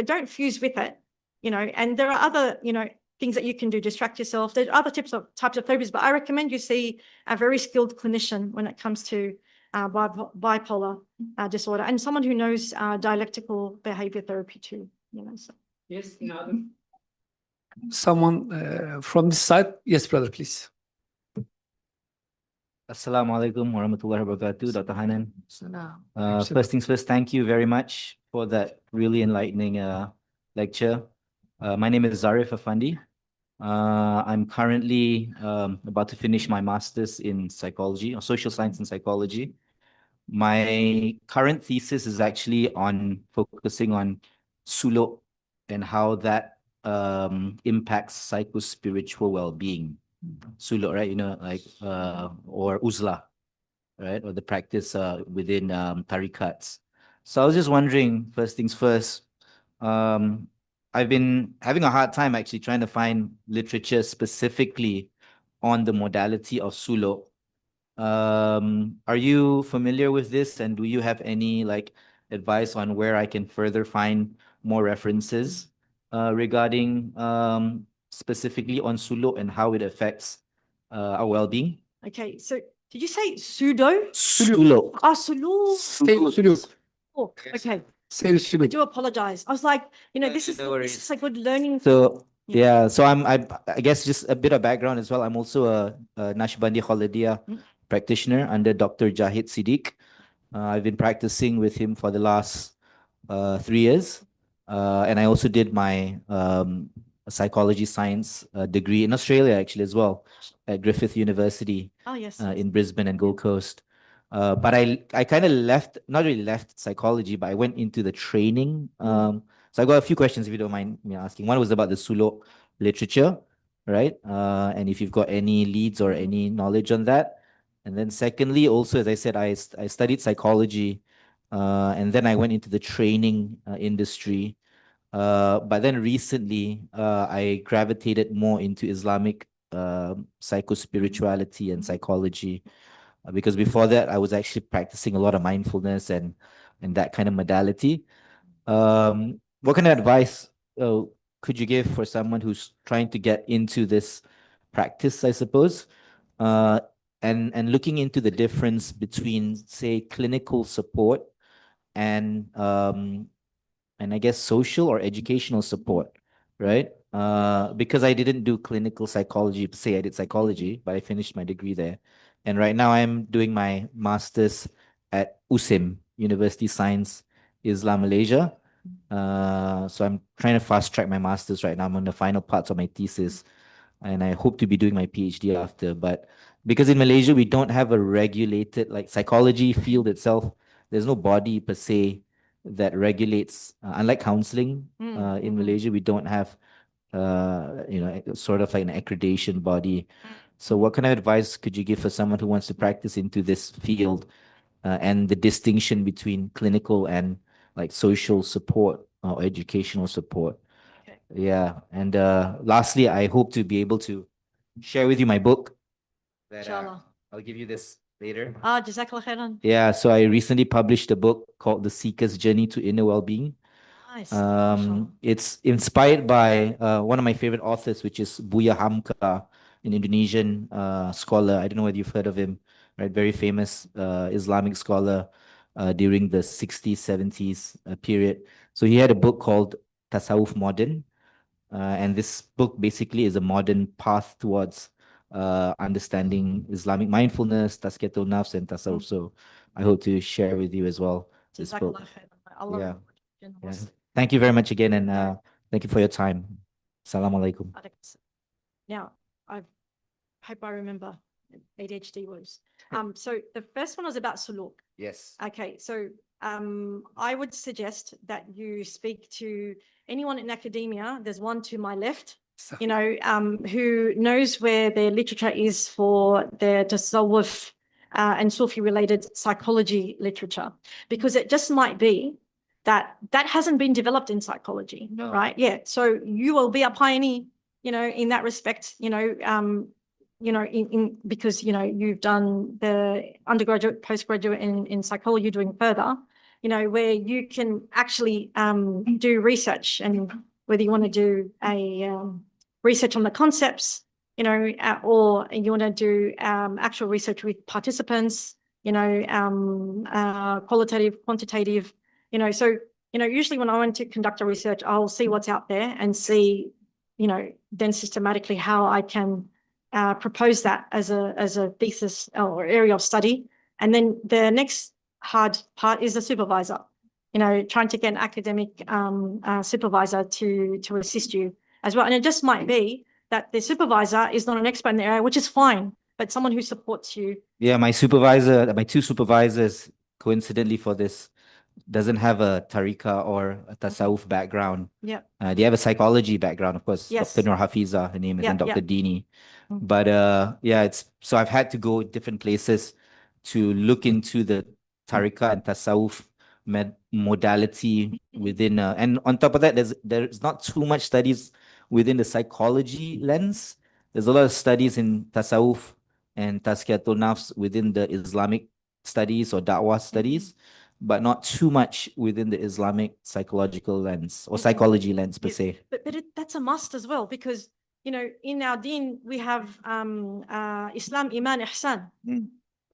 don't fuse with it, and there are other, things that you can do, distract yourself. There's other types of therapies, but I recommend you see a very skilled clinician when it comes to bipolar disorder, and someone who knows dialectical behavior therapy too. So. Yes, someone from this side. Yes, brother, please. Assalamu alaikum warahmatullahi wabarakatuh, Dr. Hanan. So First things first, thank you very much for that really enlightening lecture. My name is Zarif Afandi. I'm currently about to finish my master's in psychology, or social science and psychology. My current thesis is actually focusing on suluk and how that impacts psycho-spiritual well-being. Suluk, right? Or uzlah, right? Or the practice within tarikats. So I was just wondering, first things first, I've been having a hard time actually trying to find literature specifically on the modality of suluk. Are you familiar with this, and do you have any advice on where I can further find more references regarding specifically on suluk and how it affects our well-being. Okay, so did you say pseudo? Suluk. Ah, suluk. Suluk. Oh, okay. Say I suluk. do apologize. I was like, this is No this is a good learning. So Yeah. yeah, so I guess just a bit of background as well. I'm also a Naqshbandi Khalidiyya practitioner under Dr. Jahid Siddiq. I've been practicing with him for the last 3 years. And I also did my psychology science degree in Australia actually as well at Griffith University Oh, yes. in Brisbane and Gold Coast. But I kind of left, not really left psychology, but I went into the training. So I got a few questions if you don't mind me asking. One was about the suluk literature, right? And if you've got any leads or any knowledge on that. And then secondly, also, as I said, I studied psychology, and then I went into the training industry. But then recently, I gravitated more into Islamic psychospirituality and psychology. Because before that, I was actually practicing a lot of mindfulness and that kind of modality. What kind of advice could you give for someone who's trying to get into this practice, I suppose? And looking into the difference between, say, clinical support and I guess social or educational support, right? Because I didn't do clinical psychology per se, I did psychology, but I finished my degree there. And right now I'm doing my master's at USIM, University Science Islam Malaysia. So I'm trying to fast track my master's right now. I'm on the final parts of my thesis, and I hope to be doing my PhD after. But because in Malaysia we don't have a regulated like psychology field itself, there's no body per se that regulates. Unlike counseling, in Malaysia we don't have sort of like an accreditation body. So what kind of advice could you give for someone who wants to practice into this field, and the distinction between clinical and like social support or educational support? Okay. Yeah. And lastly, I hope to be able to share with you my book that Inshallah. I'll give you this later. Ah, Jazakallah khairan. Yeah, so I recently published a book called The Seeker's Journey to Inner Well-Being. Nice. Mashallah. It's inspired by one of my favorite authors, which is Buya Hamka, an Indonesian scholar. I don't know whether you've heard of him, right? Very famous Islamic scholar during the 60s, 70s period. So he had a book called Tasawwuf Modern. And this book basically is a modern path towards understanding Islamic mindfulness, Tazkiyatul Nafs, and Tasawwuf. So I hope to share with you as well this book. Jazakallah khairan. Allah Yeah. reward you generously. Thank you very much again, and thank you for your time. Assalamu alaikum. Now, I hope I remember ADHD words. So the first one was about suluk. Yes. Okay, so I would suggest that you speak to anyone in academia. There's one to my left, who knows where their literature is for their tasawwuf and Sufi related psychology literature, because it just might be that hasn't been developed in psychology, right? Yeah, so you will be a pioneer, in that respect, because you've done the undergraduate, postgraduate in psychology, doing further, where you can actually do research, and whether you want to do a research on the concepts, or you want to do actual research with participants, qualitative, quantitative, so usually when I want to conduct a research, I'll see what's out there and see, then systematically how I can propose that as a thesis or area of study. And then the next hard part is the supervisor, trying to get an academic supervisor to assist you as well. And it just might be that the supervisor is not an expert in the area, which is fine, but someone who supports you. Yeah, my two supervisors, coincidentally for this, doesn't have a tariqa or a tasawwuf background. Yeah. They have a psychology background, of course. Yes. Dr. Nur Hafiza, her name is, and Dr. Dini. Mm. But so I've had to go different places to look into the tariqa and tasawwuf modality within, and on top of that, there's not too much studies within the psychology lens. There's a lot of studies in tasawwuf and tazkiyatul nafs within the Islamic studies or da'wah studies. but not too much within the Islamic psychological lens or psychology lens per se. But that's a must as well, because, you know, in our deen, we have Islam, Iman, Ihsan.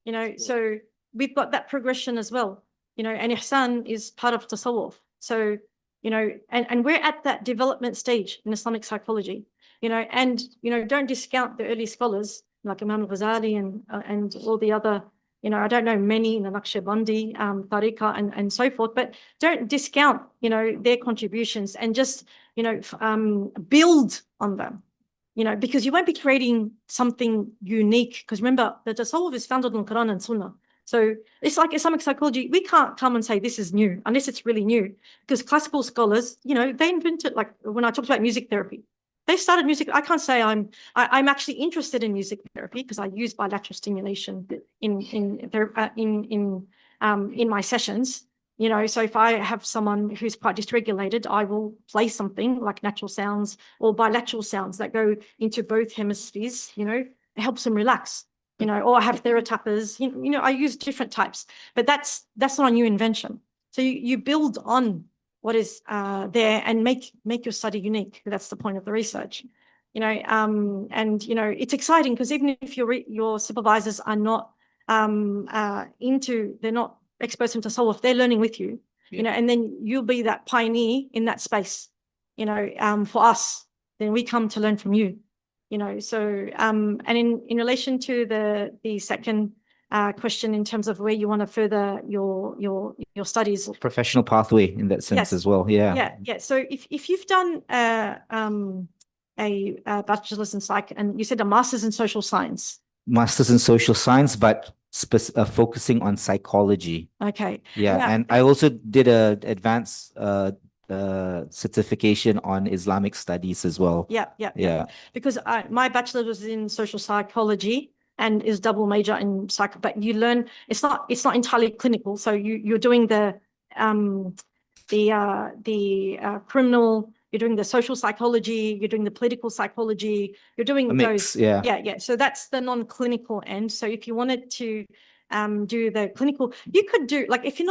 You know, so we've got that progression as well, you know, and Ihsan is part of Tasawwuf. So, you know, and we're at that development stage in Islamic psychology, you know, and, you know, don't discount the early scholars like Imam al-Ghazali and all the other, you know, I don't know many in the Naqshbandi, Tariqa and so forth, but don't discount, you know, their contributions and just, you know, build on them. You know, because you won't be creating something unique. Because remember, the Tasawwuf is founded on Quran and Sunnah. So it's like Islamic psychology. We can't come and say this is new unless it's really new. Because classical scholars, you know, they invented, like when I talked about music therapy, they started music. I can't say I'm actually interested in music therapy because I use bilateral stimulation in my sessions. You know, so if I have someone who's quite dysregulated, I will play something like natural sounds or bilateral sounds that go into both hemispheres, you know, it helps them relax, you know, or I have theratappers, you know, I use different types, but that's not a new invention. So you build on what is there and make your study unique. That's the point of the research, you know, and, you know, it's exciting because even if your supervisors are not they're not experts in Tasawwuf, they're learning with you, you know, and then you'll be that pioneer in that space, you know, for us, then we come to learn from you, you know, so, and in relation to the second question in terms of where you want to further your studies. Professional pathway in that sense as well, Yeah. So if you've done a bachelor's in psych and you said a master's in social science. Master's in social science, but focusing on psychology. Okay. Yeah, and I also did a advanced certification on Islamic studies as well. Yeah. Because my bachelor was in social psychology and is double major in psych, but you learn it's not entirely clinical. So you're doing the criminal. You're doing the social psychology, you're doing the political psychology, you're doing a mix, those. Yeah. So that's the non-clinical end. So if you wanted to do the clinical, you could do, like, if you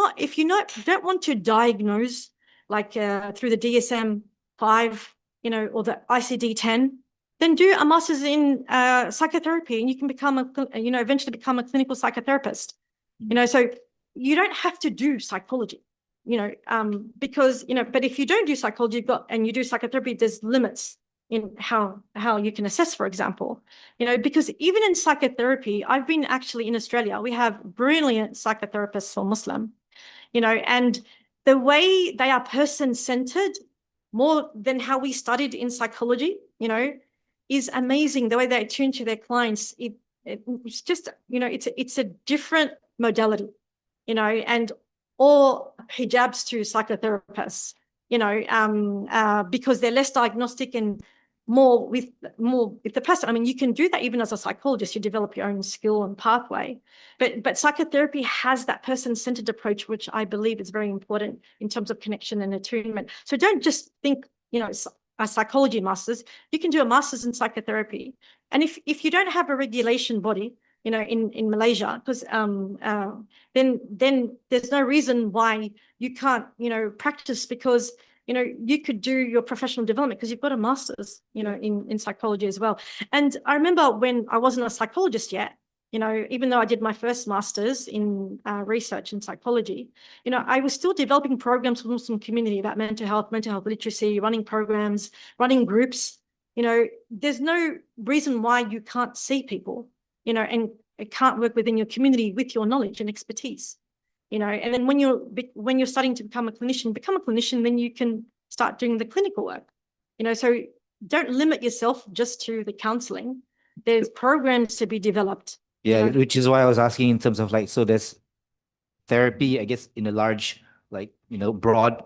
don't want to diagnose, like through the DSM-5, you know, or the ICD-10, then do a master's in psychotherapy and you can eventually become a clinical psychotherapist. You know, so you don't have to do psychology. You know, because, you know, but if you don't do psychology, and you do psychotherapy, there's limits in how you can assess, for example, you know, because even in psychotherapy, I've been actually in Australia, we have brilliant psychotherapists for Muslim, you know, and the way they are person-centered more than how we studied in psychology, you know, is amazing. The way they attune to their clients, it's just, you know, it's a different modality, you know, and or hijabs to psychotherapists, you know, because they're less diagnostic and more with the person. I mean, you can do that even as a psychologist, you develop your own skill and pathway, but psychotherapy has that person-centered approach, which I believe is very important in terms of connection and attunement. So don't just think, you know, a psychology master's, you can do a master's in psychotherapy. And if you don't have a regulation body, you know, in Malaysia, because then there's no reason why you can't, you know, practice, because, you know, you could do your professional development because you've got a master's, you know, in psychology as well. And I remember when I wasn't a psychologist yet, you know, even though I did my first master's in research in psychology, you know, I was still developing programs for the Muslim community about mental health literacy, running programs, running groups. You know, there's no reason why you can't see people, you know, and it can't work within your community with your knowledge and expertise, you know. And then when you're starting to become a clinician, then you can start doing the clinical work, you know. So don't limit yourself just to the counseling. There's programs to be developed. Yeah, you know? which is why I was asking in terms of, like, so there's therapy, I guess, in a large, like, you know, broad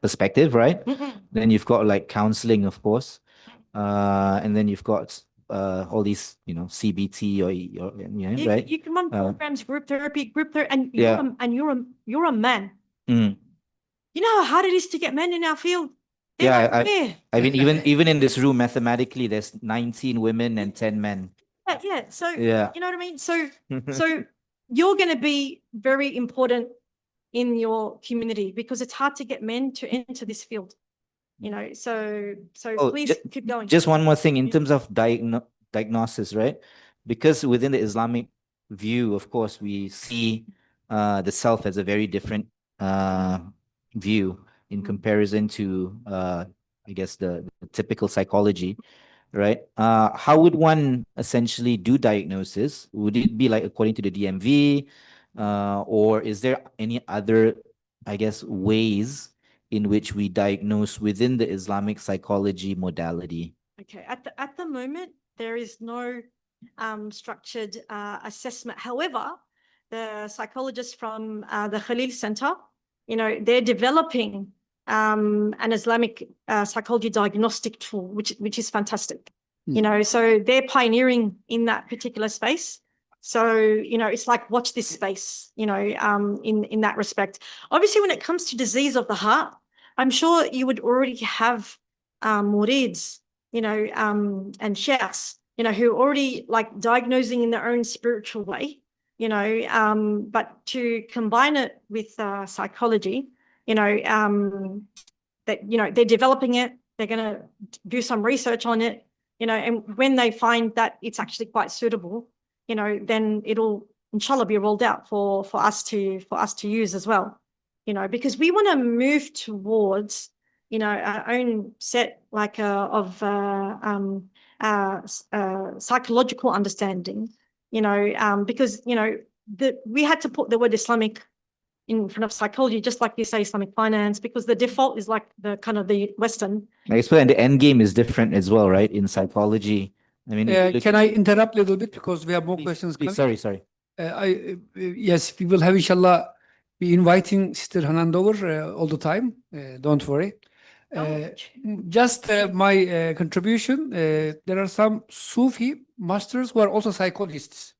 perspective, right? Then you've got like counseling, of course, and then you've got all these, you know, CBT or you know, right? You can run programs, group therapy, and Yeah. you're a man. Mm. You know how hard it is to get men in our field. They're Yeah, like, "Where?" I mean, even in this room, mathematically, there's 19 women and 10 men. Yeah. So Yeah. you know what I mean. So you're going to be very important in your community because it's hard to get men to enter this field. You know, so Oh, please keep going. Just one more thing in terms of diagnosis, right? Because within the Islamic view, of course, we see the self as a very different view in comparison to I guess the typical psychology, right? How would one essentially do diagnosis? Would it be like according to the DMV, or is there any other, I guess, ways in which we diagnose within the Islamic psychology modality? Okay, at the moment, there is no structured assessment. However, the psychologists from the Khalil Center, you know, they're developing an Islamic psychology diagnostic tool, which is fantastic. You know, so they're pioneering in that particular space. So, you know, it's like watch this space, you know, in that respect. Obviously, when it comes to disease of the heart, I'm sure you would already have murids, you know, and sheikhs, you know, who are already like diagnosing in their own spiritual way, you know, but to combine it with psychology, you know, that, you know, they're developing it, they're going to do some research on it, you know, and when they find that it's actually quite suitable, you know, then it'll inshallah be rolled out for us to use as well, you know, because we want to move towards, you know, our own set like of psychological understanding, you know, because, you know, we had to put the word Islamic in front of psychology, just like you say Islamic finance, because the default is like the kind of the Western. I suppose, and the end game is different as well, right? In psychology. I mean, if you look Can I interrupt a little bit because we have more questions please, coming? sorry. Yes, we will have inshallah be inviting Sister Hanan Dover all the time. Don't worry. Just my contribution. There are some Sufi masters who are also psychologists,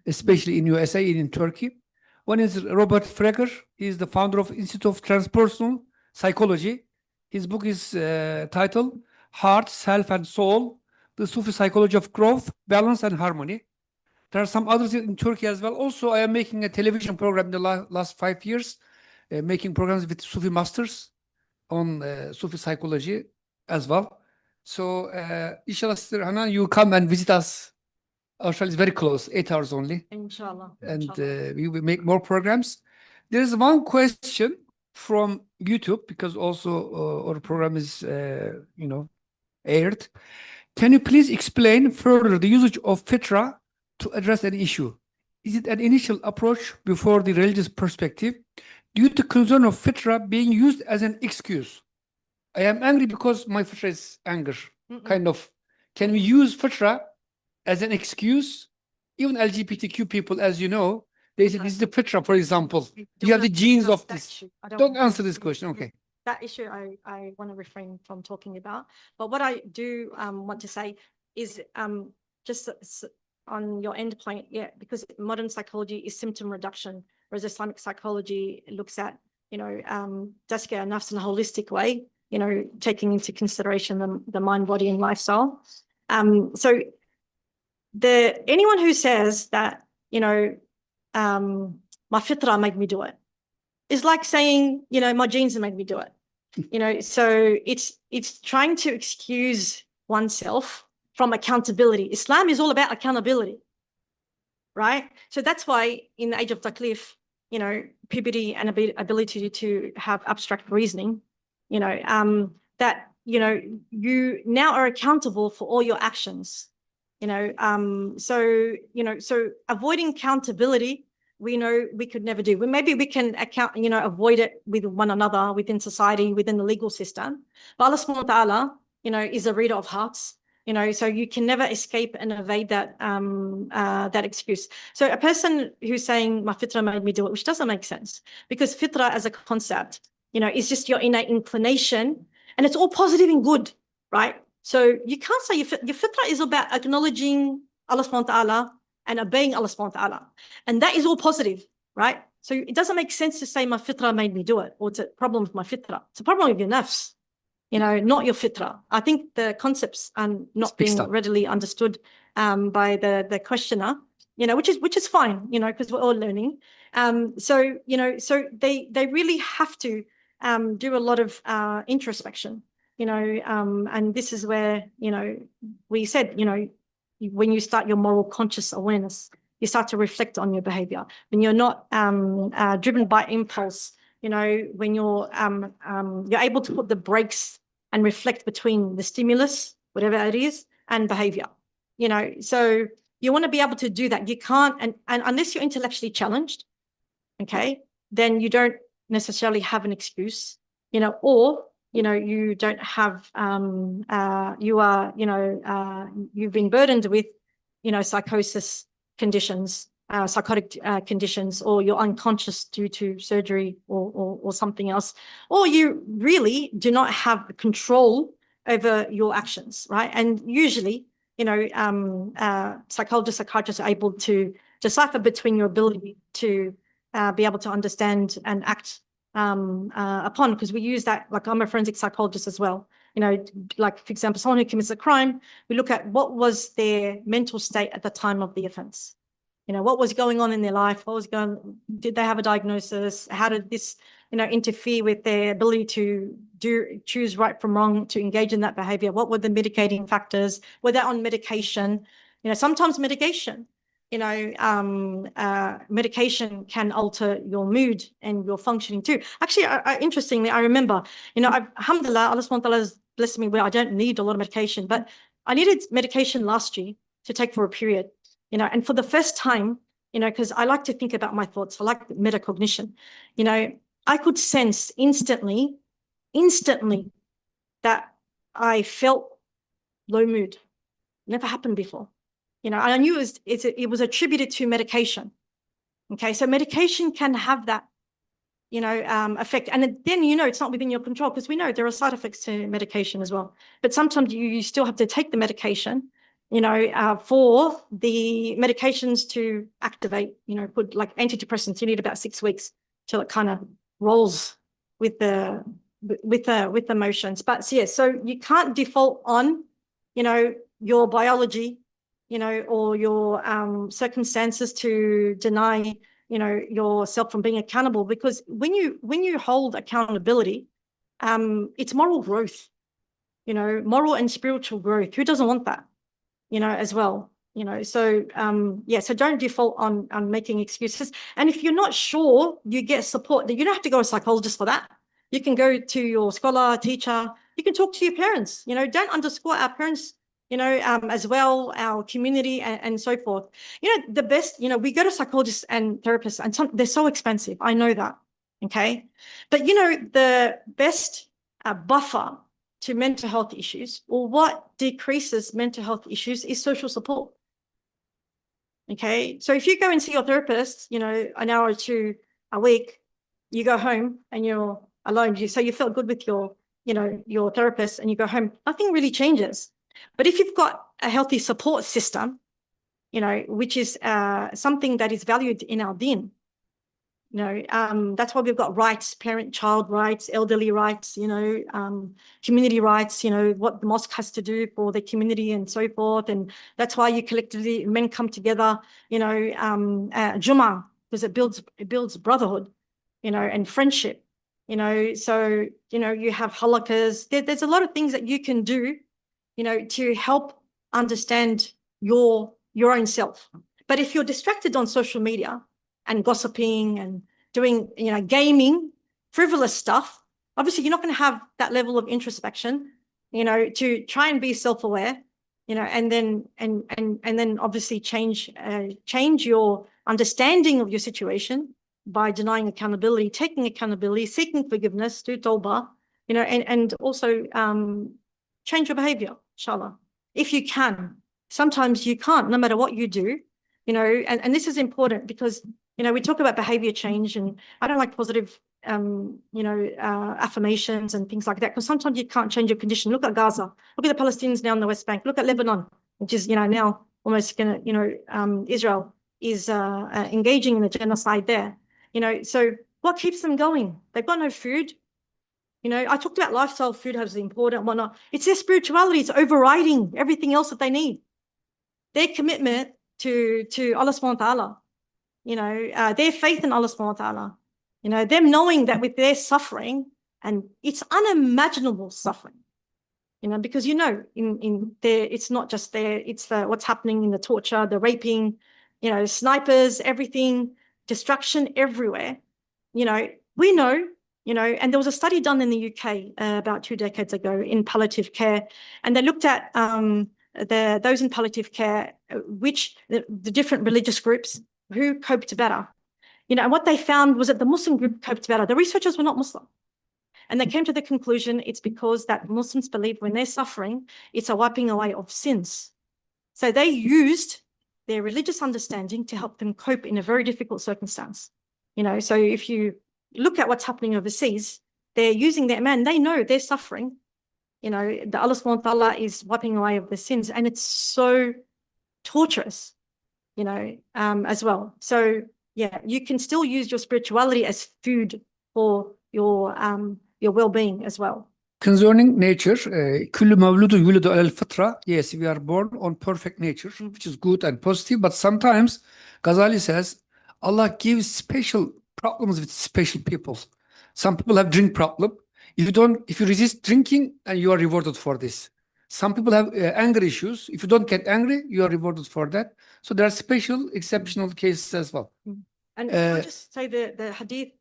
especially in USA and in Turkey. One is Robert Freger. He is the founder of Institute of Transpersonal Psychology. His book is titled Heart, Self, and Soul, the Sufi Psychology of Growth, Balance, and Harmony. There are some others in Turkey as well. Also, I am making a television program in the last 5 years, making programs with Sufi masters on Sufi psychology as well. So, inshallah, Sister Hanan, you come and visit us. Our trial is very close, 8 hours only. Inshallah. And we will make more programs. There is one question from YouTube, because also our program is, you know, aired. Can you please explain further the usage of fitra to address an issue? Is it an initial approach before the religious perspective due to concern of fitra being used as an excuse? I am angry because my fitra is anger, kind of. Can we use fitra as an excuse? Even LGBTQ people, as you know, they say this is the fitra, for example. You have the genes of this. Don't answer this question. Okay. That issue I want to refrain from talking about. But what I do want to say is just on your end point, yeah, because modern psychology is symptom reduction, whereas Islamic psychology looks at, you know, tazkiyah nafs in a holistic way, you know, taking into consideration the mind, body, and lifestyle. So anyone who says that, you know, my fitra made me do it, is like saying, you know, my genes made me do it. You know, so it's trying to excuse oneself from accountability. Islam is all about accountability, right? So that's why in the age of taklif, you know, puberty and ability to have abstract reasoning, you know, that, you know, you now are accountable for all your actions, you know, so, you know, so avoiding accountability, we know we could never do. Well, maybe we can you know, avoid it with one another, within society, within the legal system. But Allah subhanahu wa ta'ala, you know, is a reader of hearts, you know, so you can never escape and evade that that excuse. So a person who's saying my fitra made me do it, which doesn't make sense, because fitra as a concept, you know, is just your innate inclination, and it's all positive and good, right? So you can't say your fitra is about acknowledging Allah subhanahu wa ta'ala and obeying Allah subhanahu wa ta'ala. And that is all positive, right? So it doesn't make sense to say my fitra made me do it, or it's a problem with my fitra. It's a problem with your nafs, you know, not your fitra. I think the concepts are not being readily understood by the questioner. which is fine, because we're all learning. So they really have to do a lot of introspection, and this is where, we said, when you start your moral conscious awareness, you start to reflect on your behavior. When you're not driven by impulse, when you're able to put the brakes and reflect between the stimulus, whatever it is, and behavior. So you want to be able to do that. You can't, and unless you're intellectually challenged, okay, then you don't necessarily have an excuse, or you don't have you've been burdened with psychosis conditions, psychotic conditions, or you're unconscious due to surgery or something else, or you really do not have control over your actions, right? And usually, psychologists, psychiatrists are able to decipher between your ability to be able to understand and act upon, because we use that, like I'm a forensic psychologist as well. Like, for example, someone who commits a crime, we look at what was their mental state at the time of the offense. What was going on in their life? Did they have a diagnosis? How did this, interfere with their ability to choose right from wrong, to engage in that behavior? What were the mitigating factors? Were they on medication? Sometimes medication, medication can alter your mood and your functioning too. Actually, interestingly, I remember, alhamdulillah, Allah subhanahu wa ta'ala has blessed me where I don't need a lot of medication, but I needed medication last year to take for a period, and for the first time, because I like to think about my thoughts, I like metacognition, I could sense instantly that I felt low mood. Never happened before. I knew it was attributed to medication. Okay, so medication can have that, effect. And then, it's not within your control, because we know there are side effects to medication as well. But sometimes you still have to take the medication, for the medications to activate, put like antidepressants, you need about 6 weeks till it kind of rolls with the motions. But yeah, so you can't default on, your biology, or your circumstances to deny, yourself from being accountable, because when you hold accountability, it's moral growth, moral and spiritual growth. Who doesn't want that, as well, so yeah, so don't default on making excuses. And if you're not sure, you get support. You don't have to go to a psychologist for that. You can go to your scholar, teacher. You can talk to your parents. Don't underscore our parents, as well, our community, and so forth. The best, we go to psychologists and therapists, and they're so expensive. I know that. Okay. But, the best buffer to mental health issues, or what decreases mental health issues, is social support. Okay. So if you go and see your therapist, an hour or two a week, you go home and you're alone. So you felt good with your therapist, and you go home, nothing really changes. But if you've got a healthy support system, which is something that is valued in our deen, that's why we've got rights, parent-child rights, elderly rights, community rights, what the mosque has to do for the community and so forth. And that's why you collectively, men come together, Jummah, because it builds brotherhood, and friendship, so, you have halakas. There's a lot of things that you can do, to help understand your own self. But if you're distracted on social media and gossiping and doing, gaming, frivolous stuff, obviously you're not going to have that level of introspection, to try and be self-aware, and then obviously change your understanding of your situation by denying accountability, taking accountability, seeking forgiveness, do tawbah, and also change your behavior, inshallah, if you can. Sometimes you can't, no matter what you do, and this is important, because, we talk about behavior change, and I don't like positive, affirmations and things like that, because sometimes you can't change your condition. Look at Gaza, look at the Palestinians now in the West Bank, look at Lebanon, which is, now almost going to, Israel is engaging in the genocide there, so what keeps them going? They've got no food. I talked about lifestyle, food has the important, whatnot. It's their spirituality. It's overriding everything else that they need. Their commitment to Allah subhanahu wa ta'ala, you know, their faith in Allah subhanahu wa ta'ala, you know, them knowing that with their suffering, and it's unimaginable suffering, you know, because, you know, in there, it's not just there, it's what's happening in the torture, the raping, you know, snipers, everything, destruction everywhere. You know, we know, you know, and there was a study done in the UK about 2 decades ago in palliative care, and they looked at those in palliative care, which the different religious groups who coped better. You know, and what they found was that the Muslim group coped better. The researchers were not Muslim. And they came to the conclusion it's because that Muslims believe when they're suffering, it's a wiping away of sins. So they used their religious understanding to help them cope in a very difficult circumstance. You know, so if you look at what's happening overseas, they're using their man, they know they're suffering. You know, the Allah subhanahu wa ta'ala is wiping away of the sins, and it's so torturous, you know, as well. So yeah, you can still use your spirituality as food for your well-being as well. Concerning nature, كل مولود يولد على الفطرة. Yes, we are born on perfect nature, which is good and positive. But sometimes Ghazali says Allah gives special problems with special people. Some people have drink problem. If you resist drinking, and you are rewarded for this. Some people have anger issues. If you don't get angry, you are rewarded for that. So there are special, exceptional cases as well. And I'll just say the hadith,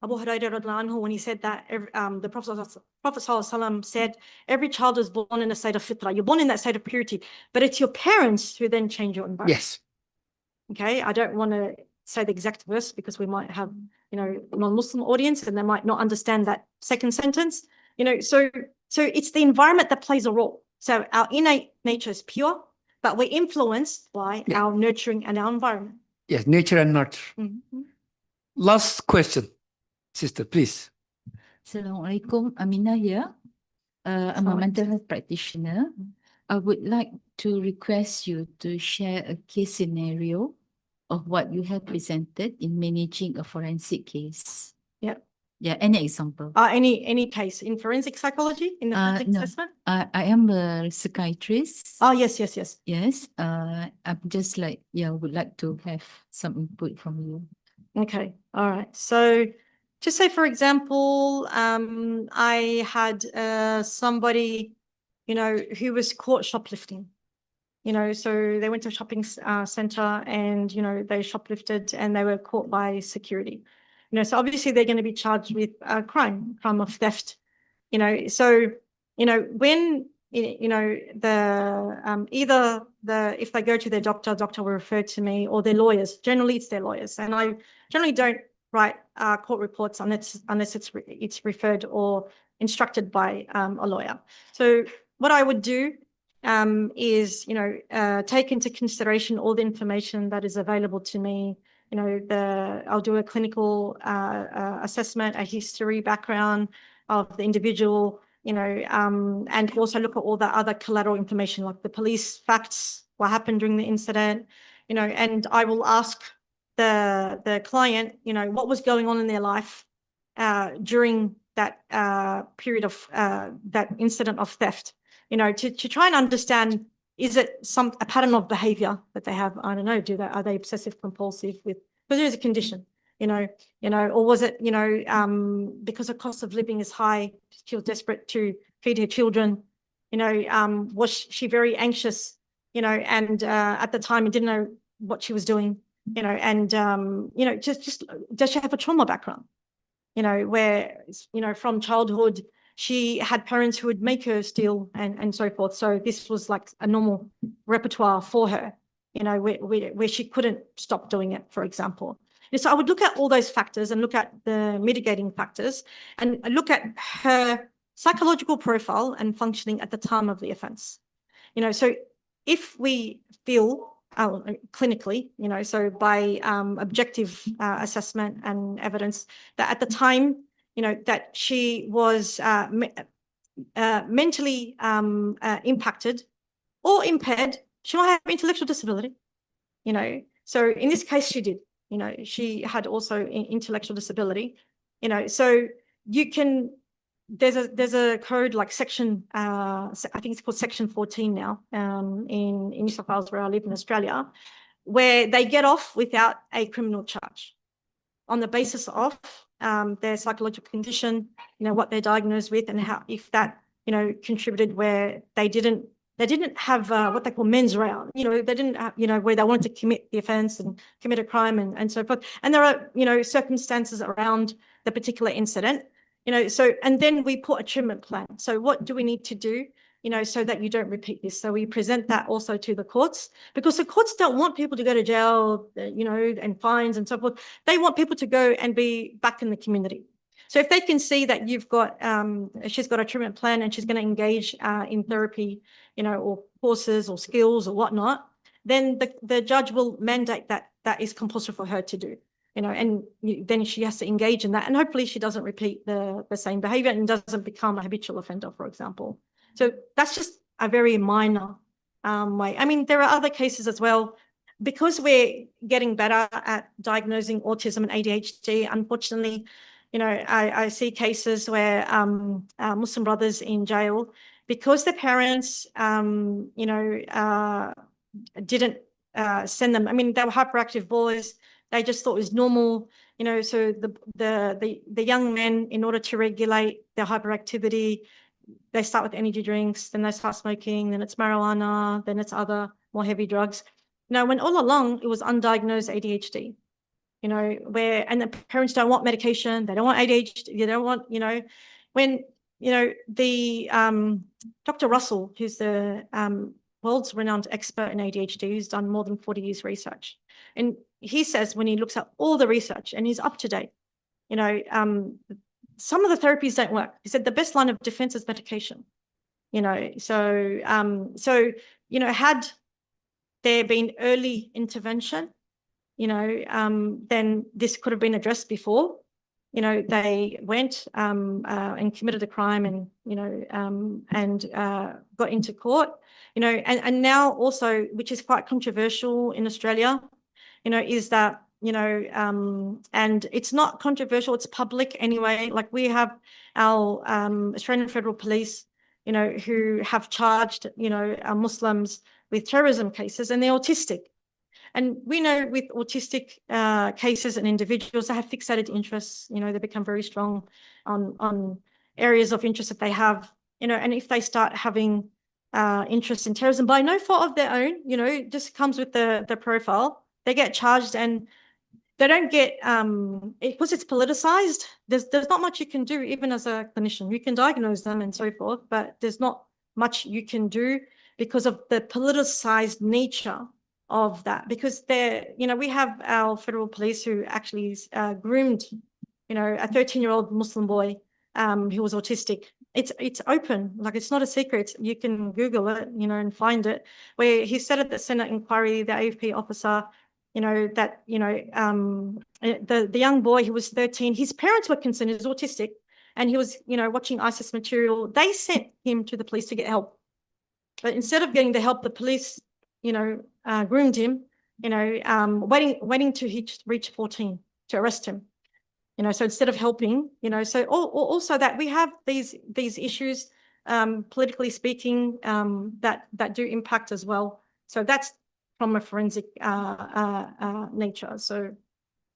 Abu Hurairah radiallahu anhu, when he said that, the Prophet ﷺ said, every child is born in a state of fitrah. You're born in that state of purity, but it's your parents who then change your environment. Yes. Okay, I don't want to say the exact verse because we might have, you know, non-Muslim audience and they might not understand that second sentence. You know, so it's the environment that plays a role. So our innate nature is pure, but we're influenced by our nurturing and our environment. Yes, nature and nurture. Mm-hmm. Last question, sister, please. Assalamualaikum, Aminah here. I'm a mental health practitioner. I would like to request you to share a case scenario of what you have presented in managing a forensic case. Yeah. Yeah, any example? Any case in forensic psychology, in the forensic no. assessment? I am a psychiatrist. Oh, yes. Yes. I'm just like, would like to have some input from you. Okay. All right. So just say, for example, I had somebody, you know, who was caught shoplifting. You know, so they went to a shopping center and, you know, they shoplifted and they were caught by security. You know, so obviously they're going to be charged with a crime of theft. You know, so, you know, when, you know, either if they go to their doctor will refer to me, or their lawyers. Generally, it's their lawyers. And I generally don't write court reports unless it's referred or instructed by a lawyer. So what I would do is, you know, take into consideration all the information that is available to me. You know, I'll do a clinical assessment, a history background of the individual, you know, and also look at all the other collateral information, like the police facts, what happened during the incident, you know, and I will ask the client, you know, what was going on in their life during that period of that incident of theft. You know, to try and understand, is it a pattern of behavior that they have? I don't know, are they obsessive compulsive with, because there is a condition, you know, or was it, you know, because the cost of living is high, she was desperate to feed her children, you know, was she very anxious, you know, and at the time didn't know what she was doing, you know, and, you know, just does she have a trauma background, you know, where, you know, from childhood, she had parents who would make her steal and so forth. So this was like a normal repertoire for her, you know, where she couldn't stop doing it, for example. And so I would look at all those factors and look at the mitigating factors and look at her psychological profile and functioning at the time of the offense. You know, so if we feel clinically, you know, so by objective assessment and evidence that at the time, you know, that she was mentally impacted or impaired, she might have intellectual disability, you know. So in this case, she did, you know, she had also intellectual disability, you know. So you can there's a code like section, I think it's called section 14 now, in New South Wales, where I live in Australia, where they get off without a criminal charge on the basis of their psychological condition, what they're diagnosed with, and how, if that, contributed where they didn't have what they call mens rea, they didn't have, where they wanted to commit the offense and commit a crime and so forth. And there are, circumstances around the particular incident, so, and then we put a treatment plan. So what do we need to do, so that you don't repeat this? So we present that also to the courts, because the courts don't want people to go to jail, and fines and so forth. They want people to go and be back in the community. So if they can see that you've got, she's got a treatment plan and she's going to engage in therapy, or courses or skills or whatnot, then the judge will mandate that is compulsory for her to do. And then she has to engage in that, and hopefully she doesn't repeat the same behavior and doesn't become a habitual offender, for example. So that's just a very minor way. I mean, there are other cases as well. Because we're getting better at diagnosing autism and ADHD, unfortunately, I see cases where Muslim brothers in jail, because their parents, didn't send them. I mean, they were hyperactive boys. They just thought it was normal, so the young men, in order to regulate their hyperactivity, they start with energy drinks, then they start smoking, then it's marijuana, then it's other more heavy drugs. When all along it was undiagnosed ADHD, and the parents don't want medication, they don't want ADHD, they don't want, when, the Dr. Russell, who's the world's renowned expert in ADHD, who's done more than 40 years research. And he says, when he looks at all the research, and he's up to date, some of the therapies don't work. He said the best line of defense is medication. So had there been early intervention, then this could have been addressed before. They went and committed a crime, and got into court. And now also, which is quite controversial in Australia, is that, and it's not controversial, it's public anyway. Like, we have our Australian Federal Police, who have charged, Muslims with terrorism cases, and they're autistic. And we know with autistic cases and individuals, they have fixated interests, they become very strong on areas of interest that they have, and if they start having interest in terrorism by no fault of their own, it just comes with the profile, they get charged, and they don't get, because it's politicized, there's not much you can do, even as a clinician. You can diagnose them and so forth, but there's not much you can do because of the politicized nature of that. Because we have our federal police who actually groomed, a 13-year-old Muslim boy who was autistic. It's open, like, it's not a secret. You can Google it, and find it, where he said at the Senate inquiry, the AFP officer, that, the young boy who was 13, his parents were concerned, he was autistic, and he was, watching ISIS material. They sent him to the police to get help. But instead of getting the help, the police, groomed him, waiting to reach 14 to arrest him. So instead of helping, so also that we have these issues, politically speaking, that do impact as well. So that's from a forensic nature. So,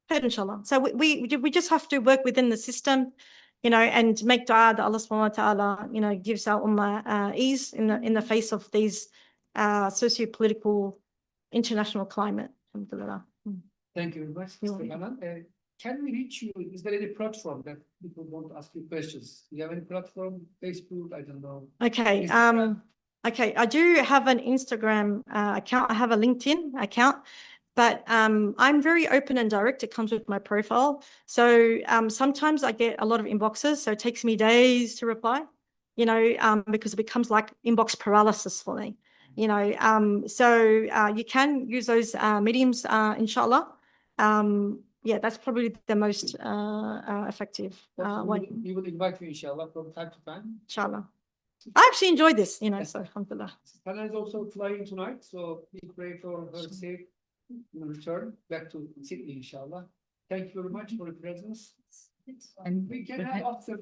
inshallah. So we just have to work within the system, and make dua that Allah subhanahu wa ta'ala, gives our ummah ease in the face of these socio-political international climate. Alhamdulillah. Thank you very much, Mr. Hanan. Can we reach you? Is there any platform that people want to ask you questions? Do you have any platform? Facebook? I don't know. Okay. Okay. I do have an Instagram account. I have a LinkedIn account, but I'm very open and direct. It comes with my profile. So sometimes I get a lot of inboxes, so it takes me days to reply, because it becomes like inbox paralysis for me, so you can use those mediums, inshallah. Yeah, that's probably the most effective way. We will invite you, inshallah, from time to time. Inshallah. I actually enjoyed this, so alhamdulillah. Hanan is also flying tonight, so we pray for her safe return back to Sydney, inshallah. Thank you very much for your presence. And we can have after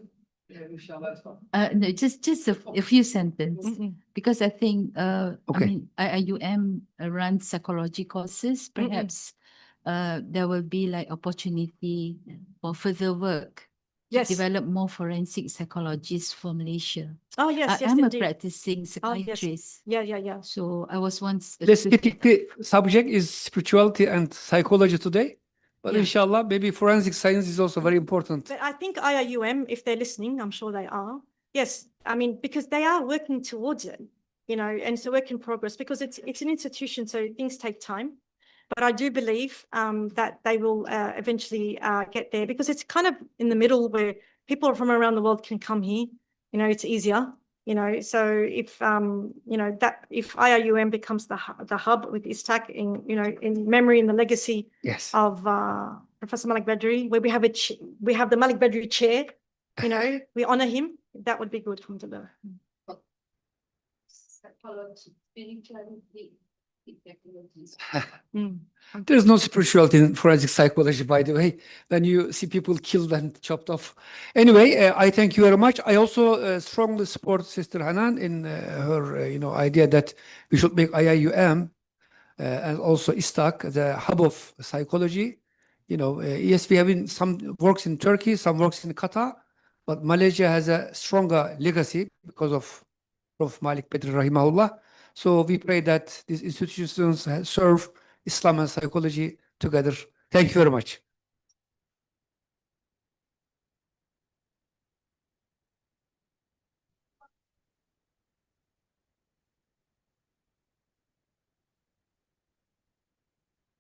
No, just a few sentences, Mm-mm. because I think, Okay. I mean, IIUM runs psychology courses. Perhaps there will be like opportunity for further work to Yes. develop more forensic psychologists for Malaysia. Oh, yes, yes, I'm a indeed. practicing Oh, yes. psychiatrist, Yeah, yeah, yeah. so I was once a The student. specific subject is spirituality and psychology today, but Yeah. inshallah, maybe forensic science is also very important. But I think IIUM, if they're listening, I'm sure they are. Yes, I mean, because they are working towards it, you know, and it's a work in progress because it's an institution, so things take time. But I do believe that they will eventually get there because it's kind of in the middle where people from around the world can come here. You know, it's easier. You know, so if you know that if IIUM becomes the hub with ISTAC in memory and the legacy Yes. of Professor Malik Badri, where we have we have the Malik Badri chair, you know, we honor him. That would be good for him to learn. Psychology, spirituality, technologies. There's no spirituality in forensic psychology, by the way, when you see people killed and chopped off. Anyway, I thank you very much. I also strongly support Sister Hanan in her idea that we should make IIUM and also ISTAC the hub of psychology. Yes, we have some works in Turkey, some works in Qatar, but Malaysia has a stronger legacy because of Prof. Malik Badri rahimahullah. So we pray that these institutions serve Islam and psychology together. Thank you very much.